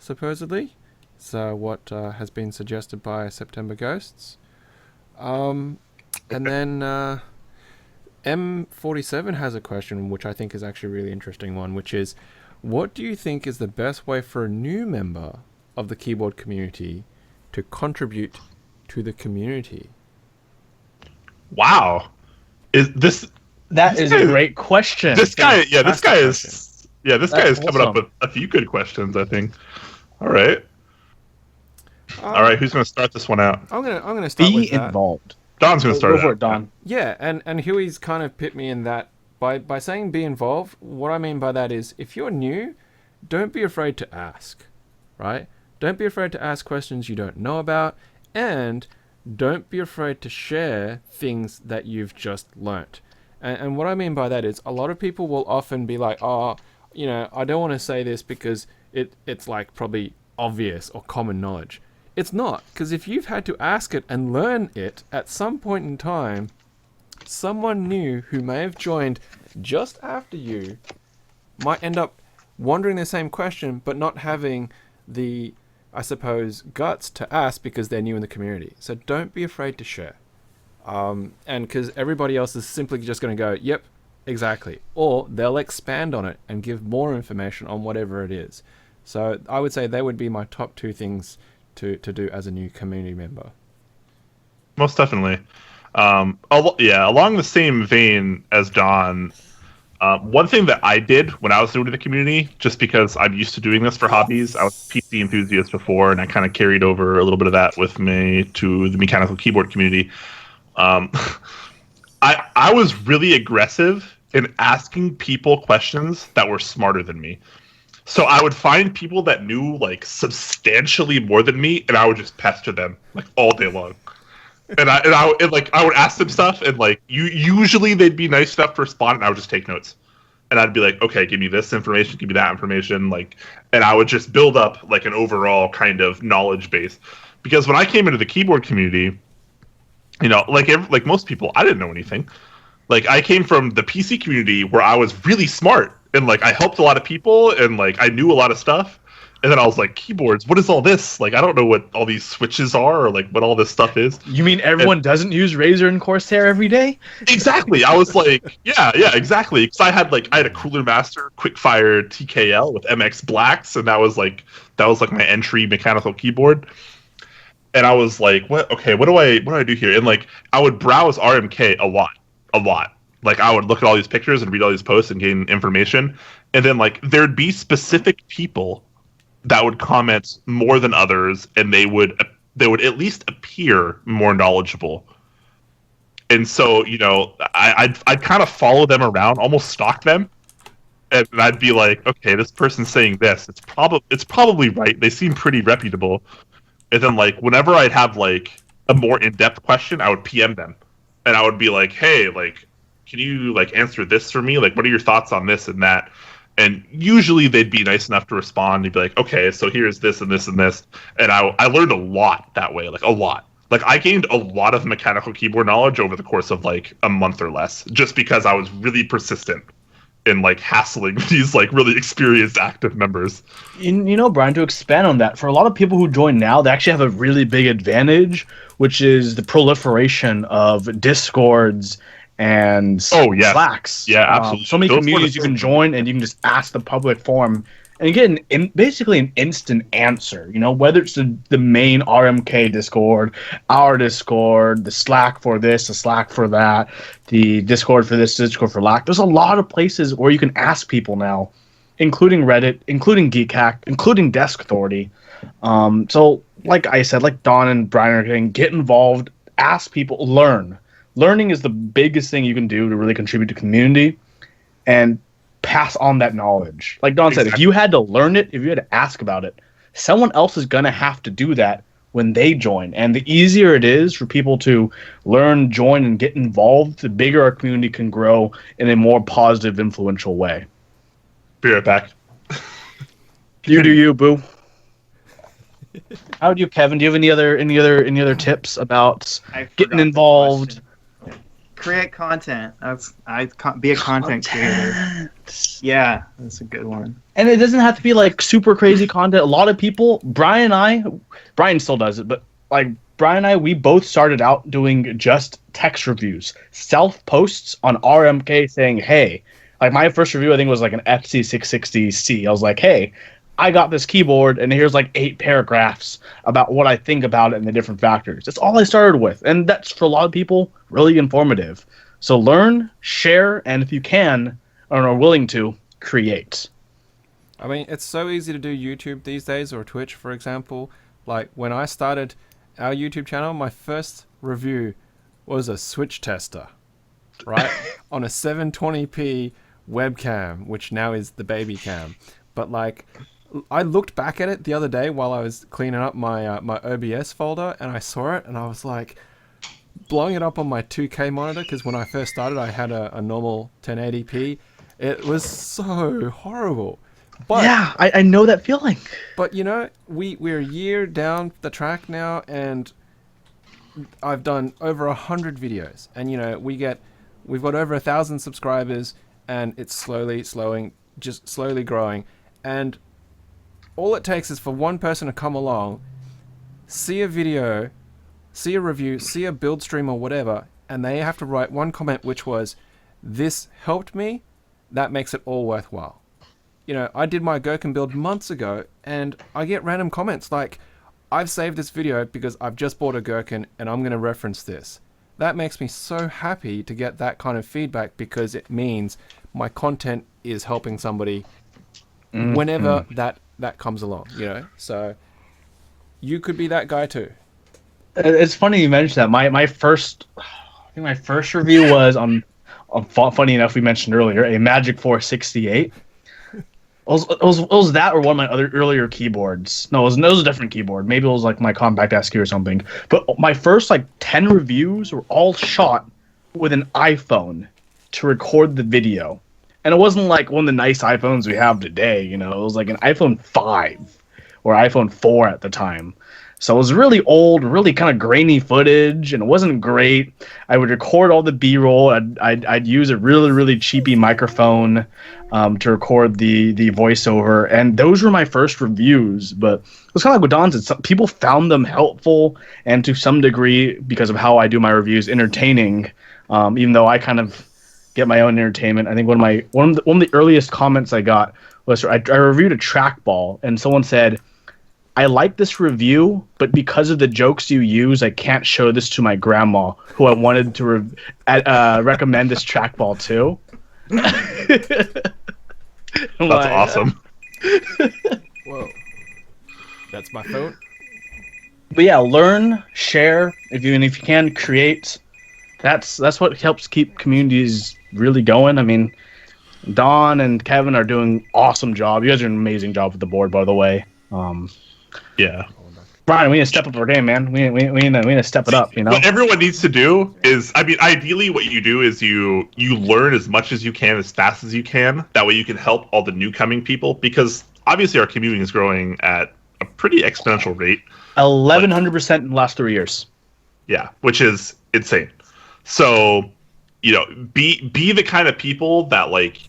supposedly. So what has been suggested by September Ghosts. And then M47 has a question, which I think is actually a really interesting one, which is, what do you think is the best way for a new member of the keyboard community to contribute to the community?
Wow.
That is a great question.
This guy is coming up
awesome.
with a few good questions, I think. All right. All right, who's going to start this one out?
I'm gonna start with
Be
that.
involved.
Don's going to start
Go
it
for
out.
it, Don.
Yeah, and Huey's kind of put me in that by saying be involved. What I mean by that is, if you're new, don't be afraid to ask, right? Don't be afraid to ask questions you don't know about, and don't be afraid to share things that you've just learnt. And what I mean by that is, a lot of people will often be like, I don't want to say this because it's like probably obvious or common knowledge. It's not, because if you've had to ask it and learn it at some point in time, someone new who may have joined just after you might end up wondering the same question, but not having the, I suppose, guts to ask because they're new in the community. So don't be afraid to share. And because everybody else is simply just going to go, yep, exactly. Or they'll expand on it and give more information on whatever it is. So I would say they would be my top 2 things to do as a new community member.
Most definitely. Along the same vein as Don, One thing that I did when I was new to the community, just because I'm used to doing this for hobbies, I was a PC enthusiast before, and I kind of carried over a little bit of that with me to the mechanical keyboard community. Um, I was really aggressive in asking people questions that were smarter than me. So I would find people that knew like substantially more than me, and I would just pester them like all day long. I would ask them stuff, and like usually they'd be nice enough to respond, and I would just take notes, and I'd be like, okay, give me this information, give me that information, like, and I would just build up like an overall kind of knowledge base, because when I came into the keyboard community, you know, like most people, I didn't know anything. Like I came from the PC community where I was really smart, and like I helped a lot of people, and like I knew a lot of stuff. And then I was like, keyboards, what is all this? Like, I don't know what all these switches are, or like what all this stuff is.
You mean everyone doesn't use Razer and Corsair every day?
Exactly. I was like, yeah, exactly. Because I had a Cooler Master Quickfire TKL with MX Blacks, and that was like my entry mechanical keyboard. And I was like, what? Okay, what do I do here? And like, I would browse RMK a lot. Like, I would look at all these pictures and read all these posts and gain information. And then like, there'd be specific people that would comment more than others, and they would at least appear more knowledgeable. And so, you know, I'd kind of follow them around, almost stalk them, and I'd be like, okay, this person's saying this. It's probably right. They seem pretty reputable. And then like whenever I'd have like a more in-depth question, I would PM them, and I would be like, hey, like, can you like answer this for me? Like, what are your thoughts on this and that? And usually they'd be nice enough to respond. They'd be like, okay, so here's this and this and this. And I learned a lot that way, like a lot. Like I gained a lot of mechanical keyboard knowledge over the course of like a month or less, just because I was really persistent in like hassling these like really experienced active members.
You know, Brian, to expand on that, for a lot of people who join now, they actually have a really big advantage, which is the proliferation of Discords and Slacks.
Yeah, absolutely.
So many communities you can join, and you can just ask the public forum and get basically an instant answer. You know, whether it's the main RMK Discord, our Discord, the Slack for this, the Slack for that, the Discord for this, Discord for that. There's a lot of places where you can ask people now, including Reddit, including Geekhack, including Desk Authority. So, like I said, like Don and Brian are saying, get involved, ask people, learn. Learning is the biggest thing you can do to really contribute to community and pass on that knowledge. Like Don said, if you had to learn it, if you had to ask about it, someone else is going to have to do that when they join. And the easier it is for people to learn, join, and get involved, the bigger our community can grow in a more positive, influential way.
Be right back.
You do you, boo. How do you, Kevin? Do you have any other tips about getting involved?
Create content. Be a content creator. Yeah, that's a good one.
And it doesn't have to be like super crazy content. A lot of people, Brian still does it, but like Brian and I, we both started out doing just text reviews, self posts on RMK saying, hey, like my first review I think was like an FC660C. I was like, hey, I got this keyboard, and here's like 8 paragraphs about what I think about it and the different factors. That's all I started with, and that's for a lot of people really informative. So learn, share, and if you can or are willing to, create.
I mean, it's so easy to do YouTube these days, or Twitch, for example. Like when I started our YouTube channel, my first review was a switch tester, right, on a 720p webcam, which now is the baby cam. But like, I looked back at it the other day while I was cleaning up my my OBS folder, and I saw it, and I was like, blowing it up on my 2K monitor, because when I first started, I had a normal 1080p. It was so horrible. But
yeah, I know that feeling.
But you know, we're a year down the track now, and I've done over 100 videos, and you know, we've got over 1,000 subscribers, and it's slowly growing, and all it takes is for one person to come along, see a video, see a review, see a build stream or whatever, and they have to write one comment which was, this helped me. That makes it all worthwhile. You know, I did my Gherkin build months ago, and I get random comments like, I've saved this video because I've just bought a Gherkin and I'm going to reference this. That makes me so happy to get that kind of feedback, because it means my content is helping somebody whenever that comes along, you know. So you could be that guy too.
It's funny you mentioned that. My first, I think my first review was on funny enough, we mentioned earlier, a Magic 468. It was that or one of my other earlier keyboards. No, it was a different keyboard. Maybe it was like my Compact SQ or something. But my first like 10 reviews were all shot with an iPhone to record the video. And it wasn't like one of the nice iPhones we have today, you know. It was like an iPhone 5 or iPhone 4 at the time. So it was really old, really kind of grainy footage, and it wasn't great. I would record all the B-roll. I'd use a really, really cheapy microphone to record the voiceover, and those were my first reviews. But it was kind of like what Don said. Some people found them helpful, and to some degree, because of how I do my reviews, entertaining. Even though I kind of get my own entertainment. I think one of the earliest comments I got was I reviewed a trackball, and someone said, I like this review, but because of the jokes you use, I can't show this to my grandma, who I wanted to recommend this trackball to.
That's awesome.
Whoa. That's my phone.
But yeah, learn, share, if you can, create. That's what helps keep communities really going. I mean, Don and Kevin are doing awesome job. You guys are doing an amazing job with the board, by the way.
Yeah.
Brian, we need to step up our game, man. We need to step it up, you know?
What everyone needs to do is, I mean, ideally what you do is you learn as much as you can, as fast as you can. That way you can help all the new coming people, because obviously our community is growing at a pretty exponential rate.
1,100% in the last 3 years.
Yeah, which is insane. So, you know, be the kind of people that, like,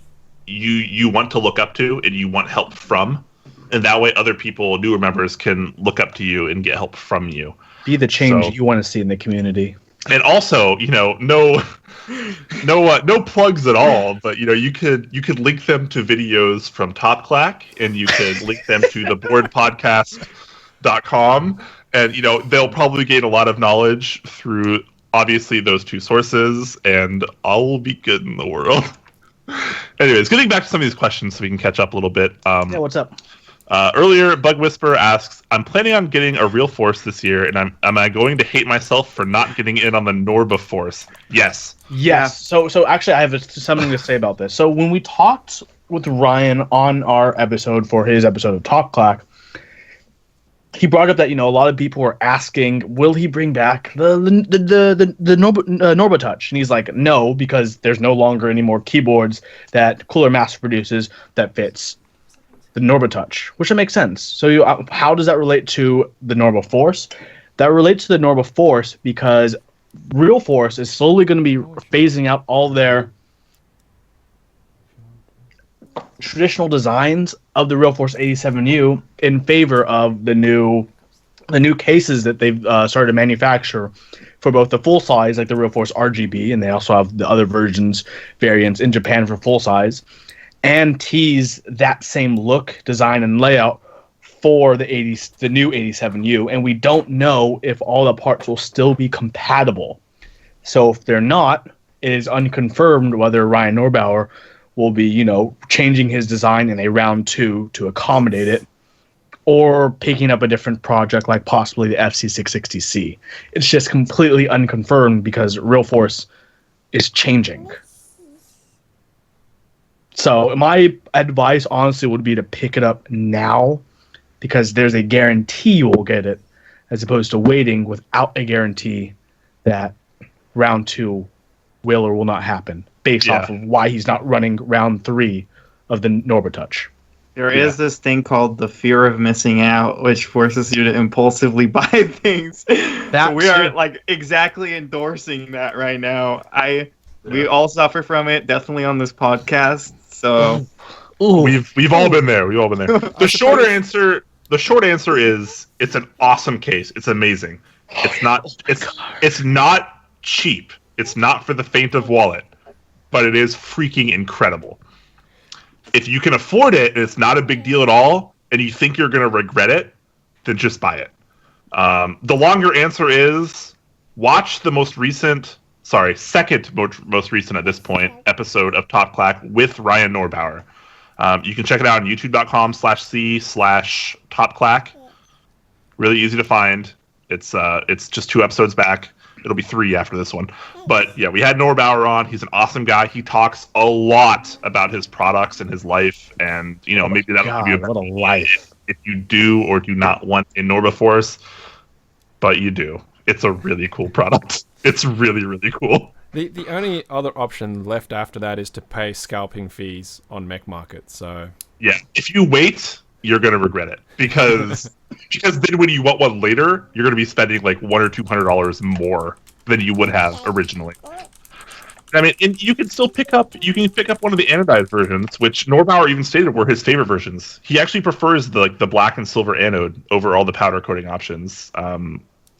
you want to look up to and you want help from. And that way other people, newer members, can look up to you and get help from you.
Be the change you want to see in the community.
And also, you know, no plugs at all, but, you know, you could link them to videos from Clack, and you could link them to theboardpodcast.com, and, you know, they'll probably gain a lot of knowledge through, obviously, those two sources, and all will be good in the world. Anyways, getting back to some of these questions so we can catch up a little bit.
Yeah, what's up?
Earlier, Bug Whisperer asks, I'm planning on getting a real force this year, and am I going to hate myself for not getting in on the Norba force? Yes.
Yes. So actually, I have something to say about this. So when we talked with Ryan on our episode for his episode of Clack, he brought up that, you know, a lot of people were asking, will he bring back the Norba Touch? And he's like, no, because there's no longer any more keyboards that Cooler Master produces that fits the Norba Touch, which makes sense. So how does that relate to the Norba Force? That relates to the Norba Force because Real Force is slowly going to be phasing out all their traditional designs of the Real Force 87U in favor of the new cases that they've started to manufacture for both the full size, like the Real Force RGB, and they also have the other variants in Japan for full size, and tease that same look, design, and layout for the new 87U. And we don't know if all the parts will still be compatible. So if they're not, it is unconfirmed whether Ryan Norbauer will be, you know, changing his design in a round 2 to accommodate it, or picking up a different project like possibly the FC660C. It's just completely unconfirmed because Real Force is changing. So my advice, honestly, would be to pick it up now, because there's a guarantee you will get it, as opposed to waiting without a guarantee that round 2 will or will not happen, based off of why he's not running round 3 of the Norba Touch.
There is this thing called the fear of missing out, which forces you to impulsively buy things. So we are like exactly endorsing that right now. We all suffer from it, definitely on this podcast. So
we've all been there. We've all been there. The short answer is it's an awesome case. It's amazing. It's not cheap. It's not for the faint of wallet, but it is freaking incredible. If you can afford it and it's not a big deal at all, and you think you're going to regret it, then just buy it. The longer answer is watch the most recent second most recent at this point episode of Top Clack with Ryan Norbauer. You can check it out on youtube.com/c/topclack. Really easy to find. It's just 2 episodes back. It'll be 3 after this one. But yeah, we had Norbauer on. He's an awesome guy. He talks a lot about his products and his life, and maybe that'll give you
what a life
if you do or do not want a Norbaforce, but you do. It's a really cool product. It's really, really cool.
The only other option left after that is to pay scalping fees on Mech Market. So
yeah, if you wait, you're gonna regret it because then when you want one later, you're gonna be spending like $100 or $200 more than you would have originally. I mean, and you can still pick up one of the anodized versions, which Norbauer even stated were his favorite versions. He actually prefers the black and silver anode over all the powder coating options.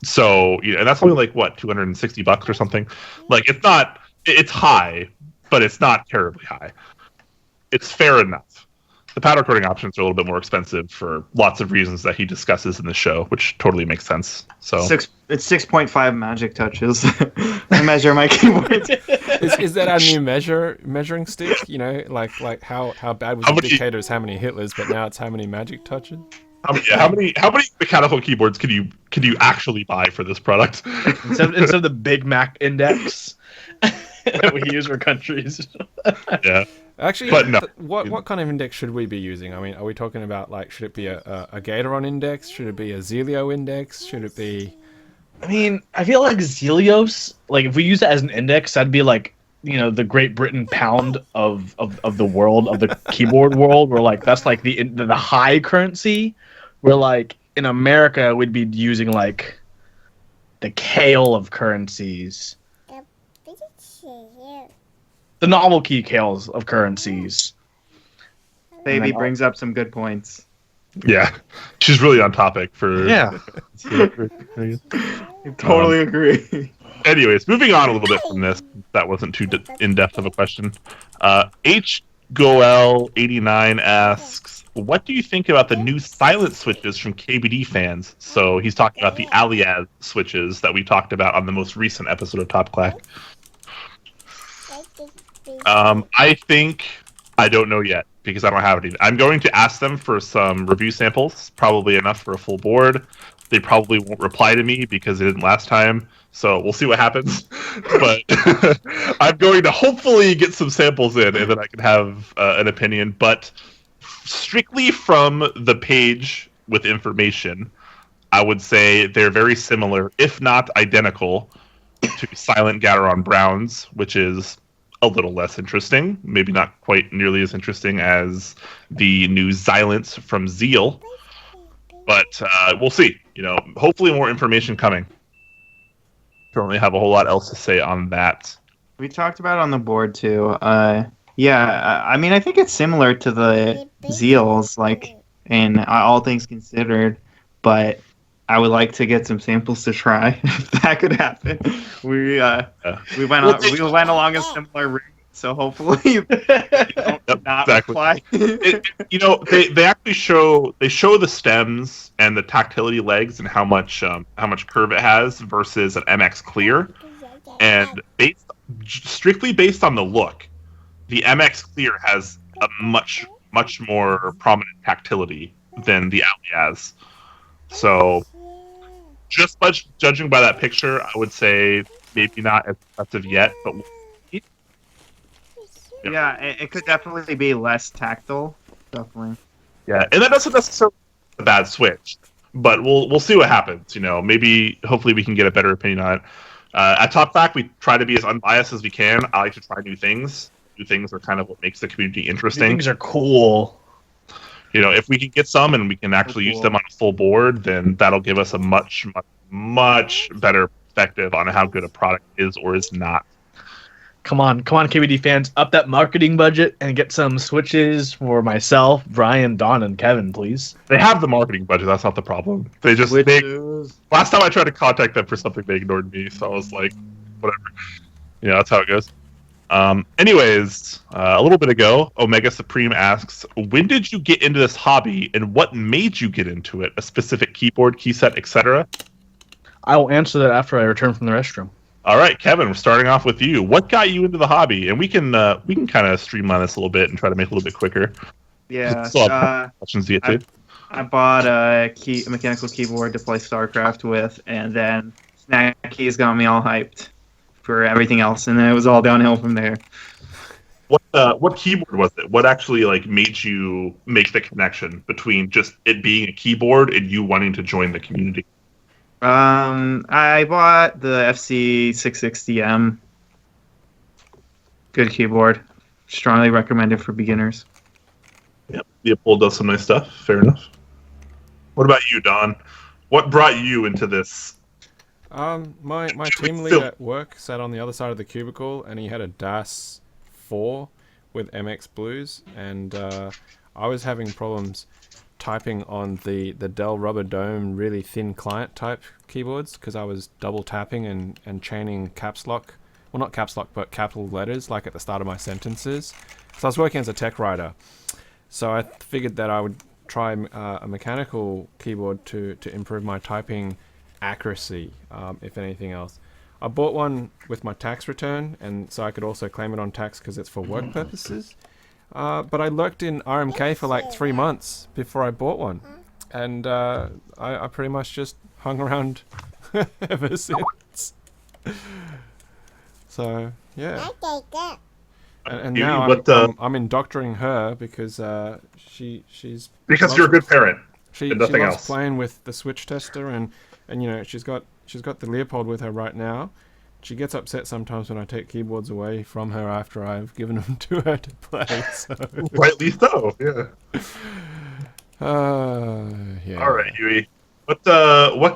So and that's only like what, $260 or something. Like it's high, but it's not terribly high. It's fair enough. The powder coating options are a little bit more expensive for lots of reasons that he discusses in the show, which totally makes sense. So
it's 6.5 magic touches. I measure my keyboard.
Is that our new measuring stick? Like how bad was the dictator is how many Hitlers, but now it's how many magic touches?
How many mechanical keyboards can you actually buy for this product?
instead of the Big Mac index that we use for countries?
Yeah.
Actually,
but no.
What kind of index should we be using? I mean, are we talking about should it be a Gatoron index? Should it be a Zelio index? Should it be?
I mean, I feel like Zelios. Like if we use it as an index, that'd be like the Great Britain pound of the world, of the keyboard world. Where that's like the high currency. Where like in America we'd be using like the kale of currencies. The novelty kales of currencies.
Baby brings up some good points.
Yeah, she's really on topic for.
Yeah,
totally agree.
Anyways, moving on a little bit from this. That wasn't too in depth of a question. HGoel89 asks, "What do you think about the new silent switches from KBD fans?" So he's talking about the Alias switches that we talked about on the most recent episode of Top Clack. I don't know yet because I don't have it. I'm going to ask them for some review samples, probably enough for a full board. They probably won't reply to me because it didn't last time, so we'll see what happens. But I'm going to hopefully get some samples in, and then I can have an opinion. But strictly from the page with information, I would say they're very similar, if not identical, to Silent Gatoron Browns, which is a little less interesting, maybe not quite nearly as interesting as the new Xylence from Zeal, but we'll see. Hopefully more information coming. Don't really have a whole lot else to say on that.
We talked about it on the board too. Yeah, I mean, I think it's similar to the Zeals, like in all things considered, but I would like to get some samples to try if that could happen. We went along a similar route, so hopefully you don't not reply.
They actually show the stems and the tactility legs and how much curve it has versus an MX Clear, and strictly based on the look, the MX Clear has a much more prominent tactility than the Alias. So, just judging by that picture, I would say maybe not as impressive yet, but
yeah, it could definitely be less tactile. Definitely.
Yeah, and that doesn't necessarily be a bad switch, but we'll see what happens. Hopefully we can get a better opinion on it. At Top Clack, we try to be as unbiased as we can. I like to try new things. New things are kind of what makes the community interesting.
New things are cool.
If we can get some and we can actually use them on a full board, then that'll give us a much better perspective on how good a product is or is not.
Come on, KBD fans, up that marketing budget and get some switches for myself, Brian, Don, and Kevin, please.
They have the marketing budget. That's not the problem. Last time I tried to contact them for something, they ignored me. So I was like, whatever. That's how it goes. Anyways, a little bit ago, Omega Supreme asks, when did you get into this hobby and what made you get into it? A specific keyboard, key set, etc.?
I will answer that after I return from the restroom.
All right, Kevin, we're starting off with you. What got you into the hobby? And we can kind of streamline this a little bit and try to make it a little bit quicker.
Yeah.
Still have questions to get to.
I bought a mechanical keyboard to play StarCraft with, and then Snack Keys got me all hyped for everything else, and then it was all downhill from there.
What keyboard was it? What actually made you make the connection between just it being a keyboard and you wanting to join the community?
I bought the FC 660M. Good keyboard. Strongly recommended for beginners.
Yep, Leopold does some nice stuff. Fair enough. What about you, Don? What brought you into this?
My team lead at work sat on the other side of the cubicle, and he had a DAS 4 with MX Blues, and I was having problems typing on the Dell Rubber Dome really thin client type keyboards because I was double tapping and chaining caps lock. Well, not caps lock, but capital letters like at the start of my sentences. So I was working as a tech writer. So I figured that I would try a mechanical keyboard to improve my typing accuracy, if anything else. I bought one with my tax return, and so I could also claim it on tax because it's for work purposes. But I lurked in RMK for like 3 months before I bought one. And I pretty much just hung around ever since. So, yeah. And now I'm indoctrinating her because she's...
Because you're a good parent.
She
nothing
loves
else.
playing with the Switch tester, and she's got the Leopold with her right now. She gets upset sometimes when I take keyboards away from her after I've given them to her to play. So.
Rightly so, yeah.
Yeah.
All right, Huey. What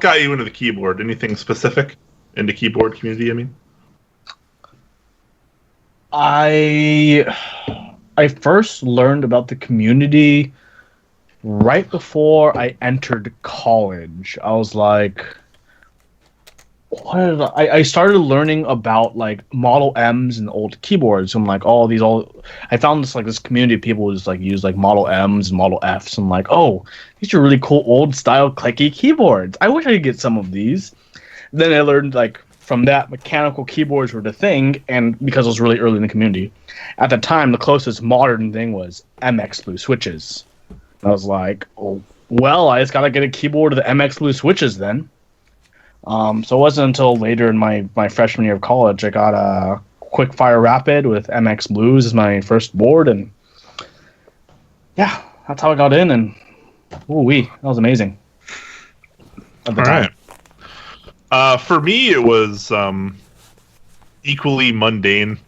got you into the keyboard? Anything specific into keyboard community? I mean,
I first learned about the community right before I entered college. I was like, I started learning about Model M's and old keyboards. I'm like, I found this community of people who just use Model M's and Model F's. I'm like, oh, these are really cool old style clicky keyboards. I wish I could get some of these. Then I learned from that mechanical keyboards were the thing, and because it was really early in the community, at the time the closest modern thing was MX Blue switches. And I was like, oh, well, I just gotta get a keyboard of the MX Blue switches then. So it wasn't until later in my freshman year of college I got a Quickfire Rapid with MX Blues as my first board, and yeah, that's how I got in, and that was amazing.
All right. For me, it was equally mundane.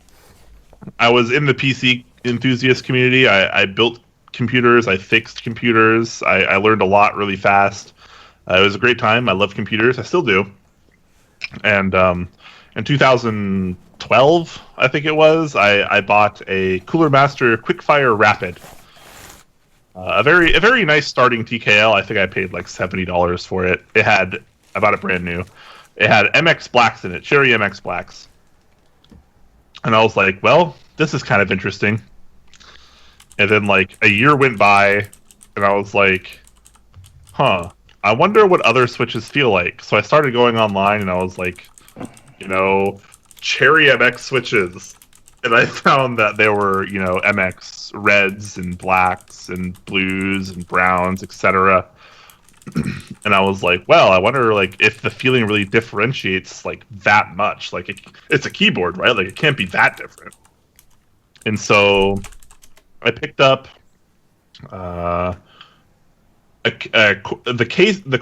I was in the PC enthusiast community. I built computers. I fixed computers. I learned a lot really fast. It was a great time. I love computers. I still do. And in 2012, I think it was, I bought a Cooler Master Quickfire Rapid. A very nice starting TKL. I think I paid $70 for it. I bought it brand new. It had MX Blacks in it, Cherry MX Blacks. And I was like, well, this is kind of interesting. And then a year went by, and I was like, huh. I wonder what other switches feel like. So I started going online, and I was like, Cherry MX switches. And I found that there were, MX reds and blacks and blues and browns, etc. And I was like, well, I wonder if the feeling really differentiates that much. It's a keyboard, right? It can't be that different. And so I picked up the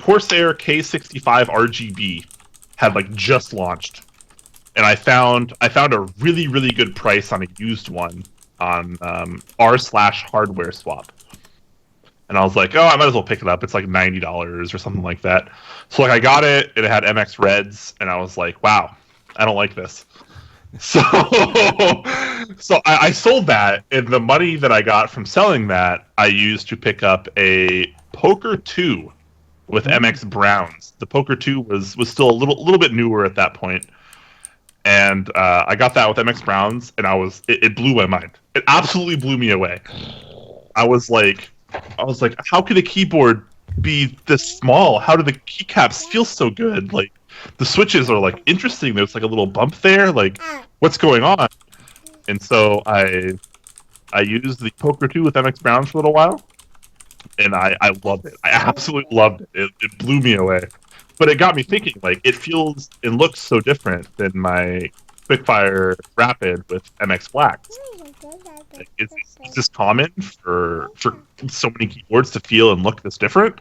Corsair K65 RGB had just launched, and I found a really, really good price on a used one on r/hardware swap. And I was like, oh, I might as well pick it up. It's $90 or something like that. So I got it, and it had MX Reds, and I was like, wow, I don't like this. So I sold that, and the money that I got from selling that, I used to pick up a Poker 2 with MX Browns. The Poker 2 was still a little bit newer at that point. And I got that with MX Browns, and it blew my mind. It absolutely blew me away. I was like, how could a keyboard be this small? How do the keycaps feel so good? the switches are like interesting. There's like a little bump there. Like, what's going on? And so I used the Poker 2 with MX Brown for a little while, and I loved it. I absolutely loved it. It blew me away. But it got me thinking, like, it feels and looks so different than my Quickfire Rapid with MX Black. Like, is this common for so many keyboards to feel and look this different?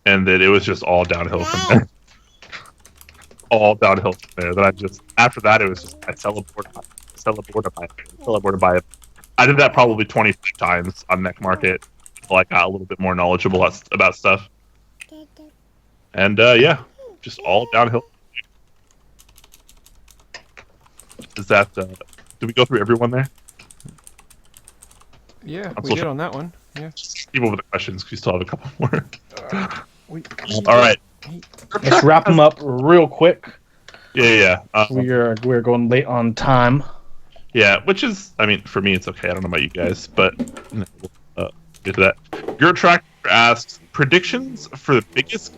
And that it was just all downhill from there. All downhill from there. That after that, it was just, I teleported by it. I did that probably 25 times on Neck Market until I got a little bit more knowledgeable about stuff. And yeah, just all downhill. Is that? Did we go through everyone there?
Yeah, we did on that one. Yeah.
Just keep over the questions because we still have a couple more.
All
right.
Let's wrap them up real quick.
Yeah.
We're going late on time.
Yeah, which is, I mean, for me it's okay. I don't know about you guys, but get to that. Your tracker asks predictions for the biggest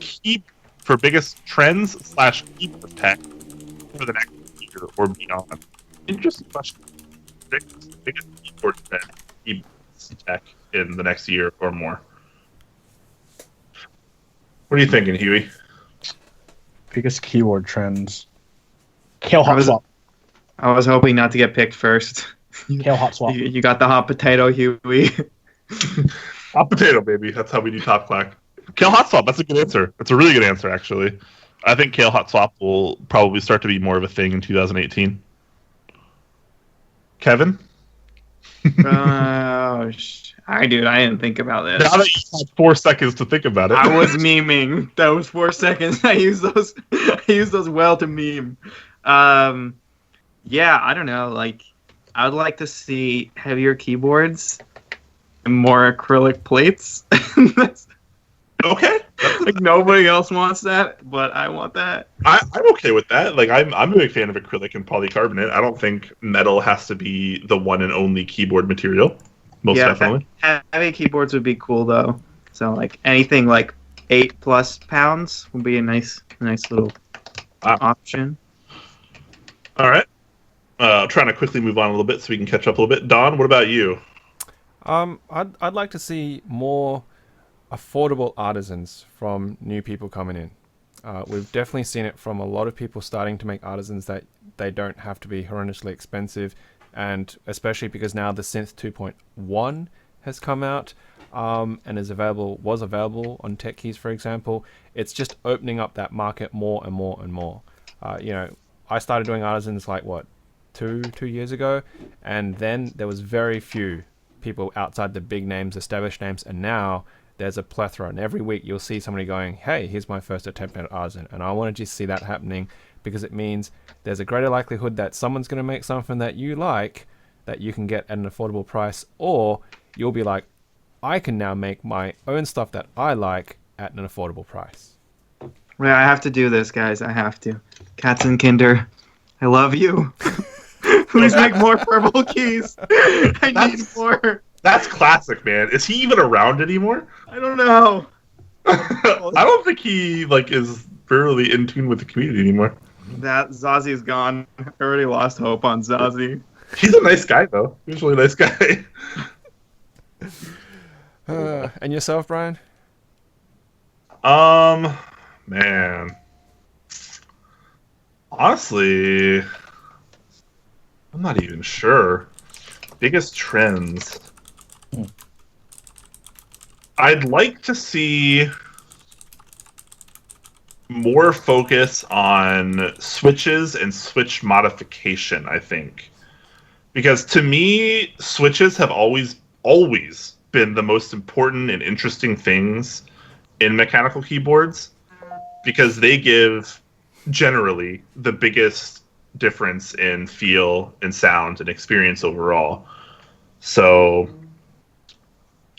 trends / keyboard tech for the next year or beyond. Interesting question. Biggest keyboard trend, keyboard tech in the next year or more. What are you thinking, Huey?
Biggest keyword trends. Kale hot swap.
I was hoping not to get picked first.
Kale hot swap.
You got the hot potato, Huey.
Hot potato, baby. That's how we do Top Clack. Kale hot swap. That's a good answer. That's a really good answer, actually. I think Kale hot swap will probably start to be more of a thing in 2018. Kevin?
I didn't think about this.
Now that you had 4 seconds to think about it.
I was memeing. That was 4 seconds. I used those well to meme. Yeah, I don't know. Like, I would like to see heavier keyboards and more acrylic plates.
Okay.
Like, nobody else wants that, but I want that.
I'm okay with that. Like, I'm a big fan of acrylic and polycarbonate. I don't think metal has to be the one and only keyboard material. Most definitely.
Heavy keyboards would be cool, though. So, like, anything like 8+ pounds would be a nice little option.
All right. Trying to quickly move on a little bit so we can catch up a little bit. Don, what about you?
I'd like to see more affordable artisans from new people coming in. We've definitely seen it from a lot of people starting to make artisans that they don't have to be horrendously expensive, and especially because now the Synth 2.1 has come out and was available on Tech Keys, for example. It's just opening up that market more and more and more. I started doing artisans like two years ago, and then there was very few people outside the big names, established names, and now there's a plethora, and every week you'll see somebody going, hey, here's my first attempt at artisan. And I want to just see that happening, because it means there's a greater likelihood that someone's going to make something that you like, that you can get at an affordable price, or you'll be like, I can now make my own stuff that I like at an affordable price.
Well, I have to do this, guys. I have to. Katzenkinder, I love you. Please make more purple keys. I need more.
That's classic, man. Is he even around anymore?
I don't know.
I don't think he is really in tune with the community anymore.
That Zazi's gone. I already lost hope on Zazie.
He's a nice guy, though. He's a really nice guy.
And yourself, Brian?
Man. Honestly, I'm not even sure. Biggest trends. I'd like to see more focus on switches and switch modification, I think. Because to me, switches have always been the most important and interesting things in mechanical keyboards, because they give generally the biggest difference in feel and sound and experience overall. So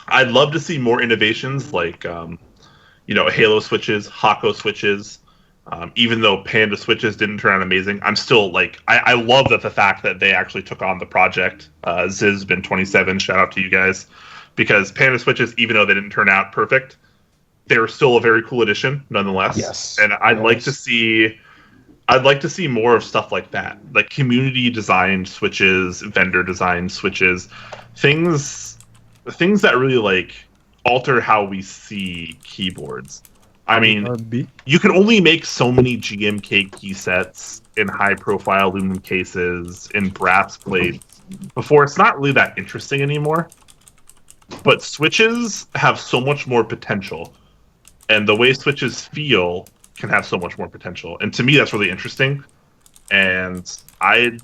I'd love to see more innovations like Halo switches, Hako switches. Even though Panda switches didn't turn out amazing, I'm still I love the fact that they actually took on the project. Zizbin27, shout out to you guys, because Panda switches, even though they didn't turn out perfect, they were still a very cool addition nonetheless.
Yes.
And I'd like to see I'd like to see more of stuff like that, like community designed switches, vendor designed switches, things that really like alter how we see keyboards. I mean, you can only make so many GMK key sets in high profile aluminum cases, in brass plates, before it's not really that interesting anymore. But switches have so much more potential, and the way switches feel can have so much more potential. And to me, that's really interesting. And I'd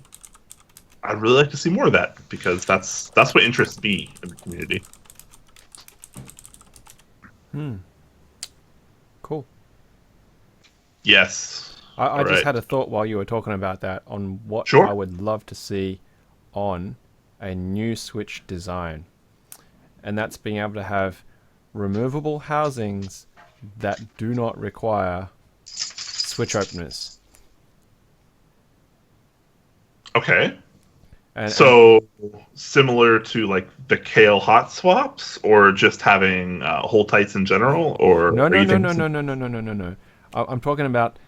really like to see more of that, because that's what interests me in the community.
Cool.
Yes.
I just had a thought while you were talking about that on what I would love to see on a new Switch design. And that's being able to have removable housings that do not require Switch openers.
Okay. So similar to like the Kale hot swaps, or just having hold tights in general, or
no. I'm talking about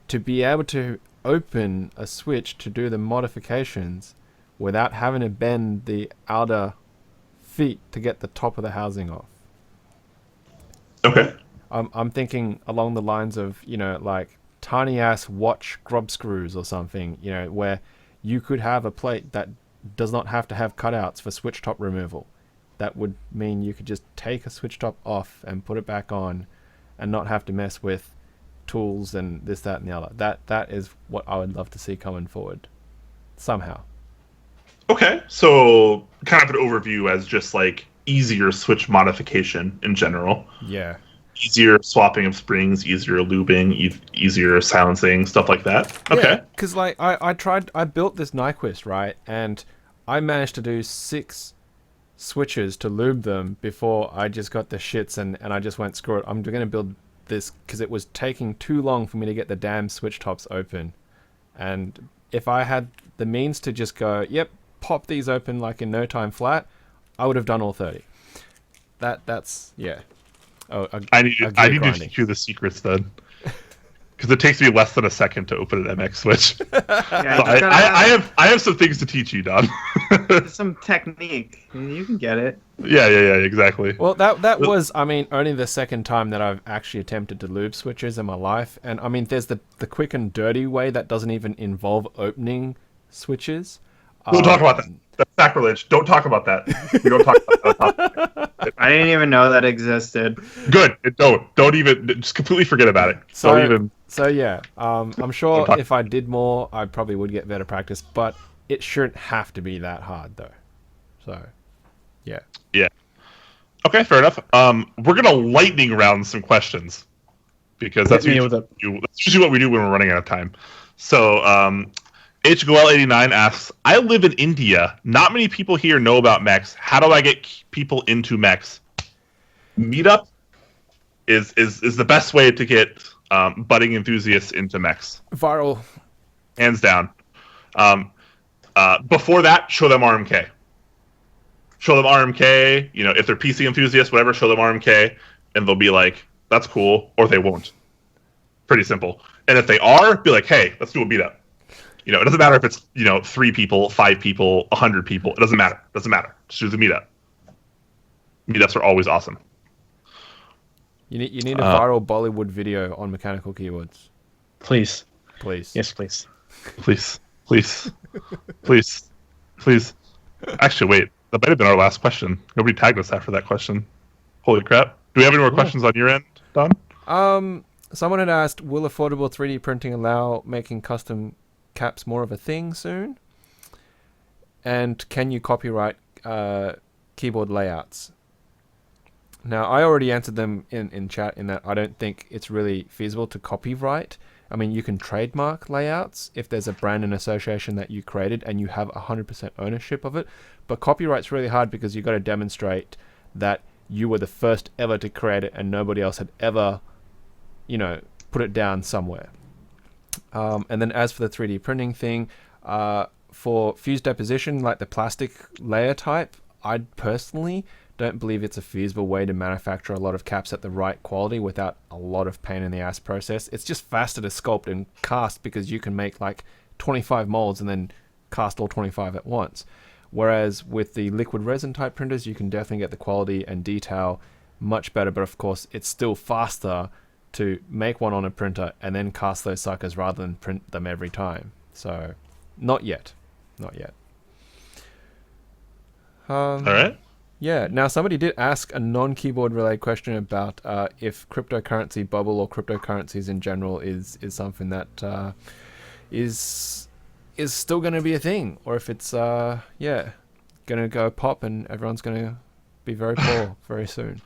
to be able to open a switch to do the modifications without having to bend the outer feet to get the top of the housing off.
Okay.
I'm thinking along the lines of, like tiny ass watch grub screws or something, where you could have a plate that does not have to have cutouts for switch top removal. That would mean you could just take a switch top off and put it back on and not have to mess with tools and this, that, and the other. That is what I would love to see coming forward somehow.
Okay, so kind of an overview as just like easier switch modification in general.
Yeah.
Easier swapping of springs, easier lubing, easier silencing, stuff like that. Okay.
Because like I built this Nyquist, right? And I managed to do 6 switches to lube them before I just got the shits and I just went, screw it, I'm going to build this, because it was taking too long for me to get the damn switch tops open. And if I had the means to just go, yep, pop these open like in no time flat, I would have done all 30. That's yeah.
I need to teach you the secrets then, because it takes me less than a second to open an MX switch. I have some things to teach you, Don.
Some technique. You can get it.
Yeah, exactly.
Well, that was, only the second time that I've actually attempted to lube switches in my life, and there's the quick and dirty way that doesn't even involve opening switches.
Don't talk about that. That's sacrilege. Don't talk about that. We don't talk about that.
I didn't even know that existed.
Good. Don't even. Just completely forget about it.
So yeah. I'm sure if I did more, I probably would get better practice. But it shouldn't have to be that hard, though. So, yeah.
Yeah. Okay, fair enough. We're gonna lightning round some questions, because that's usually what we do when we're running out of time. So, HGoel89 asks, I live in India. Not many people here know about mechs. How do I get people into mechs? Meetup is the best way to get budding enthusiasts into mechs.
Viral.
Hands down. Before that, show them RMK. Show them RMK. If they're PC enthusiasts, whatever, show them RMK, and they'll be like, that's cool, or they won't. Pretty simple. And if they are, be like, hey, let's do a meetup. It doesn't matter if it's 3 people, 5 people, 100 people. It doesn't matter. Just do the meetup. Meetups are always awesome.
You need a viral Bollywood video on mechanical keyboards.
Please.
Yes,
please.
Please. Actually, wait. That might have been our last question. Nobody tagged us after that question. Holy crap. Do we have any more questions on your end, Don?
Someone had asked, will affordable 3D printing allow making custom caps more of a thing soon? And can you copyright keyboard layouts? Now, I already answered them in chat, in that I don't think it's really feasible to copyright. You can trademark layouts if there's a brand and association that you created and you have 100% ownership of it. But copyright's really hard, because you've got to demonstrate that you were the first ever to create it and nobody else had ever, put it down somewhere. And then as for the 3D printing thing, for fused deposition, like the plastic layer type, I'd personally don't believe it's a feasible way to manufacture a lot of caps at the right quality without a lot of pain in the ass process. It's just faster to sculpt and cast because you can make like 25 molds and then cast all 25 at once. Whereas with the liquid resin type printers, you can definitely get the quality and detail much better, but of course it's still faster to make one on a printer and then cast those suckers rather than print them every time. So not yet.
All right.
Yeah. Now, somebody did ask a non-keyboard related question about if cryptocurrency bubble or cryptocurrencies in general is something that is still going to be a thing, or if it's going to go pop and everyone's going to be very poor very soon.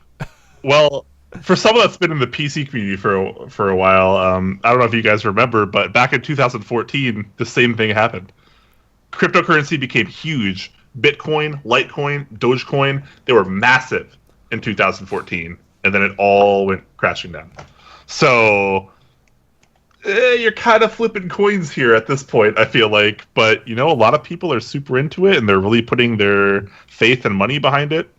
Well, for someone that's been in the PC community for a while, I don't know if you guys remember, but back in 2014, the same thing happened. Cryptocurrency became huge. Bitcoin, Litecoin, Dogecoin, they were massive in 2014, and then it all went crashing down. So you're kind of flipping coins here at this point, I feel like. But, a lot of people are super into it, and they're really putting their faith and money behind it.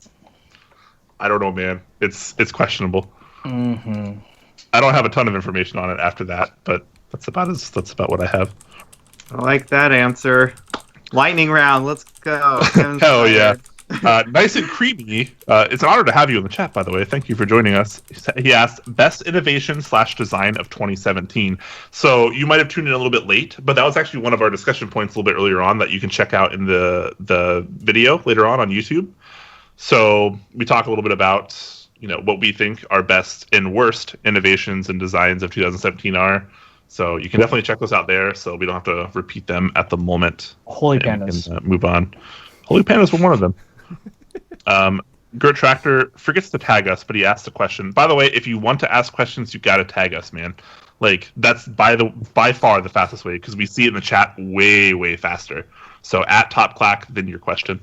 I don't know, man. It's questionable.
Mm-hmm.
I don't have a ton of information on it after that, but that's about what I have.
I like that answer. Lightning round, let's go.
Hell yeah. Nice and creamy. It's an honor to have you in the chat, by the way. Thank you for joining us. He asked, best innovation / design of 2017. So you might have tuned in a little bit late, but that was actually one of our discussion points a little bit earlier on that you can check out in the video later on YouTube. So we talk a little bit about, what we think our best and worst innovations and designs of 2017 are. So you can definitely check those out there, so we don't have to repeat them at the moment.
Holy pandas.
And move on. Holy pandas were one of them. Gert Tractor forgets to tag us, but he asked a question. By the way, if you want to ask questions, you got to tag us, man. Like, that's by far the fastest way, because we see it in the chat way, way faster. So at Top Clack, then your question.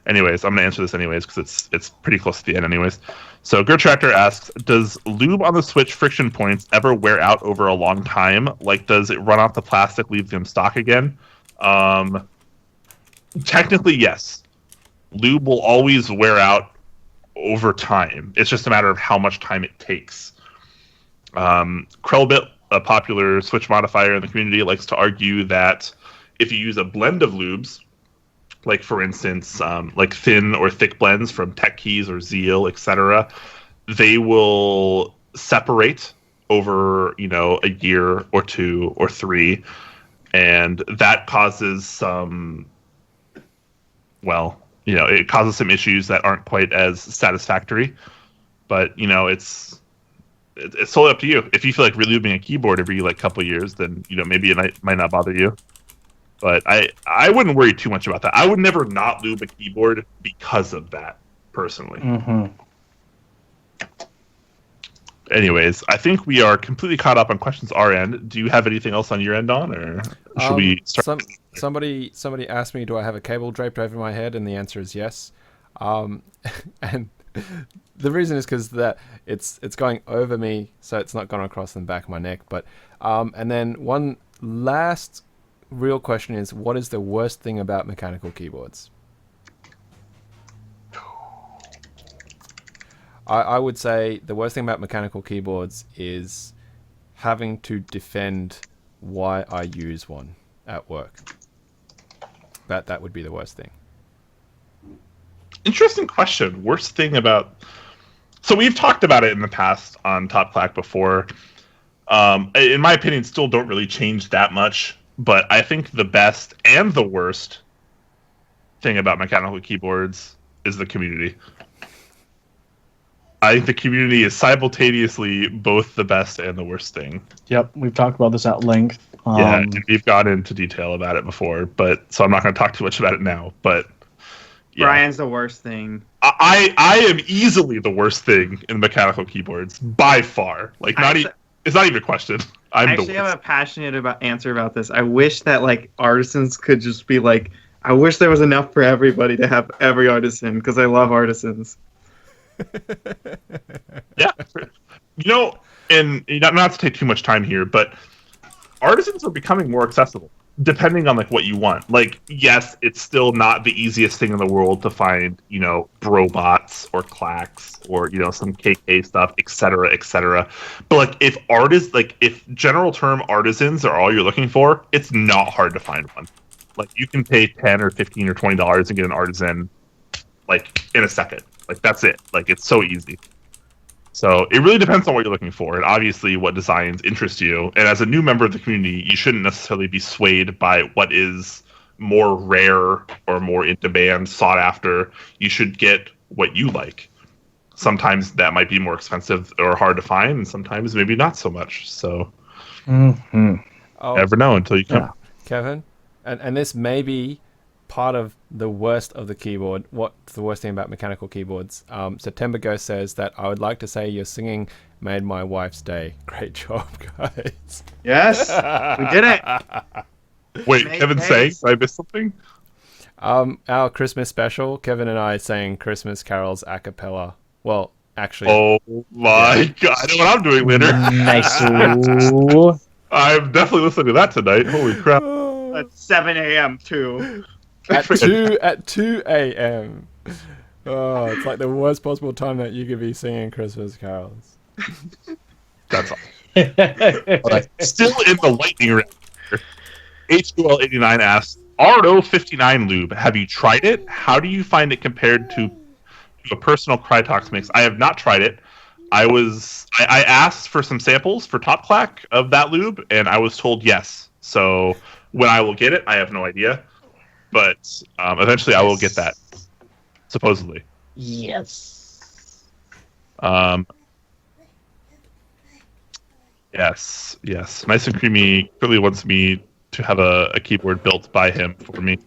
Anyways, I'm going to answer this anyways, because it's pretty close to the end anyways. So Gert Tractor asks, does lube on the Switch friction points ever wear out over a long time? Like, does it run off the plastic, leave them stock again? Technically, yes. Lube will always wear out over time. It's just a matter of how much time it takes. Krellbit, a popular Switch modifier in the community, likes to argue that if you use a blend of lubes, like for instance, like thin or thick blends from Tech Keys or Zeal, etc., they will separate over, a year or 2 or 3, and that causes some, it causes some issues that aren't quite as satisfactory. But it's totally up to you. If you feel like relubing a keyboard every couple of years, then maybe it might not bother you. But I wouldn't worry too much about that. I would never not lube a keyboard because of that, personally.
Mm-hmm.
Anyways, I think we are completely caught up on questions our end. Do you have anything else on your end, Don, or should we start?
Somebody asked me, do I have a cable draped over my head? And the answer is yes. And the reason is because that it's going over me, so it's not going across the back of my neck. But and then one last real question is, what is the worst thing about mechanical keyboards? I would say the worst thing about mechanical keyboards is having to defend why I use one at work. That would be the worst thing.
Interesting question. Worst thing about... So we've talked about it in the past on Top Clack before. In my opinion, still don't really change that much. But I think the best and the worst thing about mechanical keyboards is the community. I think the community is simultaneously both the best and the worst thing.
Yep, we've talked about this at length.
Yeah, and we've gone into detail about it before, but so I'm not going to talk too much about it now. But yeah.
Brian's the worst thing.
I am easily the worst thing in mechanical keyboards by far. It's not even a question.
I actually have a passionate answer about this. I wish that artisans could just be I wish there was enough for everybody to have every artisan, because I love artisans.
Yeah, and not to take too much time here, but artisans are becoming more accessible. depending on like what you want. Like, yes, it's still not the easiest thing in the world to find, Brobots or Clacks or some KK stuff, etc., etc. But like, if general term artisans are all you're looking for, it's not hard to find one. Like, you can pay $10 or $15 or $20 and get an artisan like in a second. Like, that's it. Like, it's so easy. So it really depends on what you're looking for, and obviously what designs interest you. And as a new member of the community, you shouldn't necessarily be swayed by what is more rare or more in demand, sought after. You should get what you like. Sometimes that might be more expensive or hard to find, and sometimes maybe not so much. So never know until you come.
Yeah. Kevin, and this may be part of the worst of the keyboard. What's the worst thing about mechanical keyboards? September Ghost says that I would like to say your singing made my wife's day. Great job, guys.
Yes, we did it.
Wait, Kevin saying I missed something?
Our Christmas special, Kevin and I sang Christmas carols a cappella. Well, actually.
Oh my god, I know what I'm doing later.
Nice.
I'm definitely listening to that tonight. Holy crap.
At 7 a.m. too.
At 2 a.m. Oh, it's like the worst possible time that you could be singing Christmas carols.
That's all. Still in the lightning round here. H2L89 asks, RO59 lube, have you tried it? How do you find it compared to a personal Crytox mix? I have not tried it. I asked for some samples for Top Clack of that lube, and I was told yes. So when I will get it, I have no idea. But eventually I will get that, supposedly.
Yes.
Yes. Nice and Creamy clearly wants me to have a keyboard built by him for me.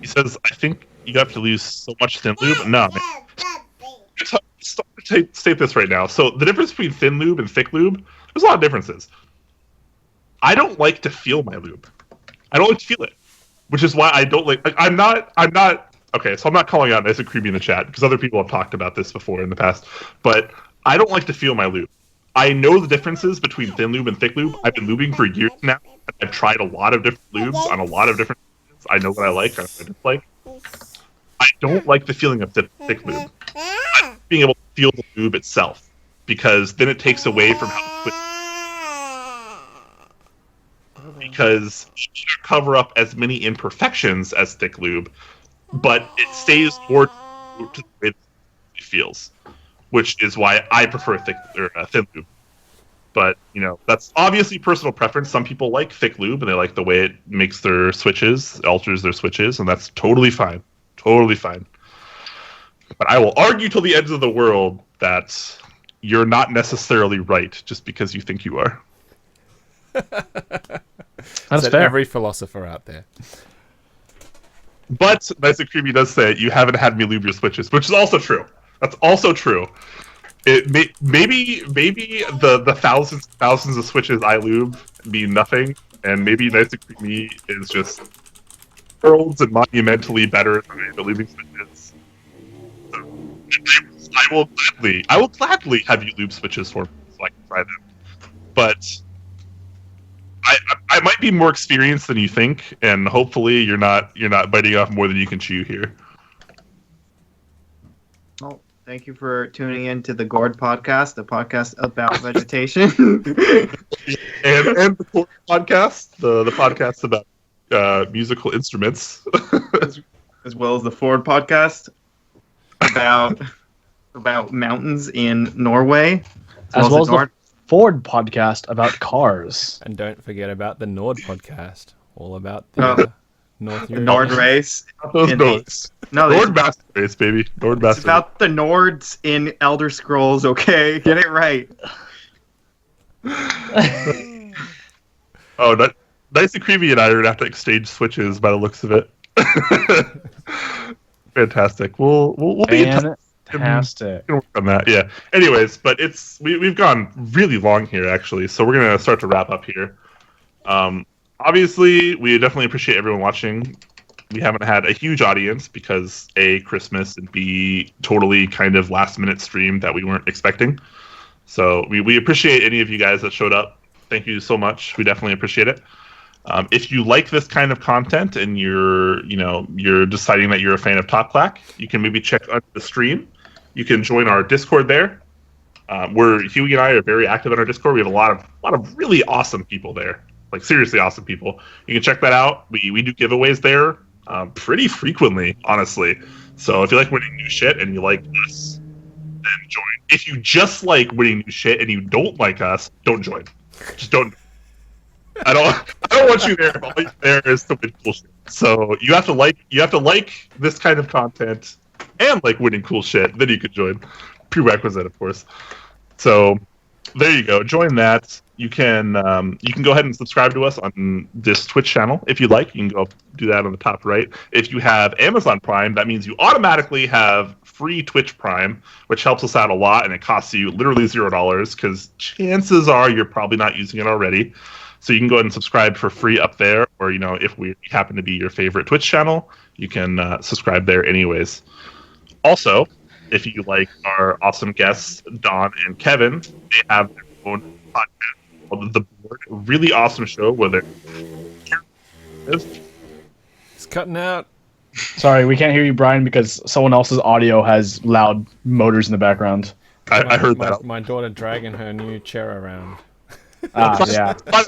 He says, I think you have to lose so much thin lube. No, man. State this right now. So the difference between thin lube and thick lube, there's a lot of differences. I don't like to feel my lube. I don't like to feel it. Which is why I don't like. I'm not. Okay, so I'm not calling out Nice and Creamy in the chat because other people have talked about this before in the past. But I don't like to feel my lube. I know the differences between thin lube and thick lube. I've been lubing for years now. I've tried a lot of different lubes on a lot of different things. I know what I like. I know what I dislike. I don't like the feeling of thick lube. I like being able to feel the lube itself because then it takes away from how quick. Because you can cover up as many imperfections as thick lube, but it stays more to the way it feels, which is why I prefer thin lube. But that's obviously personal preference. Some people like thick lube and they like the way it makes their switches, alters their switches, and that's totally fine. Totally fine. But I will argue till the ends of the world that you're not necessarily right just because you think you are.
That's fair.
Every philosopher out there.
But Nice and Creamy does say you haven't had me lube your switches, which is also true. That's also true. Maybe the thousands of switches I lube mean nothing, and maybe Nice and Creamy is just worlds and monumentally better than the lubing switches. So, I will gladly have you lube switches for me so I can try them. But I might be more experienced than you think, and hopefully you're not biting off more than you can chew here.
Well, thank you for tuning in to the Gourd Podcast, the podcast about vegetation.
and the Gourd Podcast, the podcast about musical instruments.
as well as the Ford Podcast about mountains in Norway.
As well as the Ford Podcast about cars.
And don't forget about the Nord Podcast, all about the North Europe.
Nord race.
Those Nords. Nord Master Race, baby. Nord Master.
It's about the Nords in Elder Scrolls, okay? Get it right.
Nice and Creamy and I are going to have to exchange switches by the looks of it. Fantastic. We'll be in touch.
Fantastic.
Work on that, yeah. Anyways, but we've gone really long here actually, so we're gonna start to wrap up here. Obviously, we definitely appreciate everyone watching. We haven't had a huge audience because A, Christmas, and B, totally kind of last minute stream that we weren't expecting. So we appreciate any of you guys that showed up. Thank you so much. We definitely appreciate it. If you like this kind of content and you're deciding that you're a fan of Top Clack, you can maybe check out the stream. You can join our Discord there. Where Huey and I are very active on our Discord. We have a lot of really awesome people there, like seriously awesome people. You can check that out. We do giveaways there pretty frequently, honestly. So if you like winning new shit and you like us, then join. If you just like winning new shit and you don't like us, don't join. Just don't. I don't want you there. All you're there is to win cool shit. So you have to like this kind of content and like winning cool shit. Then you can join. Prerequisite, of course. So there you go. Join that. You can go ahead and subscribe to us on this Twitch channel if you like. You can go do that on the top right. If you have Amazon Prime, that means you automatically have free Twitch Prime, which helps us out a lot, and it costs you literally $0 because chances are you're probably not using it already. So you can go ahead and subscribe for free up there, or if we happen to be your favorite Twitch channel, you can subscribe there anyways. Also, if you like our awesome guests, Don and Kevin, they have their own podcast called The Board, a really awesome show where they're...
It's cutting out.
Sorry, we can't hear you, Brian, because someone else's audio has loud motors in the background.
I heard that.
My daughter dragging her new chair around.
Yeah.
But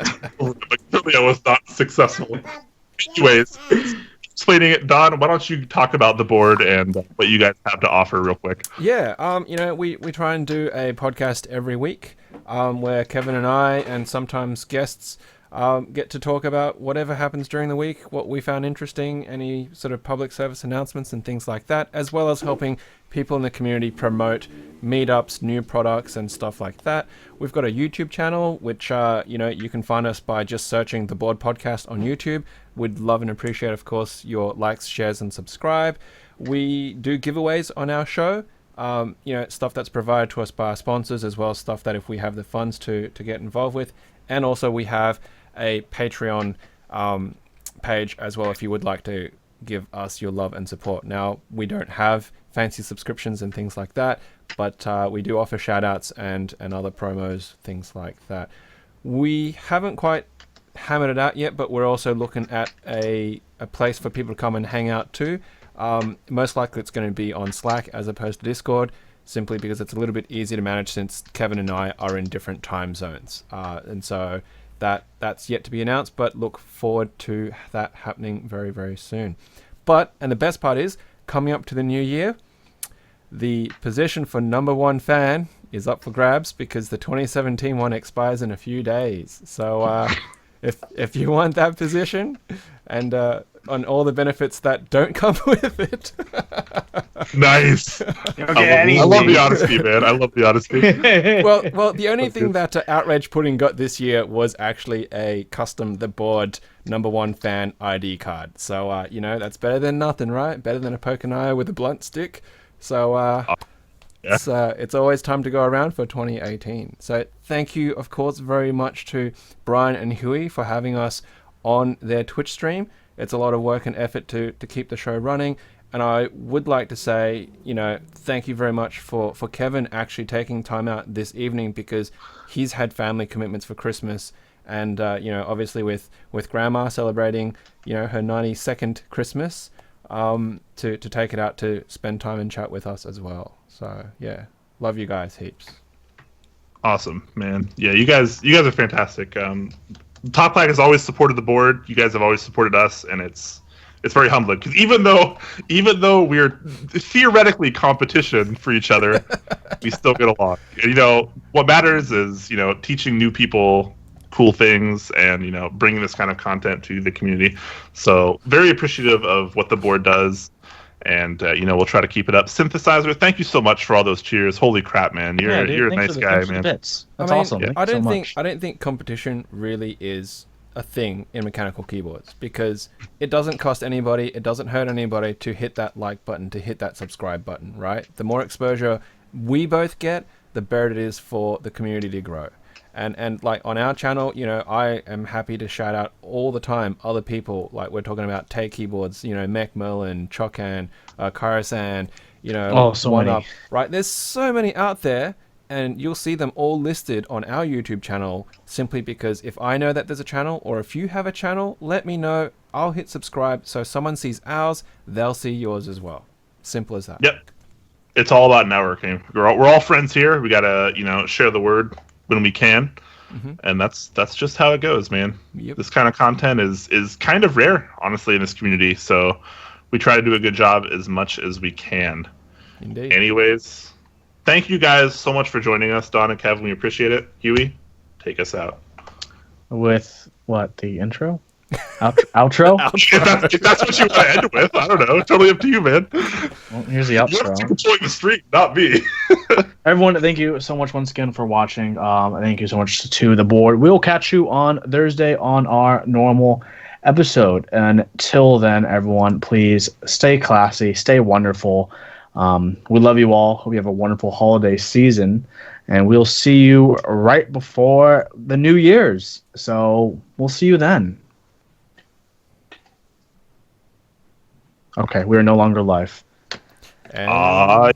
clearly I was not successful. Anyways, explaining it, Don, why don't you talk about the board and what you guys have to offer real quick?
Yeah, we try and do a podcast every week where Kevin and I and sometimes guests get to talk about whatever happens during the week, what we found interesting, any sort of public service announcements and things like that, as well as helping people in the community promote meetups, new products and stuff like that. We've got a YouTube channel, which you can find us by just searching The Board Podcast on YouTube. We'd love and appreciate, of course, your likes, shares and subscribe. We do giveaways on our show. Stuff that's provided to us by our sponsors, as well as stuff that if we have the funds to get involved with. And also we have a Patreon page as well if you would like to give us your love and support. Now, we don't have fancy subscriptions and things like that, but we do offer shout outs and other promos, things like that. We haven't quite hammered it out yet, but we're also looking at a place for people to come and hang out too. Most likely it's going to be on Slack as opposed to Discord, simply because it's a little bit easier to manage since Kevin and I are in different time zones. And so that's yet to be announced, but look forward to that happening very, very soon. And the best part is, coming up to the new year, the position for number one fan is up for grabs because the 2017 one expires in a few days. So if you want that position and on all the benefits that don't come with it.
Nice. I love the honesty, man. I love the honesty.
Well, the only thing that Outrage Pudding got this year was actually a custom The Board number one fan ID card. So, that's better than nothing, right? Better than a poke and eye with a blunt stick. So, it's always time to go around for 2018. So thank you, of course, very much to Brian and Huey for having us on their Twitch stream. It's a lot of work and effort to keep the show running. And I would like to say, thank you very much for Kevin actually taking time out this evening because he's had family commitments for Christmas. And, obviously with Grandma celebrating, her 92nd Christmas, to take it out to spend time and chat with us as well. So, yeah, love you guys heaps.
Awesome, man. Yeah, you guys are fantastic. Top Clack has always supported the board. You guys have always supported us, and it's very humbling because even though we're theoretically competition for each other, we still get along. And, what matters is teaching new people cool things and bringing this kind of content to the community. So very appreciative of what the board does, and we'll try to keep it up. Synthesizer, thank you so much for all those cheers. Holy crap, man! You're a nice guy, man.
That's awesome.
Yeah. I don't think competition really is a thing in mechanical keyboards because it doesn't cost anybody, it doesn't hurt anybody to hit that like button, to hit that subscribe button, right? The more exposure we both get, the better it is for the community to grow. And like on our channel, I am happy to shout out all the time other people, like we're talking about Tay Keyboards, Mech Merlin, Chokan, Karasan,
so
One
many.
Up, right? There's so many out there, and you'll see them all listed on our YouTube channel, simply because if I know that there's a channel, or if you have a channel, let me know. I'll hit subscribe, so if someone sees ours, they'll see yours as well. Simple as that.
Yep. It's all about networking. We're all friends here. We gotta, share the word when we can, and that's just how it goes, man.
Yep.
This kind of content is kind of rare, honestly, in this community. So we try to do a good job as much as we can.
Indeed.
Anyways, thank you guys so much for joining us, Don and Kevin. We appreciate it. Huey, take us out.
With what, the intro? Outro?
If that's what you want to end with, I don't know. Totally up to you, man.
Well, here's the
You're
outro.
controlling the stream, not me.
Everyone, thank you so much once again for watching. Thank you so much to the board. We'll catch you on Thursday on our normal episode. Until then, everyone, please stay classy, stay wonderful. We love you all. Hope you have a wonderful holiday season. And we'll see you right before the New Year's. So we'll see you then. Okay, we are no longer live.
And